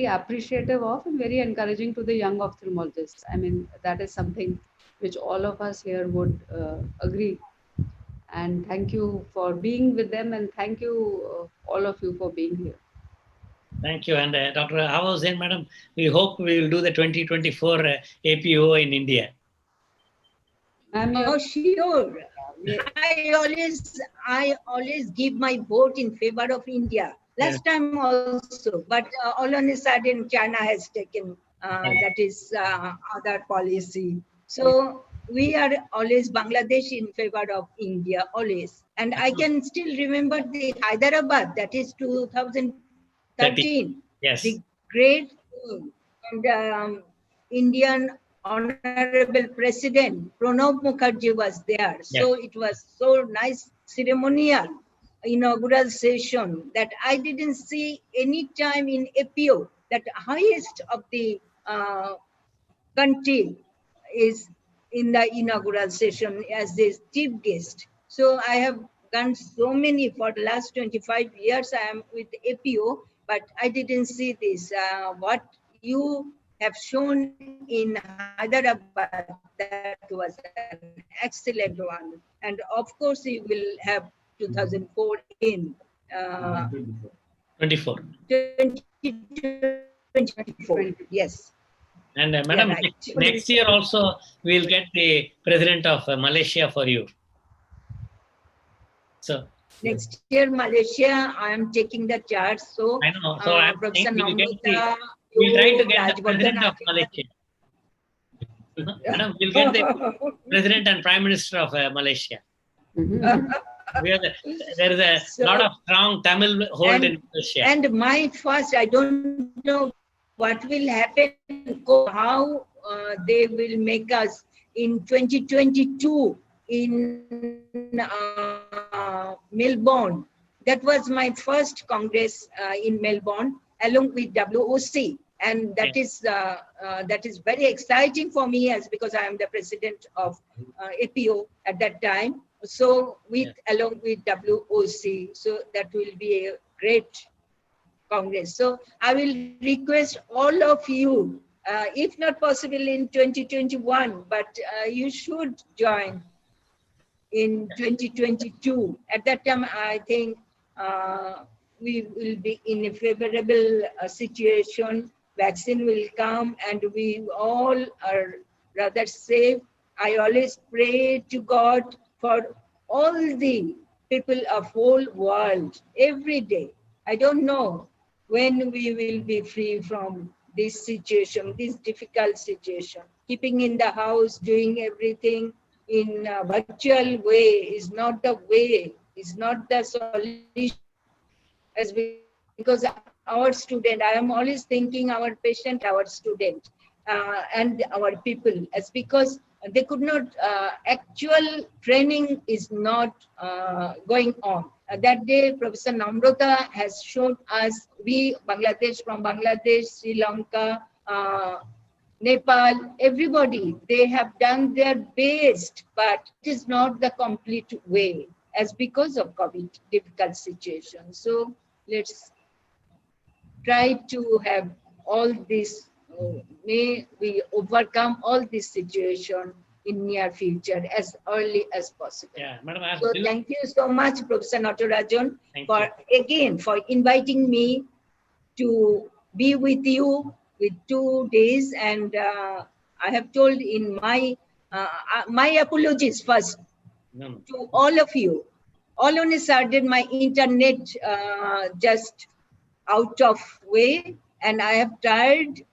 appreciative of and very encouraging to the young ophthalmologists. I mean, that is something which all of us here would agree. And thank you for being with them, and thank you all of you for being here. Thank you. And Dr. Aba Hussain, madam, we hope we will do the 2024 APO in India. Oh, sure. I always give my vote in favor of India. Last time also, but all on a sudden China has taken that is other policy. So we are always Bangladesh in favor of India, always. And I can still remember the Hyderabad, that is 2013. Yes. The great and Indian Honorable President Pranab Mukherjee was there. So it was so nice ceremonial inaugural session that I didn't see any time in APO that highest of the country is in the inaugural session as the chief guest. So I have done so many for the last 25 years. I am with APO, but I didn't see this. What you have shown in Hyderabad, that was an excellent one. And of course, you will have 2004 in 24. 2024, yes. And madam, right. next year also we'll get the president of Malaysia for you. So next year, Malaysia, I am taking the charge. So I know. So I'm Professor we'll Namrata, try to get the president of Malaysia. Madam, we'll get the president and prime minister of Malaysia. There is a lot of strong Tamil hold in Malaysia. And my first, I don't know what will happen, how they will make us in 2022 in Melbourne. That was my first Congress in Melbourne, along with WOC. And that is very exciting for me, as because I am the president of APO at that time. So along with WOC, so that will be a great Congress. So I will request all of you, if not possible in 2021, but you should join in 2022. At that time, I think we will be in a favorable situation. Vaccine will come and we all are rather safe. I always pray to God for all the people of whole world every day. I don't know when we will be free from this situation, this difficult situation. Keeping in the house, doing everything in a virtual way is not the way, is not the solution. As because our student, I am always thinking our patient, our student, and our people, as because they could not, actual training is not going on. That day, Professor Namrata has shown us, we from Bangladesh, Sri Lanka, Nepal, everybody, they have done their best, but it is not the complete way, as because of COVID difficult situation. So let's try to have all this, may we overcome all this situation in near future as early as possible. Yeah, Madam, so thank you so much, Professor Natarajan, for inviting me to be with you with 2 days. And I have told in my apologies first to all of you. All on a sudden, my internet just out of way, and I have tried,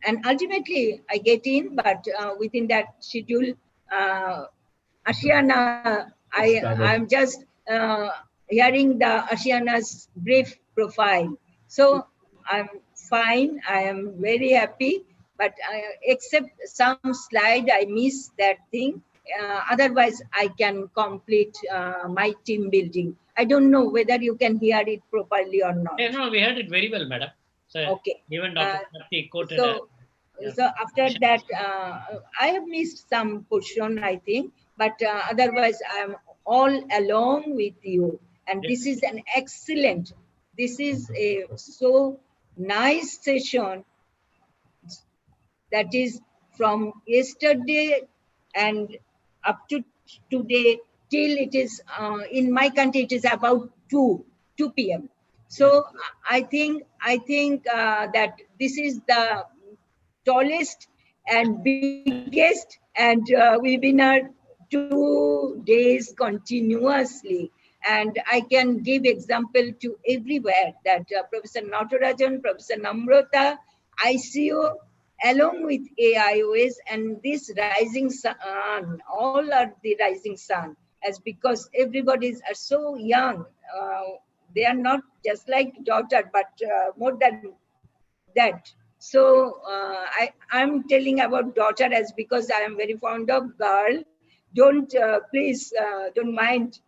and ultimately I get in, but within that schedule, Ashiana, I'm just hearing the Ashiana's brief profile. So I'm fine, I am very happy, but except some slide, I missed that thing. Otherwise, I can complete my team building. I don't know whether you can hear it properly or not. Yeah, no, we heard it very well, madam. So okay. Even Dr. Sati quoted. So after that, I have missed some portion, I think, but otherwise, I am all along with you. And this is an excellent, this is a so nice session that is from yesterday and up to today till it is in my country it is about 2 p.m. So I think that this is the tallest and biggest and webinar 2 days continuously. And I can give example to everywhere that Professor Natarajan, Professor Namrata, ICO, along with AIOS and this rising sun, all are the rising sun, as because everybody are so young. They are not just like daughter, but more than that. So I'm telling about daughter as because I am very fond of girl. Don't please don't mind.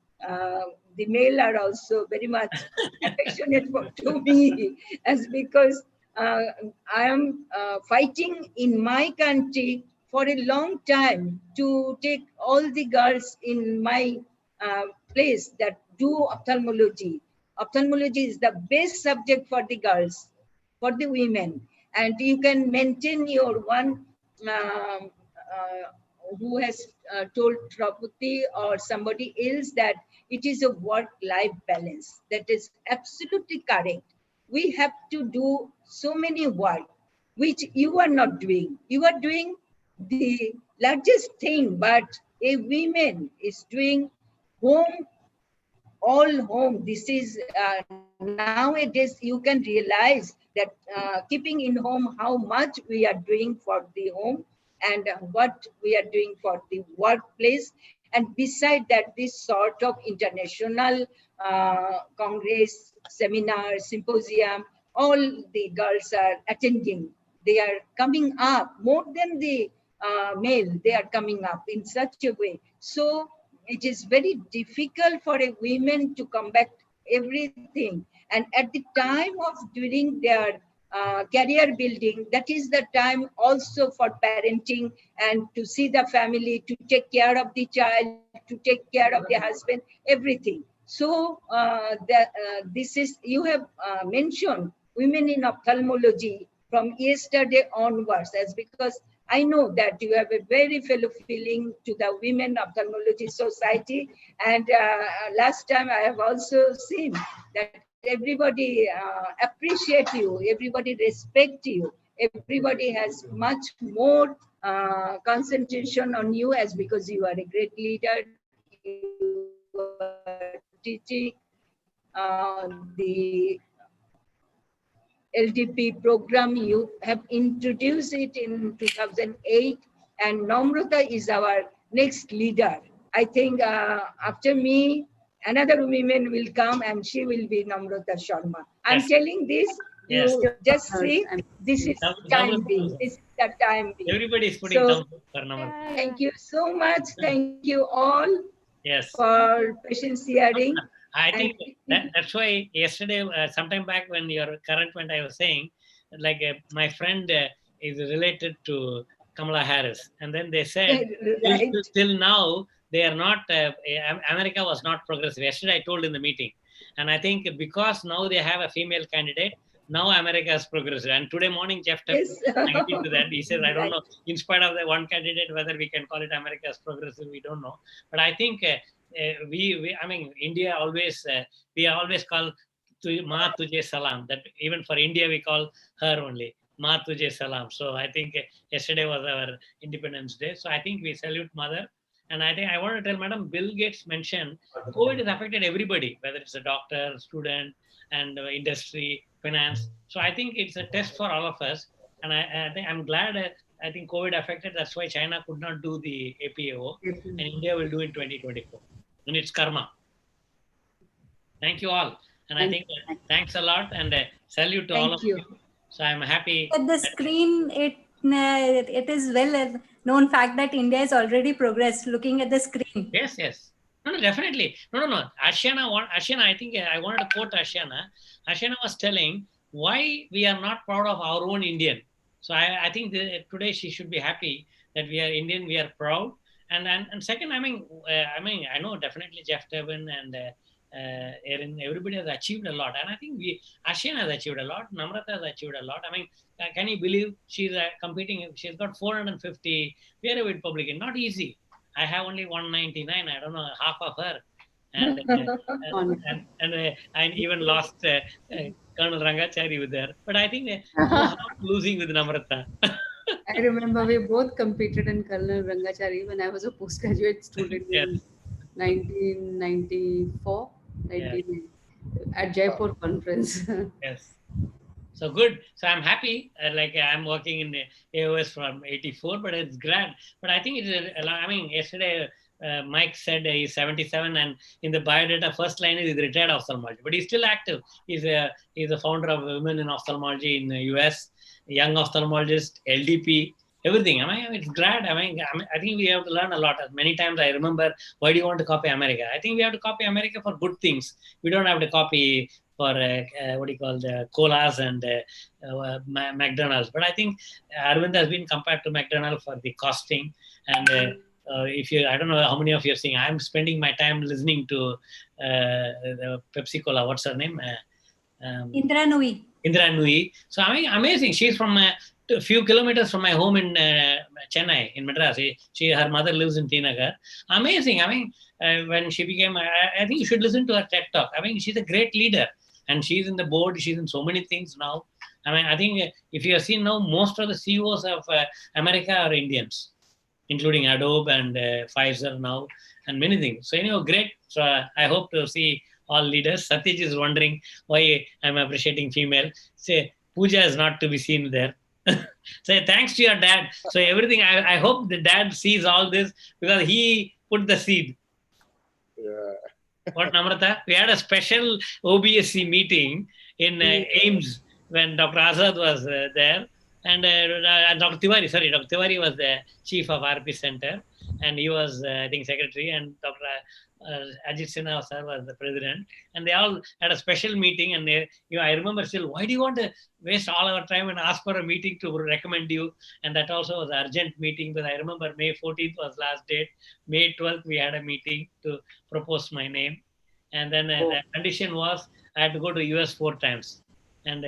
The male are also very much affectionate to me, as because I am fighting in my country for a long time to take all the girls in my place that do ophthalmology. Ophthalmology is the best subject for the girls, for the women, and you can maintain your one who has told Trapati or somebody else that it is a work-life balance. That is absolutely correct. We have to do so many work, which you are not doing. You are doing the largest thing, but a woman is doing home, all home. This is nowadays you can realize that keeping in home how much we are doing for the home and what we are doing for the workplace. And beside that, this sort of international congress, seminar, symposium, all the girls are attending. They are coming up more than the male. They are coming up in such a way. So it is very difficult for a woman to combat everything. And at the time of during their career building, that is the time also for parenting and to see the family, to take care of the child, to take care of the husband, everything. So this is, you have mentioned women in ophthalmology from yesterday onwards, as because I know that you have a very fellow feeling to the Women Ophthalmology Society. And last time I have also seen that everybody appreciate you, everybody respect you, everybody has much more concentration on you, as because you are a great leader, you are teaching the LDP program. You have introduced it in 2008, and Namrata is our next leader. I think after me, another woman will come and she will be Namrata Sharma. I'm Yes. telling this, Yes. you just see, this is time being, this is the time being. Everybody is putting So, thumbs up for Namrata. thank you so much. Thank you all Yes. for patience hearing. I think that's why yesterday, sometime back when your current went, I was saying, like my friend is related to Kamala Harris. And then they said, Right. till now, they are not, America was not progressive. Yesterday I told in the meeting. And I think because now they have a female candidate, now America is progressive. And today morning, Jeff agreed to that. He says, I don't know, in spite of the one candidate, whether we can call it America as progressive, we don't know. But I think I mean, India always, we always call Ma Tujhe Salam. That even for India, we call her only Ma Tujhe Salam. So I think yesterday was our Independence Day. So I think we salute Mother. And I think I want to tell Madam, Bill Gates mentioned COVID has affected everybody, whether it's a doctor, student, and industry, finance. So I think it's a test for all of us. And I think I'm glad I think COVID affected. That's why China could not do the APAO, and India will do in 2024. And it's karma. Thank you all. And I think thanks a lot, and salute to all of you. So I'm happy. At the screen, it is well known fact that India has already progressed. Looking at the screen. Yes, yes. No, definitely. No. Ashiana, I think I wanted to quote Ashiana. Ashiana was telling why we are not proud of our own Indian. So I think today she should be happy that we are Indian, we are proud. And second, I mean, I know definitely Jeff Tevin and Erin, everybody has achieved a lot. And I think Ashiana has achieved a lot. Namrata has achieved a lot. I mean, can you believe she's competing? She's got 450 peer-reviewed publication. Not easy. I have only 199. I don't know, half of her. And I even lost Colonel Rangachari with her. But I think not losing with Namrata. I remember we both competed in Colonel Rangachari when I was a postgraduate student in 1994 at Jaipur conference. Yes. So good. So I'm happy. Like I'm working in AOS from 84, but it's grand. But I think it's, I mean, yesterday Mike said he's 77, and in the biodata first line is retired ophthalmologist, but he's still active. He's a founder of Women in Ophthalmology in the US, young ophthalmologist, LDP, everything. I mean, it's grand. I mean, I think we have to learn a lot. Many times I remember, why do you want to copy America? I think we have to copy America for good things. We don't have to copy for what do you call the colas and McDonald's. But I think Arvind has been compared to McDonald's for the costing. And if you, I don't know how many of you are seeing, I'm spending my time listening to the Pepsi Cola. What's her name? Indra Nui. Indra Nui. So I mean, amazing. She's from a few kilometers from my home in Chennai, in Madras. Her mother lives in Tinagar. Amazing. I mean, when she became, I think you should listen to her TED Talk. I mean, she's a great leader, and she's in the board. She's in so many things now. I mean, I think if you have seen now, most of the CEOs of America are Indians, including Adobe and Pfizer now, and many things. So, anyway, great. So I hope to see all leaders. Satish is wondering why I'm appreciating female. Say, Pooja is not to be seen there. Say, thanks to your dad. So everything, I hope the dad sees all this, because he put the seed. What, Namrata? We had a special OBSC meeting in AIMS when Dr. Azad was there, and Dr. Tiwari was the chief of RP Center, and he was, I think, secretary, and Dr. Ajit Sinha sir was the president, and they all had a special meeting. And they, I remember still, why do you want to waste all our time and ask for a meeting to recommend you? And that also was an urgent meeting, but I remember May 14th was last date. May 12th we had a meeting to propose my name, and then the condition was I had to go to US 4 times, and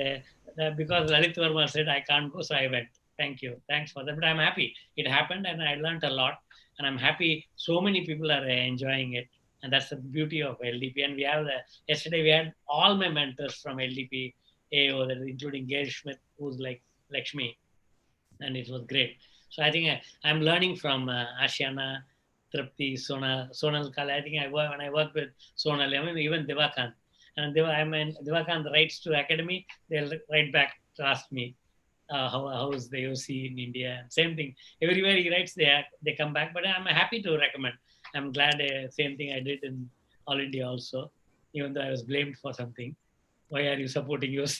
because Lalit Verma said I can't go, so I went. Thank you, thanks for that. But I'm happy it happened, and I learned a lot, and I'm happy so many people are enjoying it. And that's the beauty of LDP. And we have yesterday we had all my mentors from LDP AO, including Gail Schmidt, who's like Lakshmi, and it was great. So I think I'm learning from Ashiana, Tripti, Sonal Kala. I think when I work with Sonal, I mean even Devakant, and Devakant writes to Academy, they'll write back to ask me how is the OC in India. Same thing everywhere he writes, they come back. But I'm happy to recommend. I'm glad same thing I did in All India also, even though I was blamed for something. Why are you supporting OC?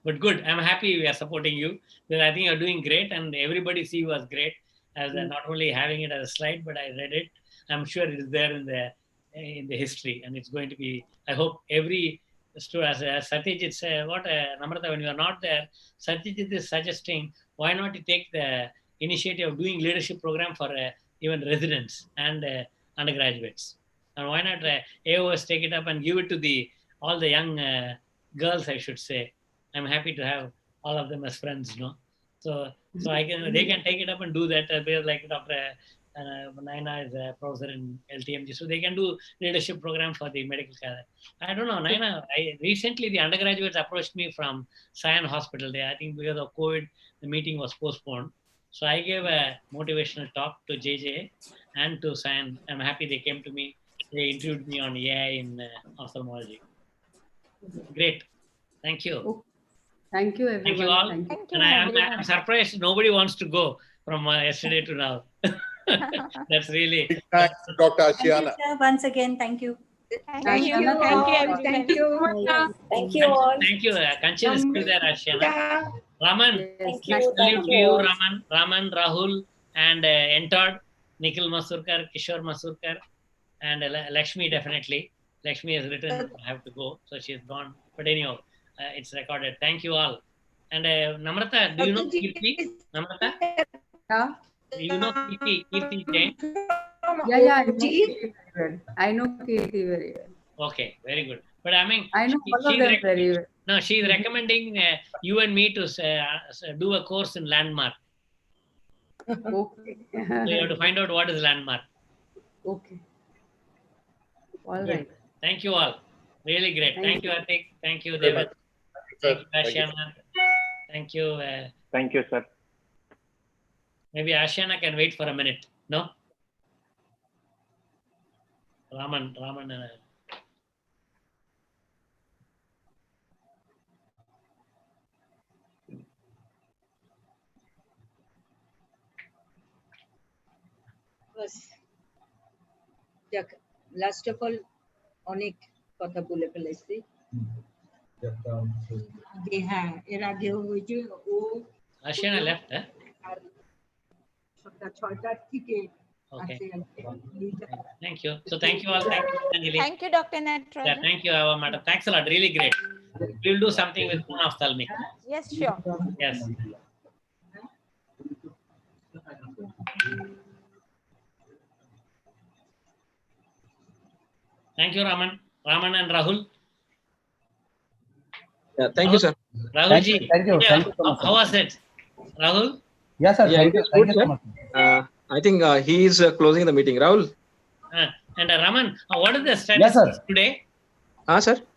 But good, I'm happy we are supporting you. Because I think you're doing great, and everybody see was great. As not only having it as a slide, but I read it. I'm sure it is there in the history, and it's going to be. I hope every student, as Satyajit said, Namrata, when you are not there, Satyajit is suggesting why not you take the initiative of doing leadership program for even residents and undergraduates, and why not AOS take it up and give it to all the young girls, I should say. I'm happy to have all of them as friends, no? So they can take it up and do that. Because like Dr. Naina is a professor in LTMG, so they can do leadership program for the medical care. I don't know, Naina. Recently the undergraduates approached me from Sion Hospital. I think because of COVID, the meeting was postponed. So I gave a motivational talk to JJ and to Sion. I'm happy they came to me. They interviewed me on AI in ophthalmology. Great. Thank you. Thank you, everyone. Thank you all. Thank you, and I'm surprised nobody wants to go from yesterday to now. That's really. Thanks, Dr. Ashiana. Thank you, sir. Once again, thank you. Thank you. Everyone. Thank you. Thank you all. Thank you. Kanchil is still there, Ashiana. Raman, salute to you, Raman, Rahul, and Entod, Nikhil Masurkar, Kishore Masurkar, and Lakshmi definitely. Lakshmi has written, I have to go, so she's gone. But anyhow, it's recorded. Thank you all. And Namrata, do you know Kirti? Namrata? Yeah. Do you know Kirti Jain? Yeah, I know Kirti very well. Okay, very good. But I mean, I know all of them very well. No, she's recommending you and me to do a course in landmark. Okay. So you have to find out what is landmark. Okay. All Good. right. Thank you all. Really great. Thank you, Atik. Thank you, David. Thank you, Ashiana. Thank you. Thank you, sir. Maybe Ashiana can wait for a minute. No? Raman. Last of all, অনেক কথা বলে ফেলেছি। হ্যাঁ, এর আগে ওই যে ও Ashiana left, huh? সকাল 6টার থেকে Okay. আছে। Thank you. So thank you all. Thank you, Anjali. Thank you, Dr. Natrajan. Yeah, thank you, madam. Thanks a lot. Really great. We'll do something with Pune ophthalmic. Yes, sure. Yes. Thank you, Raman and Rahul. Yeah, thank you, sir. Rahul ji. Thank you. Yeah, Thank you so much, how was it? Rahul? Yes, sir. Yeah, it is good, sir. I think he is closing the meeting. Rahul? And Raman, what is the status today? Sir?